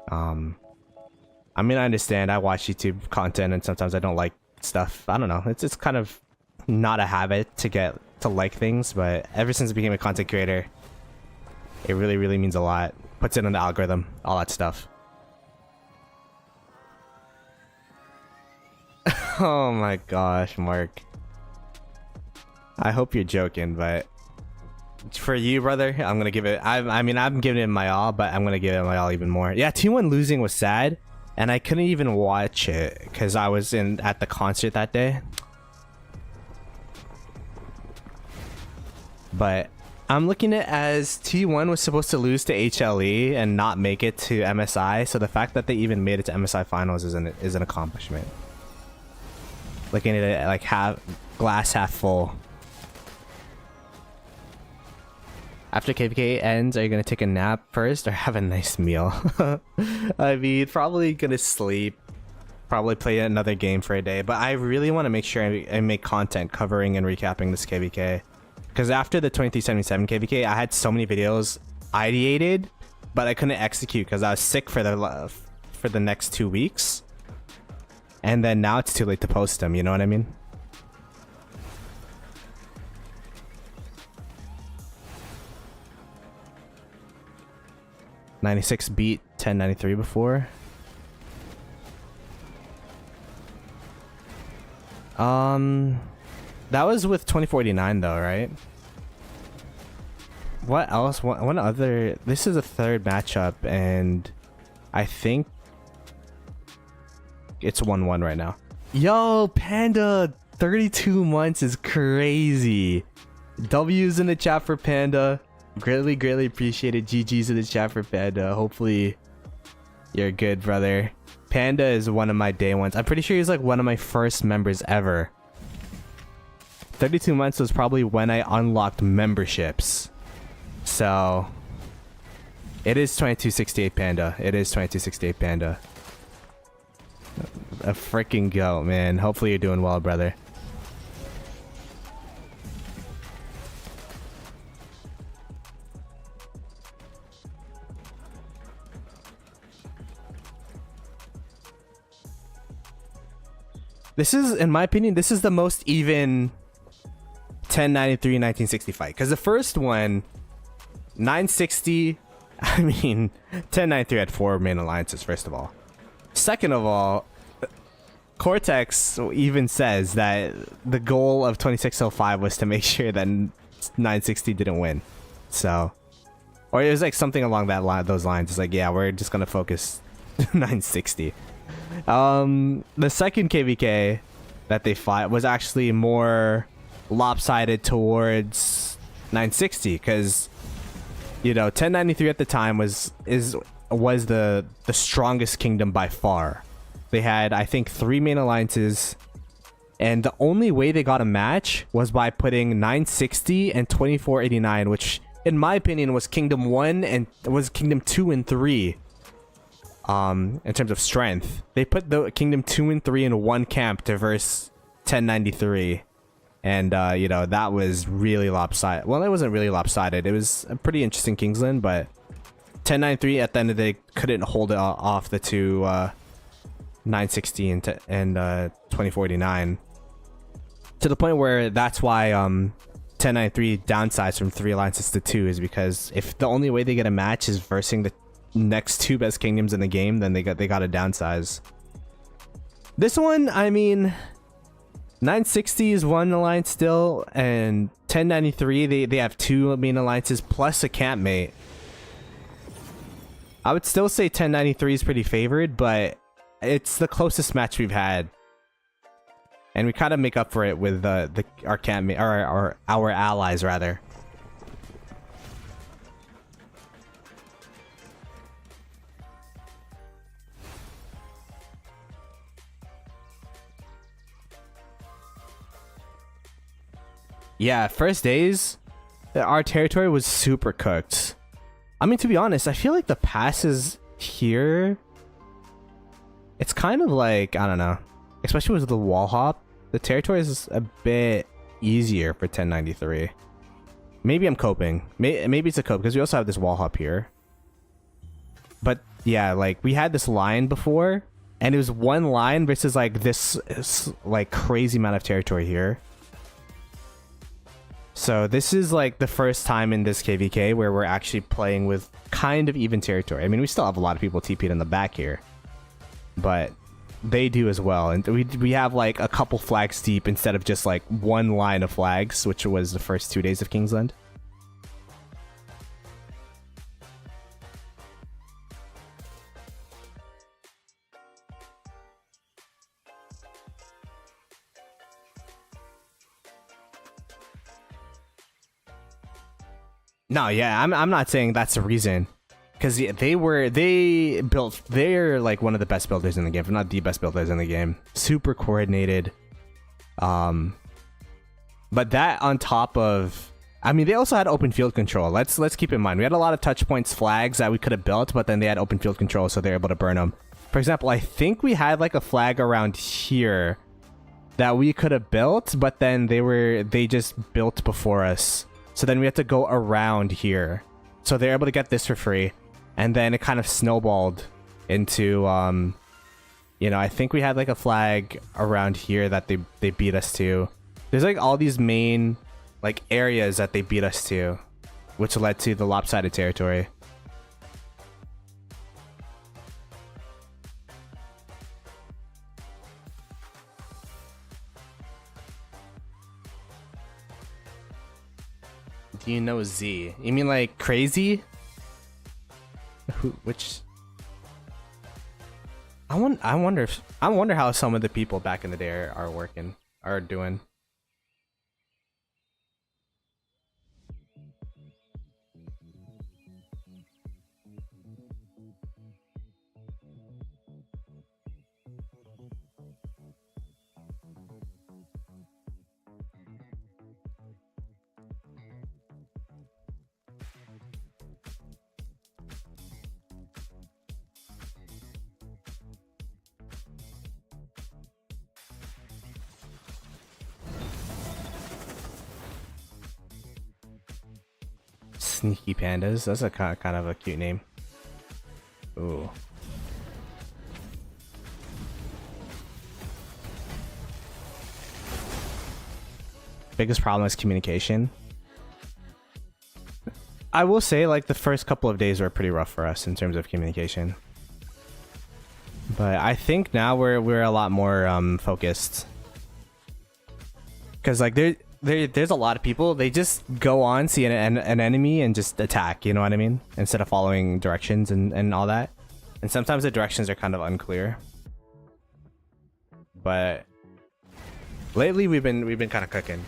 I mean, I understand. I watch YouTube content and sometimes I don't like stuff. I don't know. It's kind of not a habit to like things, but ever since I became a content creator, it really means a lot. Puts it on the algorithm, all that stuff. Oh my gosh, Mark. I hope you're joking, but for you, brother, I'm gonna give it. I mean, I'm giving it my all, but I'm gonna give it my all even more. Yeah, 2-1 losing was sad, and I couldn't even watch it because I was at the concert that day. But I'm looking at it as T1 was supposed to lose to HLE and not make it to MSI, so the fact that they even made it to MSI finals is an accomplishment. Looking at it like glass half full. After KVK ends, are you gonna take a nap first or have a nice meal? I mean, probably gonna sleep, probably play another game for a day, but I really want to make sure I make content covering and recapping this KVK. Because after the 2377 KVK, I had so many videos ideated, but I couldn't execute because I was sick for the next 2 weeks. And then now it's too late to post them, you know what I mean? '96 beat 1093 before. That was with 2049 though, right? What else? One other. This is a third matchup, and I think it's 1-1 right now. Yo, Panda, 32 months is crazy. W's in the chat for Panda. Greatly appreciated. GG's in the chat for Panda. Hopefully you're good, brother. Panda is one of my day ones. I'm pretty sure he's like one of my first members ever. 32 months was probably when I unlocked memberships. So It is 2268 Panda. It is 2268 Panda. A freaking goat, man. Hopefully you're doing well, brother. This is, in my opinion, this is the most even 1093 1960 fight. Because the first one, 960, I mean, 1093 had 4 main alliances, first of all. Second of all, Cortex even says that the goal of 2605 was to make sure that 960 didn't win. So, or it was like something along those lines. It's like, yeah, we're just going to focus 960. The second KVK that they fought was actually more lopsided towards 960 because, you know, 1093 at the time was the strongest kingdom by far. They had, I think, 3 main alliances, and the only way they got a match was by putting 960 and 2489, which in my opinion was Kingdom 1 and was Kingdom 2 and 3. In terms of strength, they put the Kingdom 2 and 3 in one camp to verse 1093, and you know, that was really lopsided. Well, it wasn't really lopsided. It was a pretty interesting Kingsland, but 1093 at the end of the day couldn't hold it off the two 960 and 2049, to the point where that's why 1093 downsized from 3 alliances to 2, is because if the only way they get a match is versing the next 2 best kingdoms in the game, then they got to downsize. This one, I mean, 960 is 1 alliance still, and 1093 they have 2 main alliances plus a campmate. I would still say 1093 is pretty favored, but it's the closest match we've had, and we kind of make up for it with our campmate, or our allies rather. Yeah, first days, our territory was super cooked. I mean, to be honest, I feel like the passes here, it's kind of like, I don't know, especially with the wall hop, the territory is a bit easier for 1093. Maybe I'm coping. Maybe it's a cope, because we also have this wall hop here. But yeah, like, we had this line before, and it was 1 line versus like this like crazy amount of territory here. So this is like the first time in this KVK where we're actually playing with kind of even territory. I mean, we still have a lot of people TP'd in the back here, but they do as well. And we have like a couple flags deep instead of just like 1 line of flags, which was the first 2 days of Kingsland. No, yeah, I'm not saying that's the reason, because they're like one of the best builders in the game, if not the best builders in the game. Super coordinated. But that on top of, I mean, they also had open field control. Let's keep in mind, we had a lot of touch points flags that we could have built, but then they had open field control, so they're able to burn them. For example, I think we had like a flag around here that we could have built, but then they just built before us. So then we had to go around here. So they're able to get this for free. And then it kind of snowballed into, you know, I think we had like a flag around here that they beat us to. There's like all these main like areas that they beat us to, which led to the lopsided territory. Do you know Z? You mean like crazy? Which I wonder how some of the people back in the day are doing. Sneaky pandas. That's a kind of a cute name. Ooh. Biggest problem is communication. I will say, like, the first couple of days were pretty rough for us in terms of communication. But I think now we're a lot more focused. Cause like there's a lot of people, they just go on, see an enemy and just attack, you know what I mean? Instead of following directions and all that. And sometimes the directions are kind of unclear. But lately we've been kind of cooking.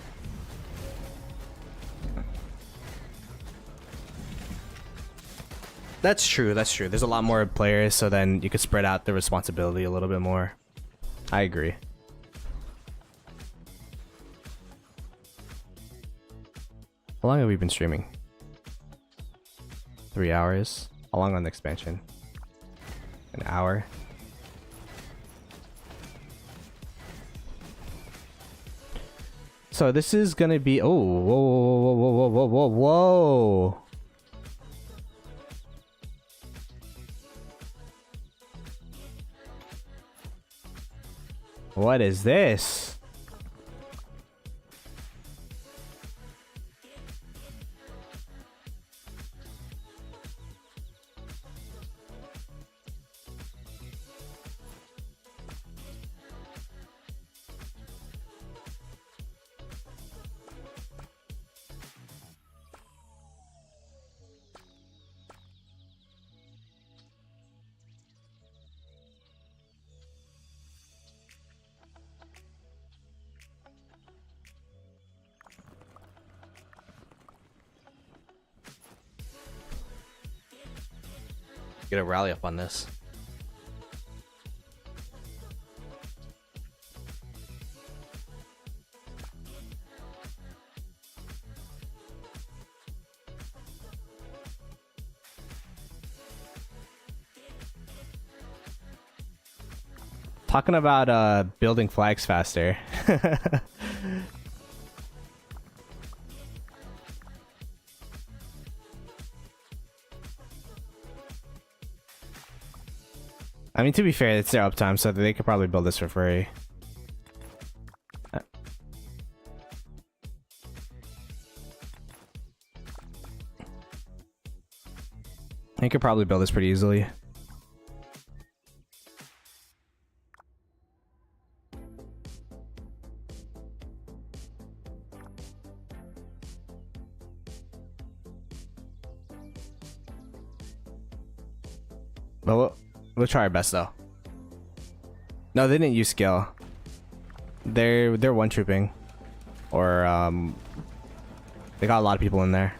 That's true, that's true. There's a lot more players, so then you could spread out the responsibility a little bit more. I agree. How long have we been streaming? 3 hours. How long on the expansion? An hour. So this is gonna be, oh, whoa, whoa, whoa, whoa, whoa, whoa, whoa. What is this? Get a rally up on this. Talking about building flags faster. I mean, to be fair, it's their uptime, so they could probably build this for free. They could probably build this pretty easily. But we'll try our best though. No, they didn't use skill. They're one trooping, or they got a lot of people in there.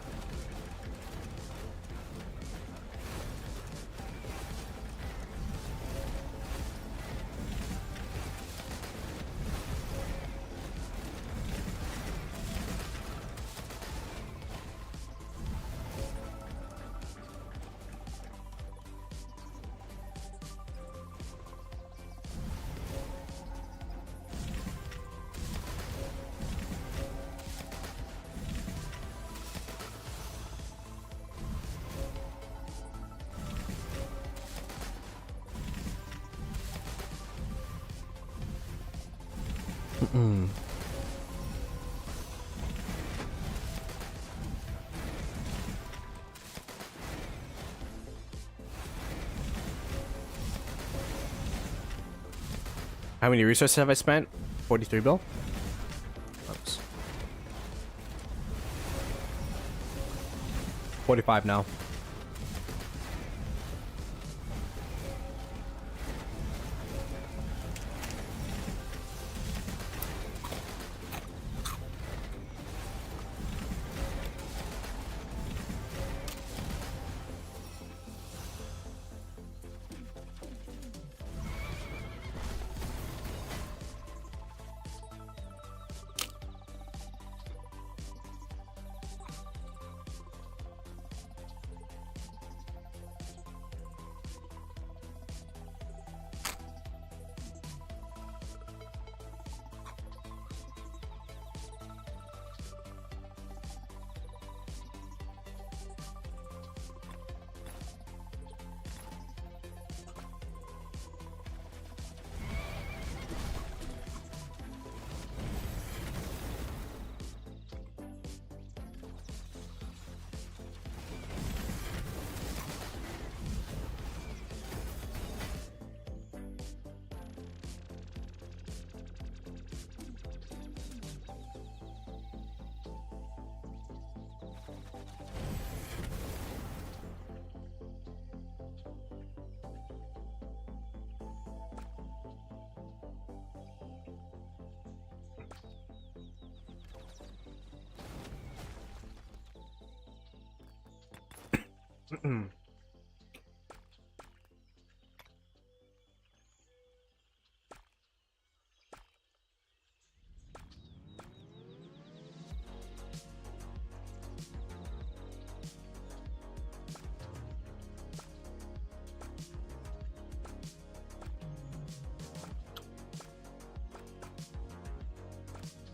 How many resources have I spent? 43 bill? Oops. 45 now.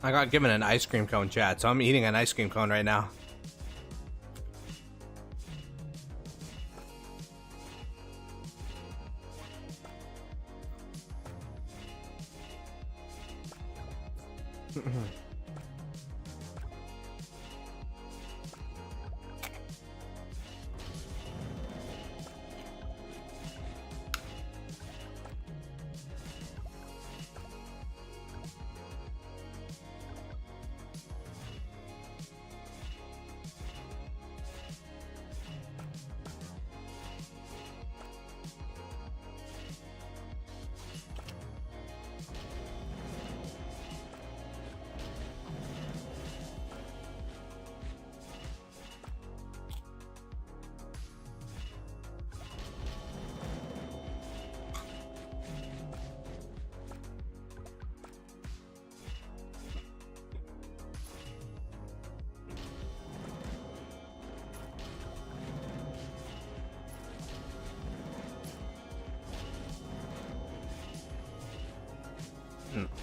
I got given an ice cream cone, chat, so I'm eating an ice cream cone right now.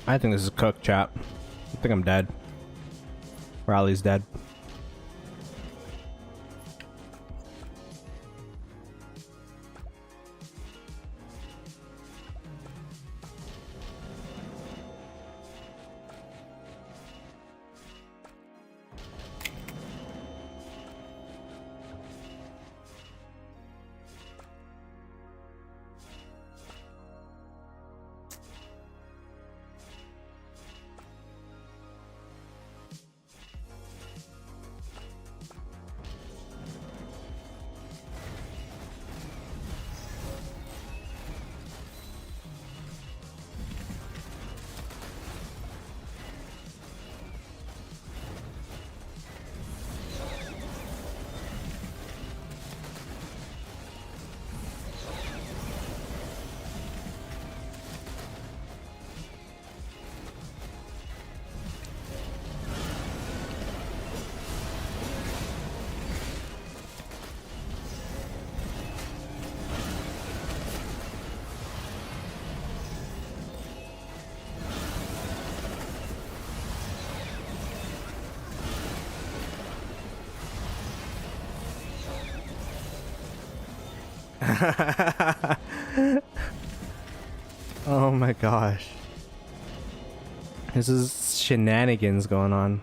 I think this is cooked, chat. I think I'm dead. Raleigh's dead. Oh my gosh. This is shenanigans going on.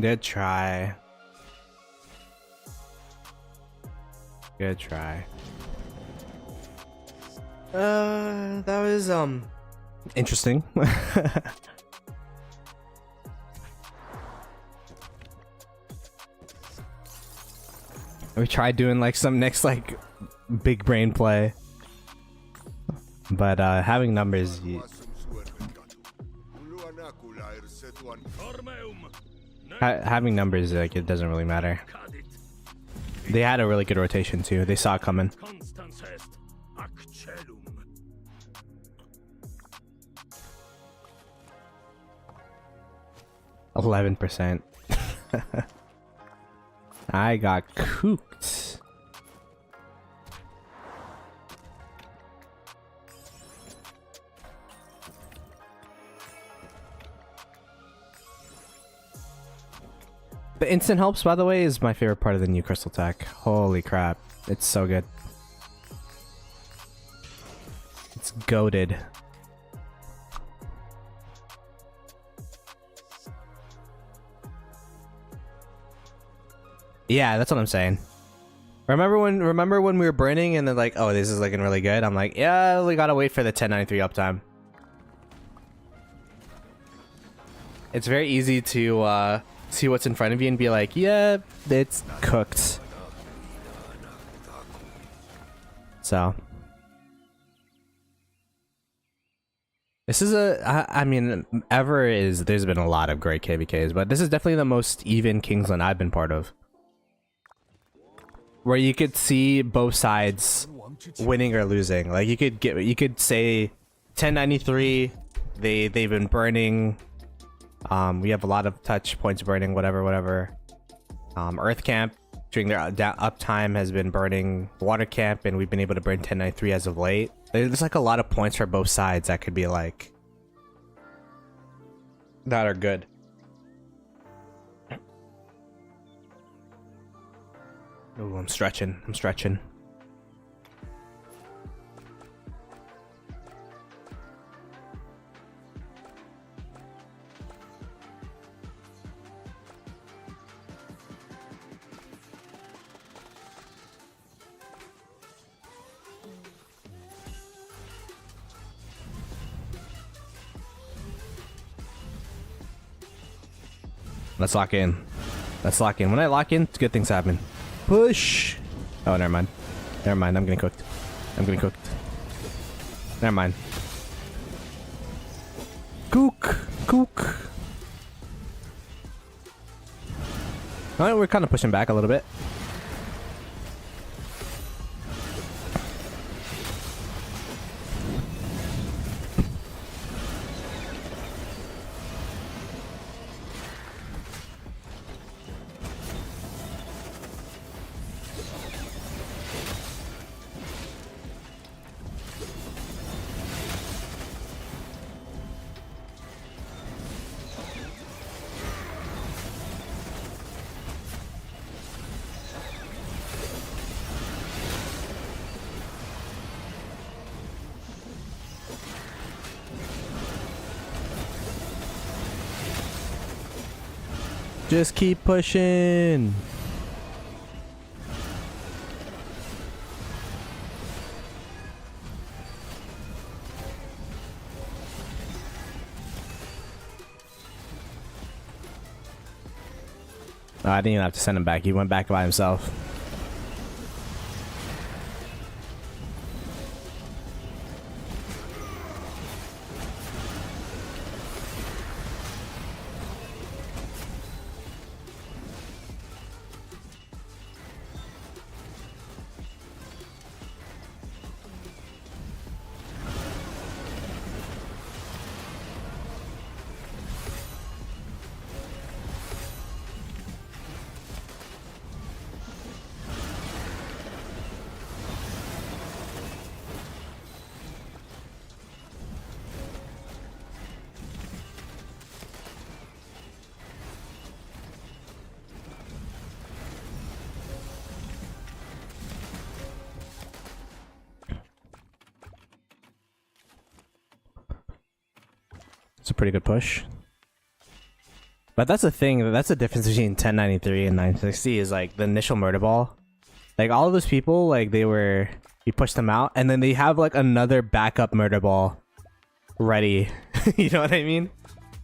Good try. Good try. That was interesting. We tried doing like some next like big brain play, but having numbers. Having numbers, like, it doesn't really matter. They had a really good rotation too. They saw it coming. 11%. I got cooked. The instant helps, by the way, is my favorite part of the new crystal tech. Holy crap. It's so good. It's goated. Yeah, that's what I'm saying. Remember when we were burning and then like, oh, this is looking really good. I'm like, yeah, we gotta wait for the 1093 uptime. It's very easy to see what's in front of you and be like, yeah, it's cooked. So this is I mean, there's been a lot of great KVKs, but this is definitely the most even Kingsland I've been part of, where you could see both sides winning or losing. Like you could say 1093, they've been burning. We have a lot of touch points burning, whatever. Earth Camp during their uptime has been burning Water Camp, and we've been able to burn 1093 as of late. There's like a lot of points for both sides that could be like that are good. Oh, I'm stretching. Let's lock in. When I lock in, good things happen. Push. Oh, never mind. I'm getting cooked. Never mind. Kook. Alright, we're kind of pushing back a little bit. Just keep pushing. Oh, I didn't even have to send him back. He went back by himself. It's a pretty good push. But that's the thing, that's the difference between 1093 and 960 is like the initial murder ball. Like all of those people, like you push them out and then they have like another backup murder ball ready. You know what I mean?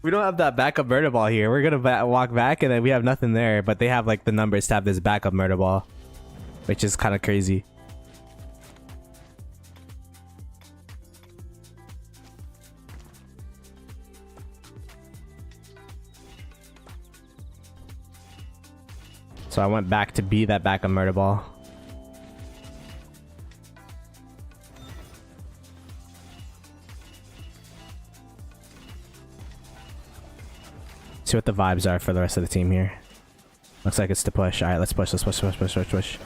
We don't have that backup murder ball here. We're gonna walk back and then we have nothing there, but they have like the numbers to have this backup murder ball, which is kind of crazy. So I went back to be that backup murder ball. See what the vibes are for the rest of the team here. Looks like it's to push. Alright, let's push.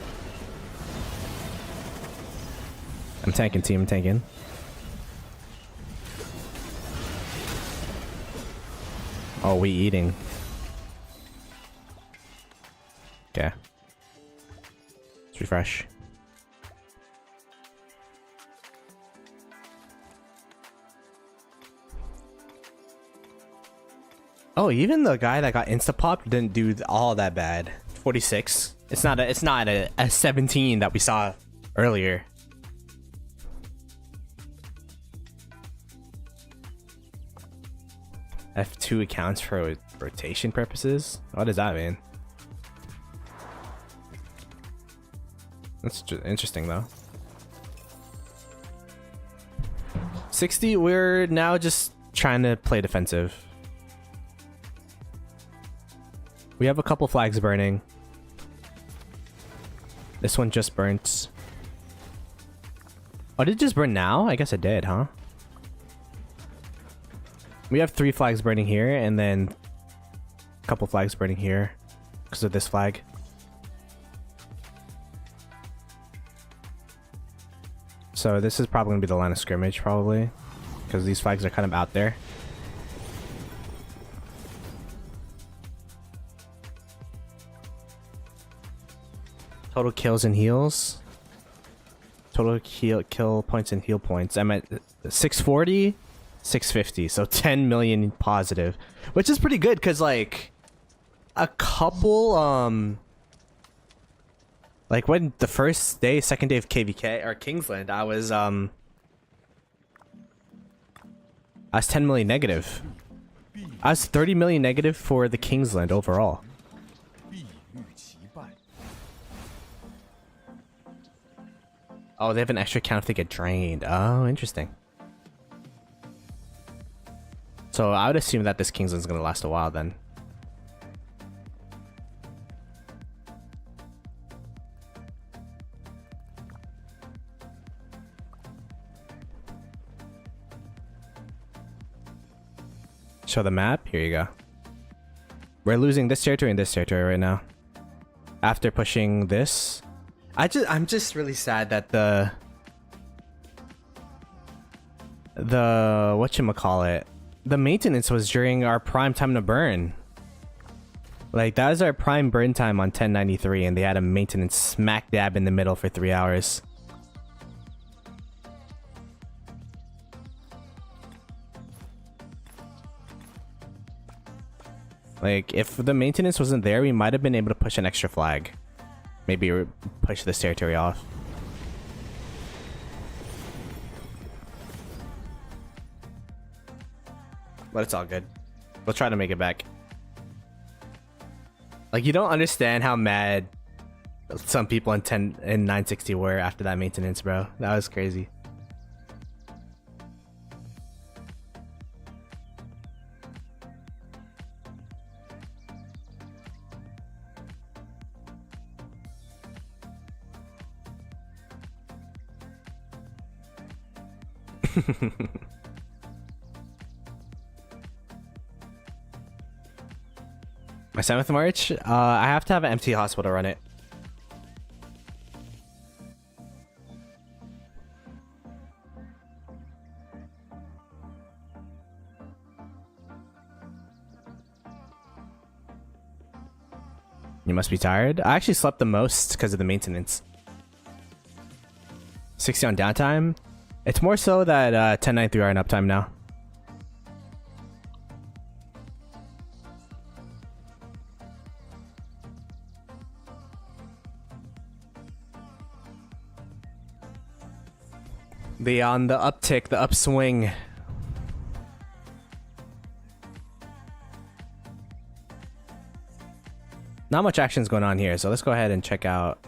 I'm tanking, team. I'm tanking. Oh, we eating. Okay. Let's refresh. Oh, even the guy that got insta-popped didn't do all that bad. 46. It's not a 17 that we saw earlier. F2 accounts for rotation purposes? What does that mean? That's interesting though. 60, we're now just trying to play defensive. We have a couple flags burning. This one just burnt. Oh, did it just burn now? I guess it did, huh? We have 3 flags burning here, and then a couple flags burning here because of this flag. So this is probably going to be the line of scrimmage, probably, because these flags are kind of out there. Total kills and heals. Total kill points and heal points. I'm at 640, 650, so 10 million positive, which is pretty good because like a couple like when the first day, second day of KVK or Kingsland, I was 10 million negative. I was 30 million negative for the Kingsland overall. Oh, they have an extra count if they get drained. Oh, interesting. So I would assume that this Kingsland's gonna last a while then. Show the map. Here you go. We're losing this territory and this territory right now. After pushing this, I'm just really sad that the whatchamacallit, the maintenance was during our prime time to burn. Like that was our prime burn time on 1093, and they had a maintenance smack dab in the middle for 3 hours. Like, if the maintenance wasn't there, we might have been able to push an extra flag. Maybe push this territory off. But it's all good. We'll try to make it back. Like, you don't understand how mad some people in 960 were after that maintenance, bro. That was crazy. My 7th March, I have to have an empty hospital to run it. You must be tired. I actually slept the most because of the maintenance. 60 on downtime. It's more so that 1093 are in uptime now. They on the uptick, the upswing. Not much action's going on here, so let's go ahead and check out.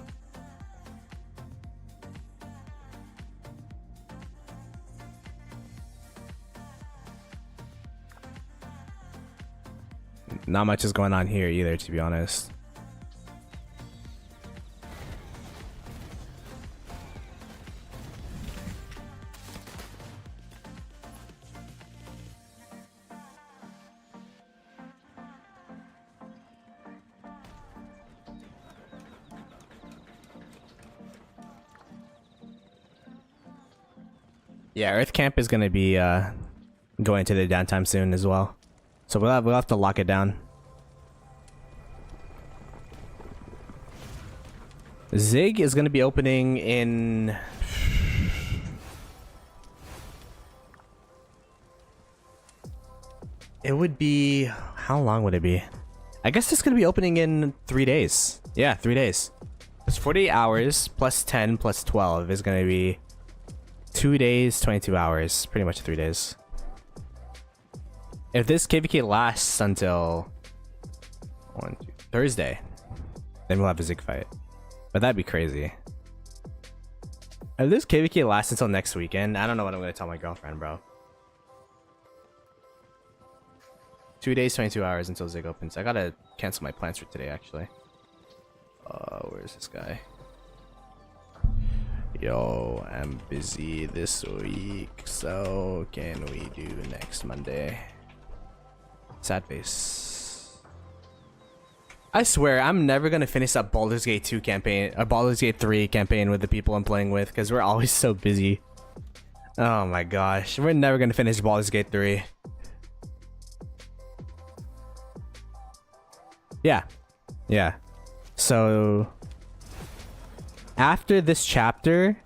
Not much is going on here either, to be honest. Yeah, Earth Camp is going to be going to the downtime soon as well. So we'll have to lock it down. Zig is going to be opening in... It would be... How long would it be? I guess it's gonna be opening in 3 days. Yeah, 3 days. It's 48 hours plus 10 plus 12 is gonna be 2 days, 22 hours. Pretty much 3 days. If this KVK lasts until Thursday, then we'll have a Zig fight. But that'd be crazy. If this KVK lasts until next weekend, I don't know what I'm gonna tell my girlfriend, bro. 2 days, 22 hours until Zig opens. I gotta cancel my plans for today, actually. Where's this guy? Yo, I'm busy this week, so can we do next Monday? Sad face. I swear, I'm never gonna finish that Baldur's Gate 2 campaign, or Baldur's Gate 3 campaign with the people I'm playing with, because we're always so busy. Oh my gosh, we're never gonna finish Baldur's Gate 3. Yeah. So after this chapter,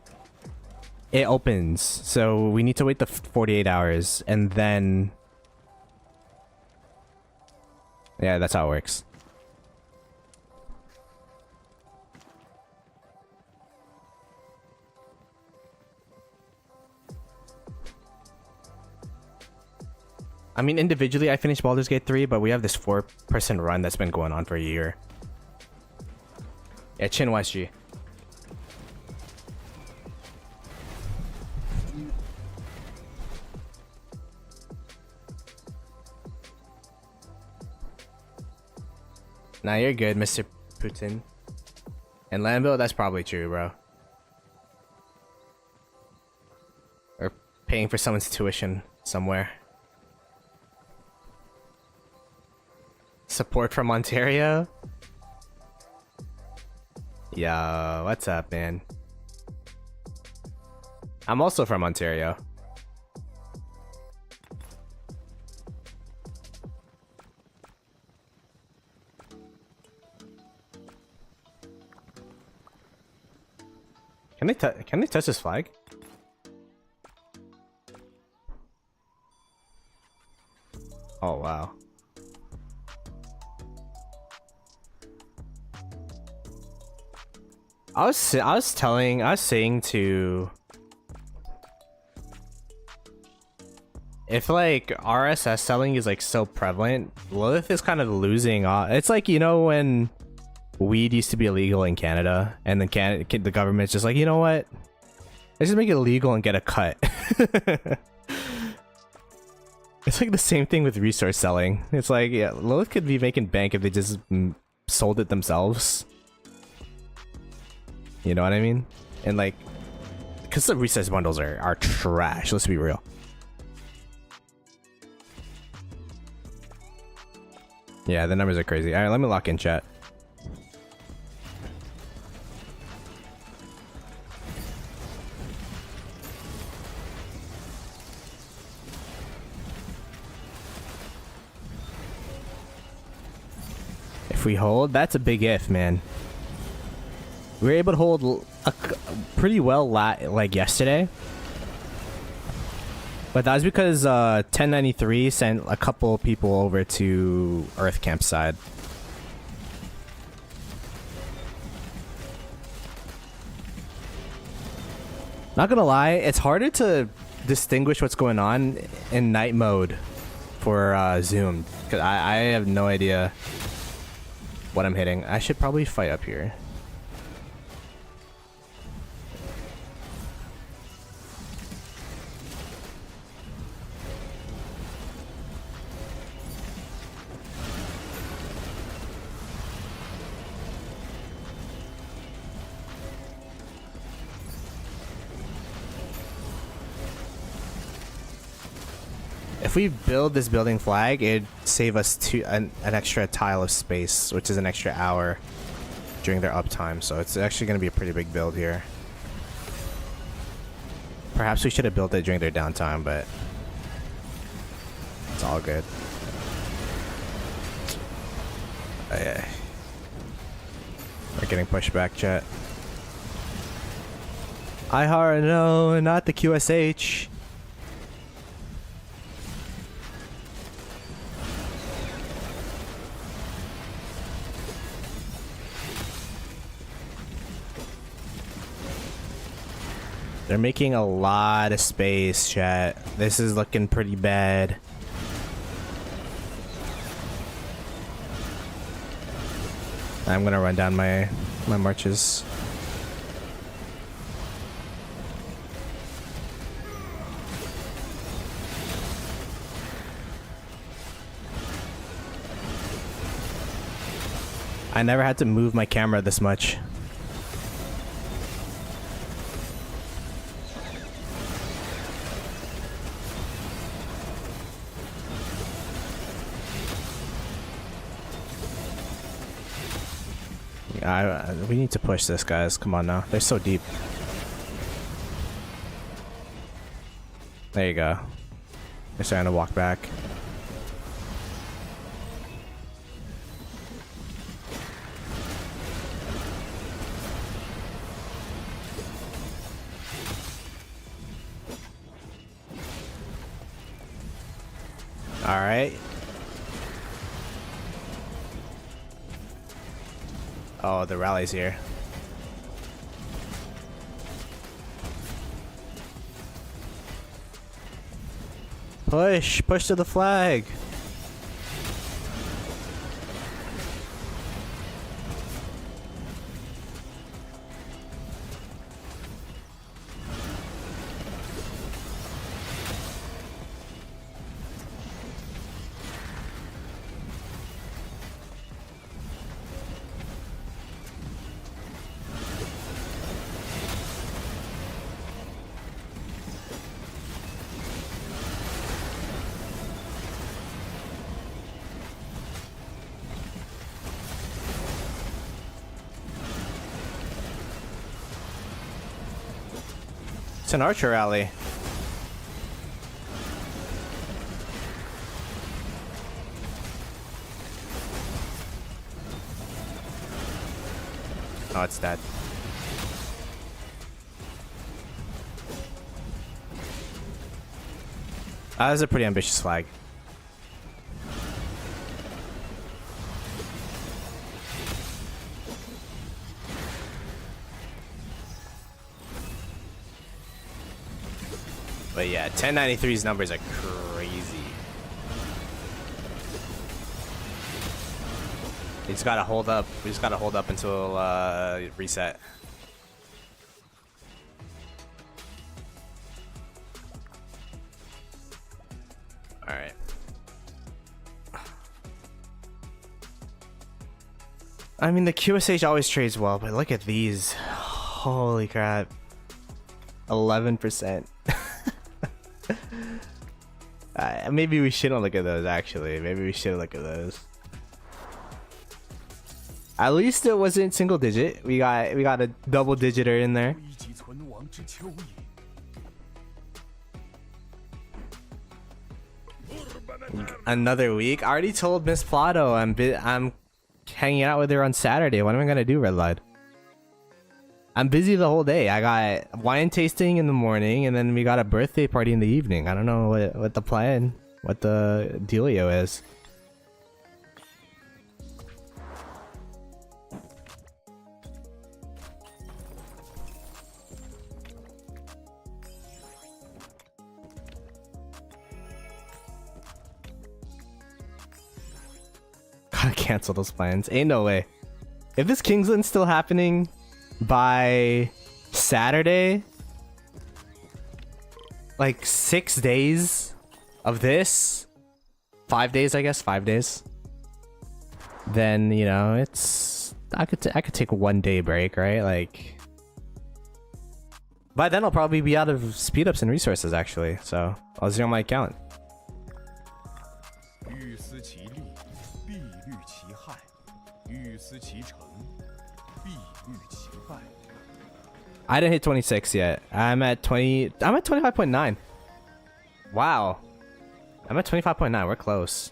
it opens. So we need to wait the 48 hours and then... Yeah, that's how it works. I mean, individually, I finished Baldur's Gate 3, but we have this 4-person run that's been going on for a year. Yeah, Chin YSG. Nah, you're good, Mr. Putin. And Lambo, that's probably true, bro. Or paying for someone's tuition somewhere. Support from Ontario? Yo, what's up, man? I'm also from Ontario. Can they touch this flag? Oh wow. I was saying to, if like RSS selling is like so prevalent, Lilith is kind of losing. It's like, you know, when weed used to be illegal in Canada, and then the government's just like, you know what? Let's just make it illegal and get a cut. It's like the same thing with resource selling. It's like, yeah, Lilith could be making bank if they just sold it themselves. You know what I mean? And like, because the resource bundles are trash. Let's be real. Yeah, the numbers are crazy. All right, let me lock in chat. If we hold, that's a big if, man. We were able to hold pretty well like yesterday. But that was because 1093 sent a couple people over to Earth Camp side. Not gonna lie, it's harder to distinguish what's going on in night mode for Zoom. Because I have no idea what I'm hitting. I should probably fight up here. If we build this building flag, it'd save us an extra tile of space, which is an extra hour during their uptime. So it's actually going to be a pretty big build here. Perhaps we should have built it during their downtime, but it's all good. Yeah. We're getting pushed back, chat. no, not the QSH. They're making a lot of space, chat. This is looking pretty bad. I'm gonna run down my marches. I never had to move my camera this much. We need to push this, guys. Come on now. They're so deep. There you go. They're starting to walk back. All right. Oh, the rally's here. Push to the flag. It's an archer rally. Oh, it's dead. That was a pretty ambitious flag. But yeah, 1093's numbers are crazy. We just gotta hold up. We just gotta hold up until reset. All right. I mean, the QSH always trades well, but look at these. Holy crap. 11%. Maybe we shouldn't look at those, actually. Maybe we should look at those. At least it wasn't single digit. We got a double digiter in there. Another week. I already told Miss Ploto I'm hanging out with her on Saturday. What am I gonna do, Red Light? I'm busy the whole day. I got wine tasting in the morning, and then we got a birthday party in the evening. I don't know what the plan, what the dealio is. Gotta cancel those plans. Ain't no way. If this Kingsland's still happening by Saturday, like 6 days of this, 5 days, I guess, 5 days, then, you know, it's I could take a 1 day break, right? Like, by then I'll probably be out of speed ups and resources, actually, so I'll zero my account. I didn't hit 26 yet. I'm at 25.9. Wow. I'm at 25.9. We're close.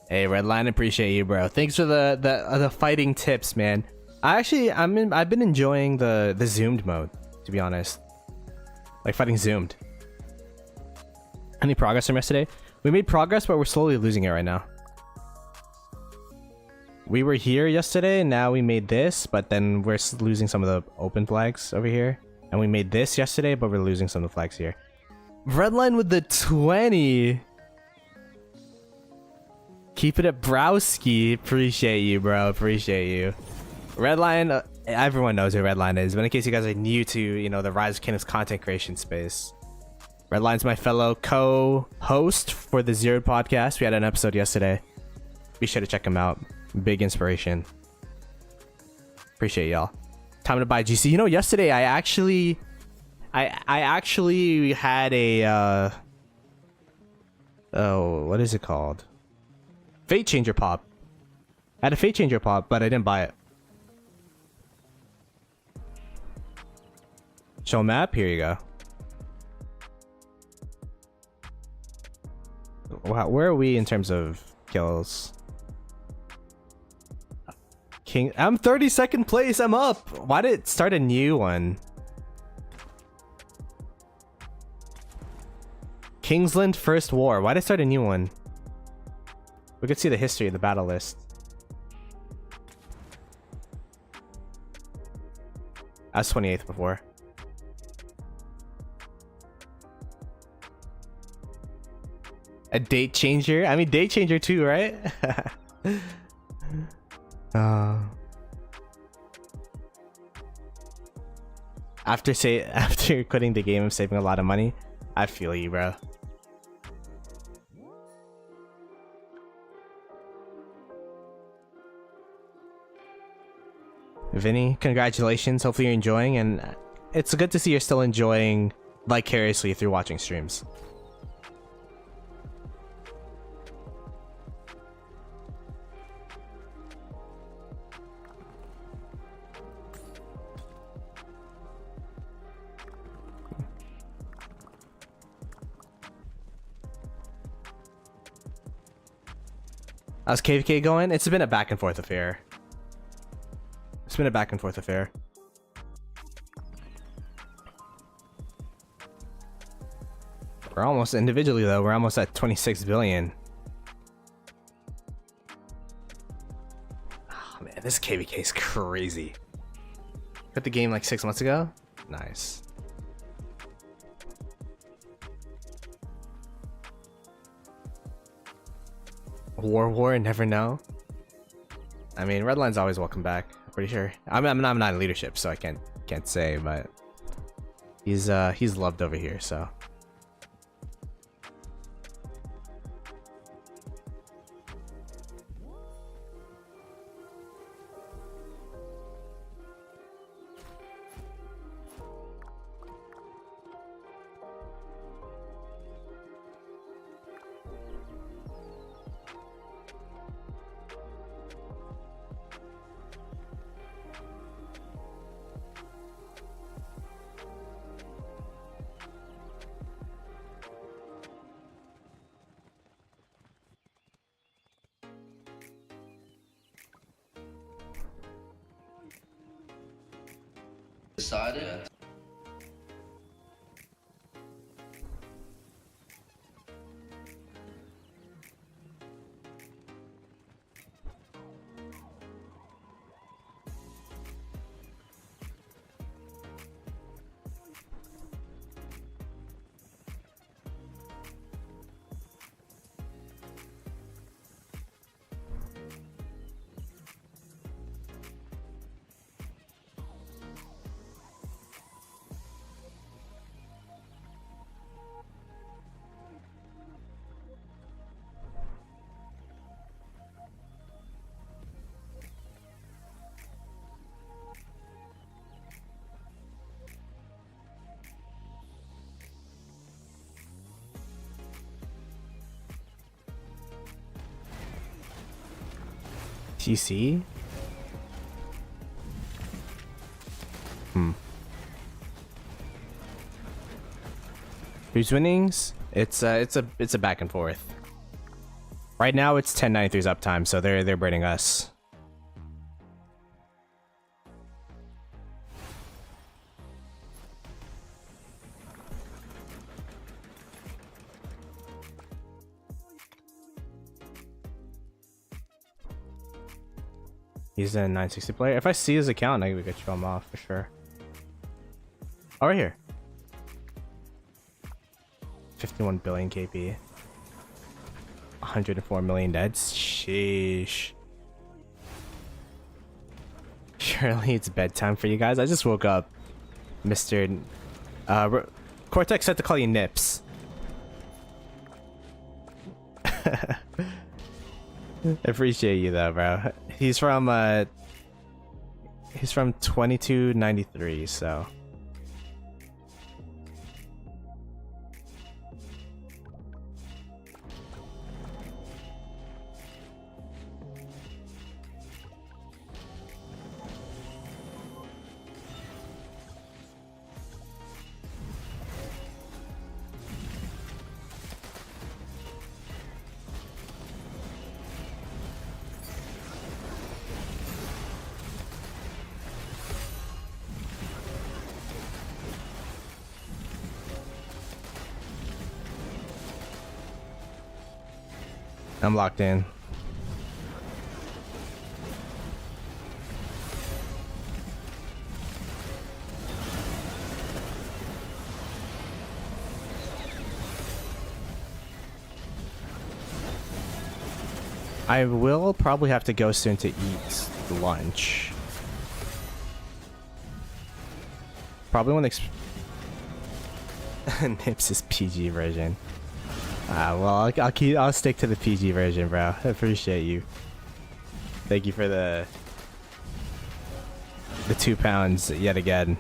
Hey, Redline, appreciate you, bro. Thanks for the fighting tips, man. I've been enjoying the zoomed mode, to be honest. Like fighting zoomed. Any progress from yesterday? We made progress, but we're slowly losing it right now. We were here yesterday, and now we made this, but then we're losing some of the open flags over here. And we made this yesterday, but we're losing some of the flags here. Redline with the 20. Keep it at Browski. Appreciate you, bro. Appreciate you. Redline, everyone knows who Redline is, but in case you guys are new to, you know, the Rise of Kingdoms content creation space, Redline's my fellow co-host for the Ziggurat podcast. We had an episode yesterday. Be sure to check him out. Big inspiration. Appreciate y'all. Time to buy GC. You know, yesterday I actually had a oh, what is it called? Fate Changer pop. I had a Fate Changer pop, but I didn't buy it. Show map. Here you go. Wow, where are we in terms of kills? I'm 32nd place. I'm up. Why did it start a new one? Kingsland First War. Why did it start a new one? We could see the history of the battle list. I was 28th before. A date changer? I mean, date changer too, right? After quitting the game, I'm saving a lot of money. I feel you, bro. Vinny, congratulations. Hopefully you're enjoying, and it's good to see you're still enjoying vicariously through watching streams. How's KVK going? It's been a back and forth affair. It's been a back and forth affair. We're almost individually though. We're almost at 26 billion. Oh man, this KVK is crazy. Got the game like 6 months ago. Nice. War, never know. I mean, Redline's always welcome back. I'm pretty sure. I'm not in leadership, so I can't say, but he's loved over here. So decided. TC? Who's winnings? It's a back and forth. Right now it's 1093's uptime, so they're braining us. He's a 960 player. If I see his account, I could show him off for sure. Oh, right here. 51 billion KP. 104 million deads. Sheesh. Surely it's bedtime for you guys. I just woke up. Mr. Cortex said to call you Nips. I appreciate you though, bro. He's from 2293, so. I'm locked in. I will probably have to go soon to eat lunch. Probably when Nips is PG version. Well, I'll stick to the PG version, bro. I appreciate you. Thank you for the 2 pounds yet again.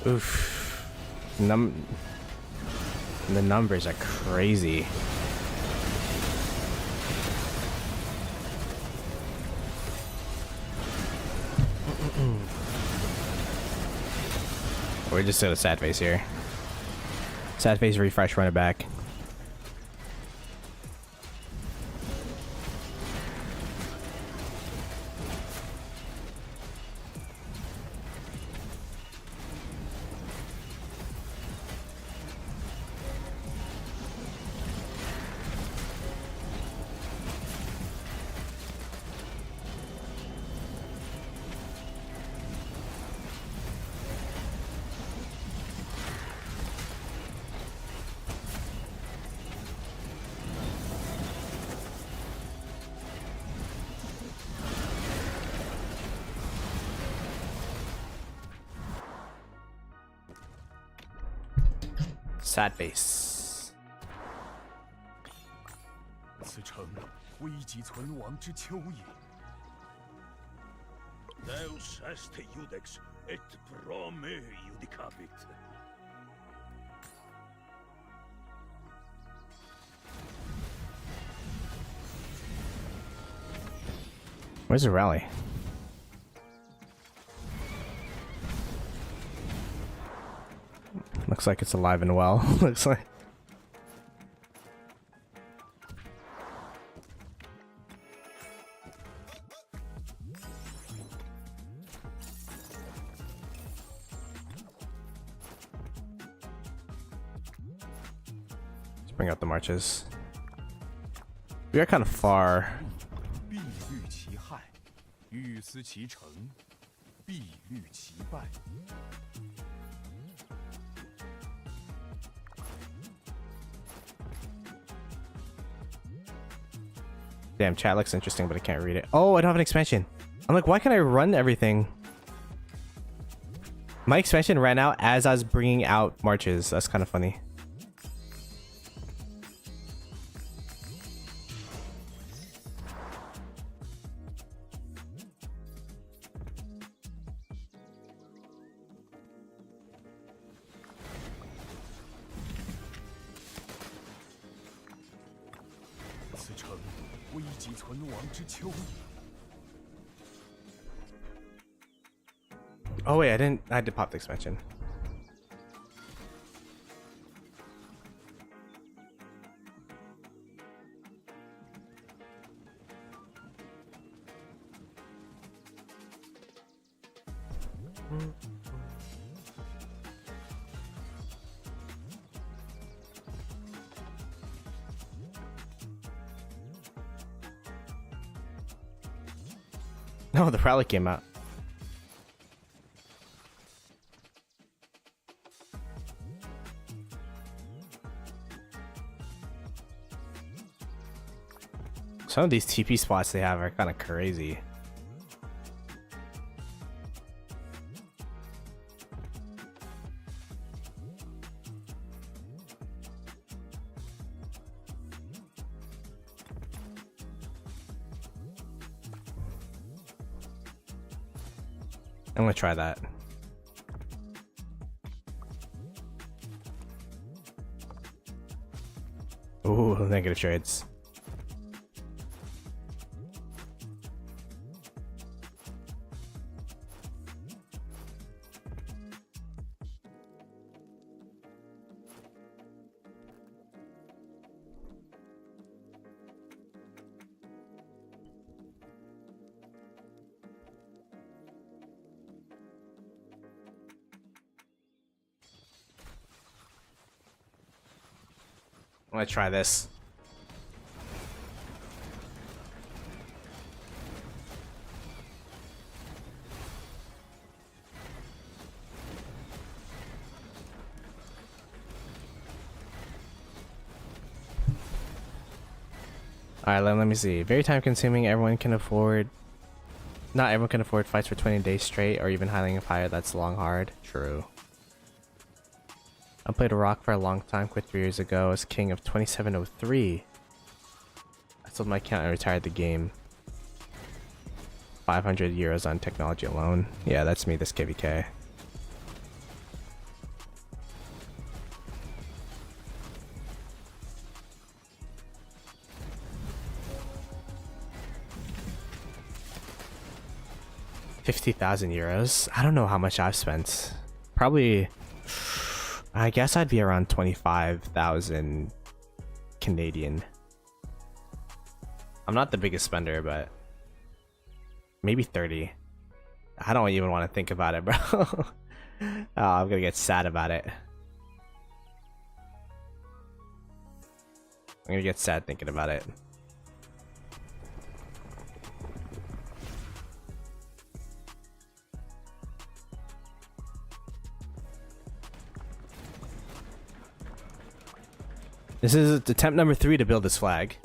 Oof. The numbers are crazy. We're just at a sad face here. Sad face refresh, run it back. Sad face. 此城危急存亡之秋也。Deus est iudex et pro me judicabit. Where's the rally? Looks like it's alive and well. Looks like. bring out the marches. We are kind of far. 必虑其害，欲思其成，必虑其败。 Damn, chat looks interesting, but I can't read it. Oh, I don't have an expansion. I'm like, why can't I run everything? My expansion ran out as I was bringing out marches. That's kind of funny. Oh wait, I had to pop the expansion. No, the rally came out. Some of these TP spots they have are kind of crazy. I'm gonna try that. Ooh, negative trades. I'm gonna try this. Alright, let me see. Very time consuming, everyone can afford. Not everyone can afford fights for 20 days straight or even highlighting a fire that's long hard. True. I played Rock for a long time, quit 3 years ago as king of 2703. I sold my account and retired the game. 500 euros on technology alone. Yeah, that's me, this KVK. €50,000. I don't know how much I've spent. Probably, I guess I'd be around 25,000 Canadian. I'm not the biggest spender, but maybe 30. I don't even want to think about it, bro. Oh, I'm gonna get sad about it. I'm gonna get sad thinking about it. This is attempt number 3 to build this flag.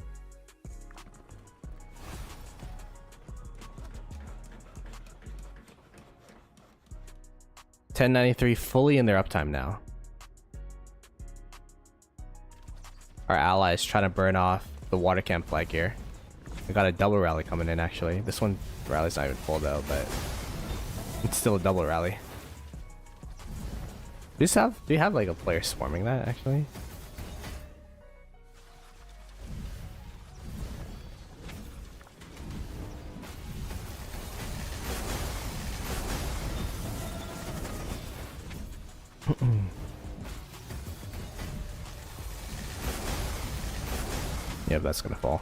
$10.93 fully in their uptime now. Our allies trying to burn off the water camp flag here. We got a double rally coming in actually. This one rally's not even full though, but it's still a double rally. Do you have like a player swarming that actually? Yeah, that's gonna fall.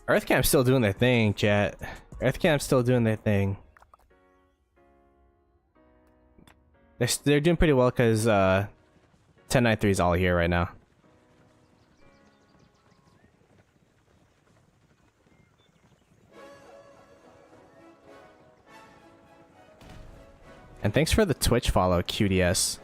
Earthcamp's still doing their thing, chat. Earthcamp's still doing their thing. They're doing pretty well because 1093 is all here right now. And thanks for the Twitch follow, QDS.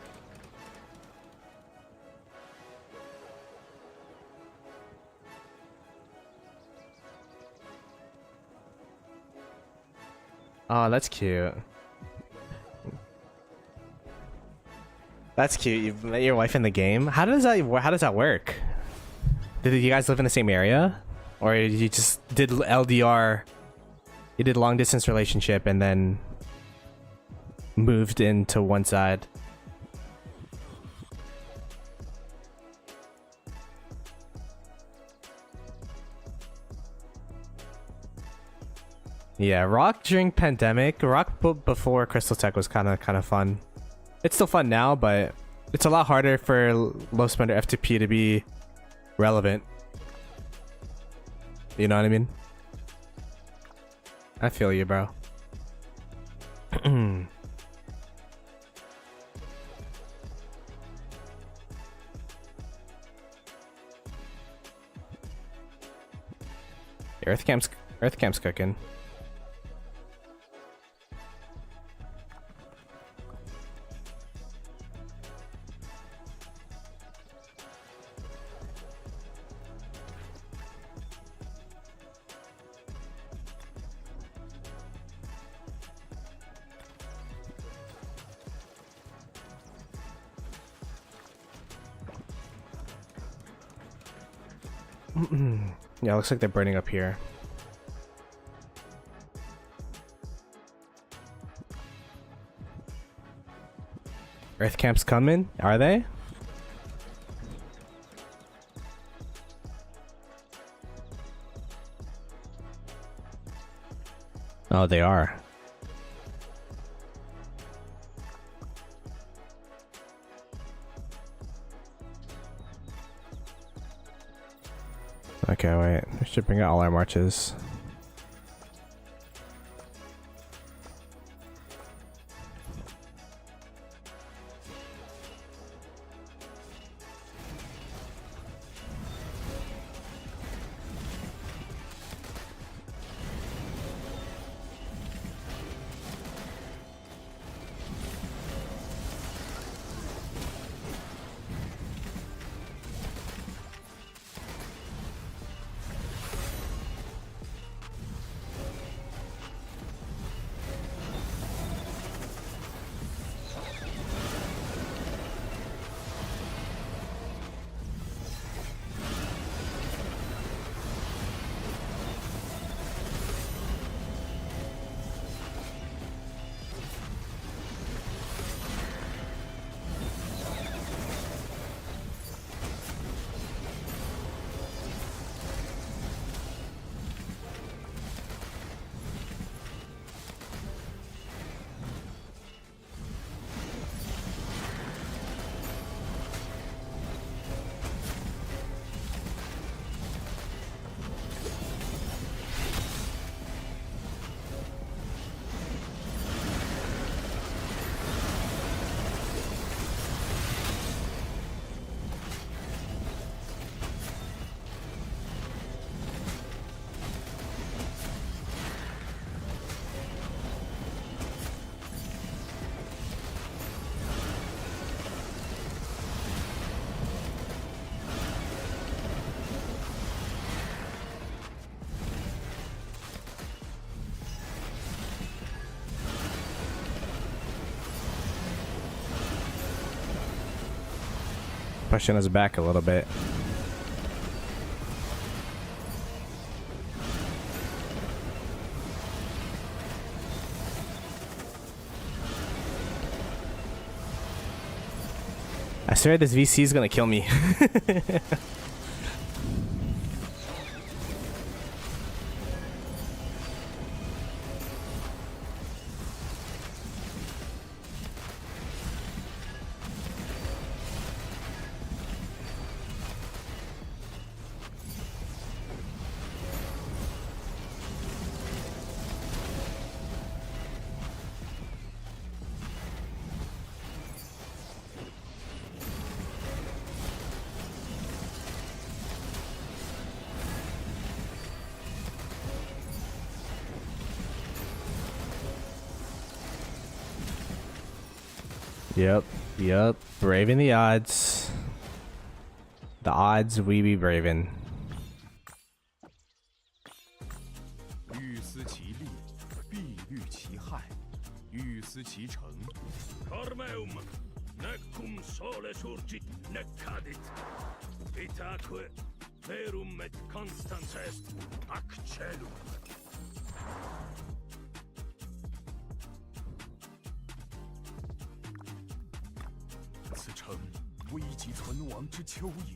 Oh, that's cute. That's cute. You've met your wife in the game. How does that work? Did you guys live in the same area, or you just did LDR? You did long distance relationship and then moved into one side. Yeah, Rock during pandemic, Rock before Crystal Tech was kind of fun. It's still fun now, but it's a lot harder for low spender F2P to be relevant. You know what I mean? I feel you, bro. Earth Camp's cooking. Yeah, looks like they're burning up here. Earth Camp's coming? Are they? Oh, they are. Okay, wait. We should bring out all our marches. Pushing us back a little bit. I swear this VC is gonna kill me. Yep. Braving the odds. The odds we be braving. 欲思其利，必虑其害；欲思其成， Cormeum, necum sole surgit, nec cadit. Itaque verum et constans est ac celum. 此诚危急存亡之秋也。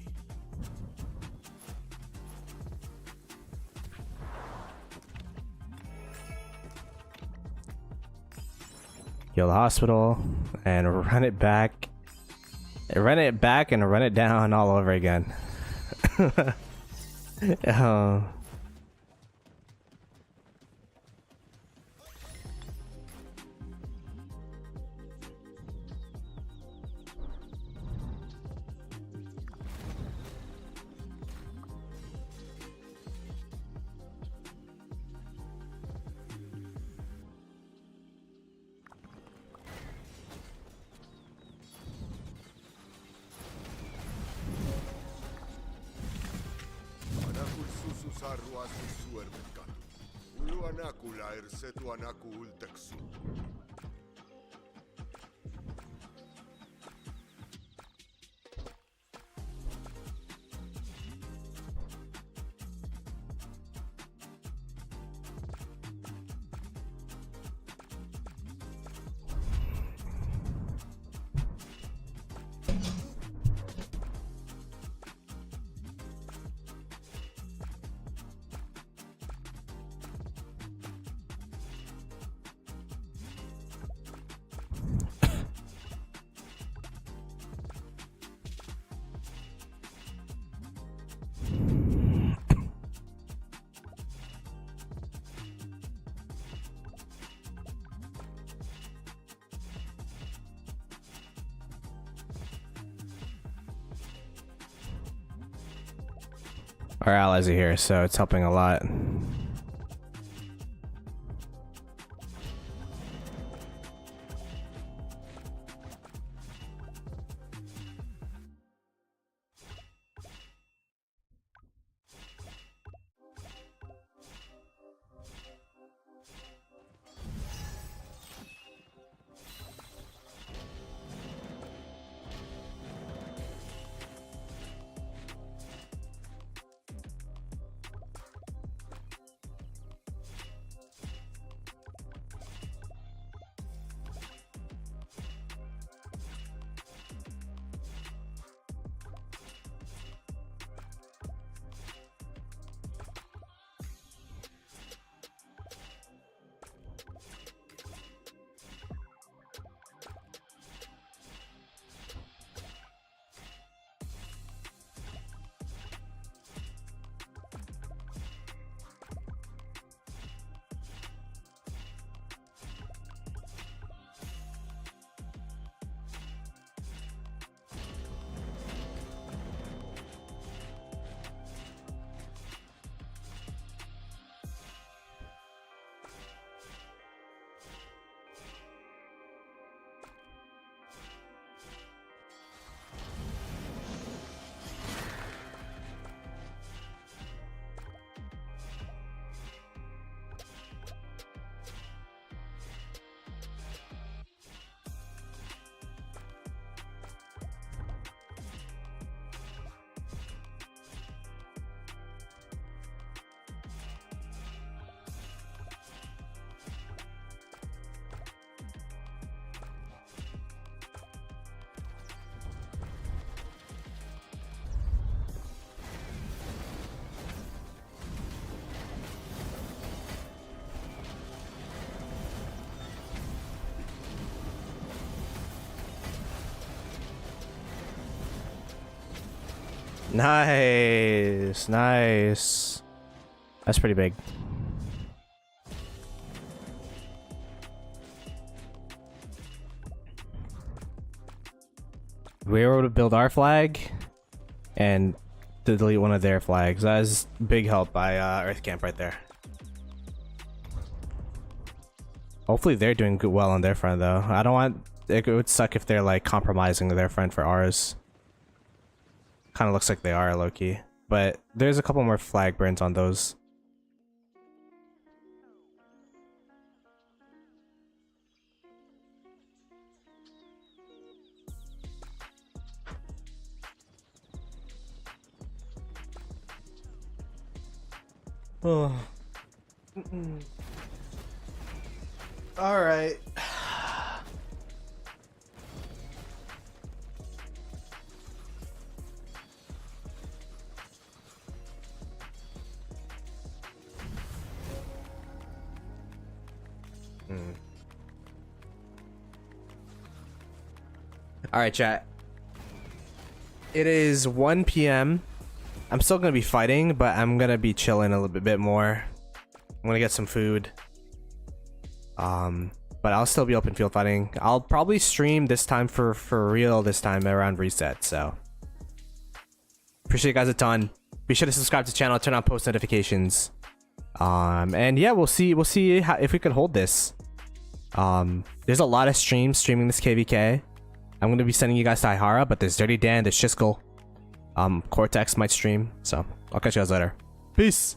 Heal the hospital and run it back. Run it back and run it down all over again. Oh. Anacul susus arruasus suermet catu. Ulu anacula ersetu anacu ultexu. Our allies are here, so it's helping a lot. Nice, nice. That's pretty big. We were able to build our flag and to delete one of their flags. That is big help by Earth Camp right there. Hopefully they're doing good well on their front though. I don't want it would suck if they're like compromising their friend for ours. Kind of looks like they are, low-key. But there's a couple more flag burns on those. Oh. All right. All right, chat. It is 1 p.m. I'm still gonna be fighting, but I'm gonna be chilling a little bit more. I'm gonna get some food. But I'll still be open field fighting. I'll probably stream this time for real this time around reset. So appreciate you guys a ton. Be sure to subscribe to the channel, turn on post notifications. And yeah, we'll see if we can hold this. There's a lot of streaming this KVK. I'm gonna be sending you guys to Ihara, but there's Dirty Dan, there's Shiskel. Cortex might stream, so I'll catch you guys later. Peace.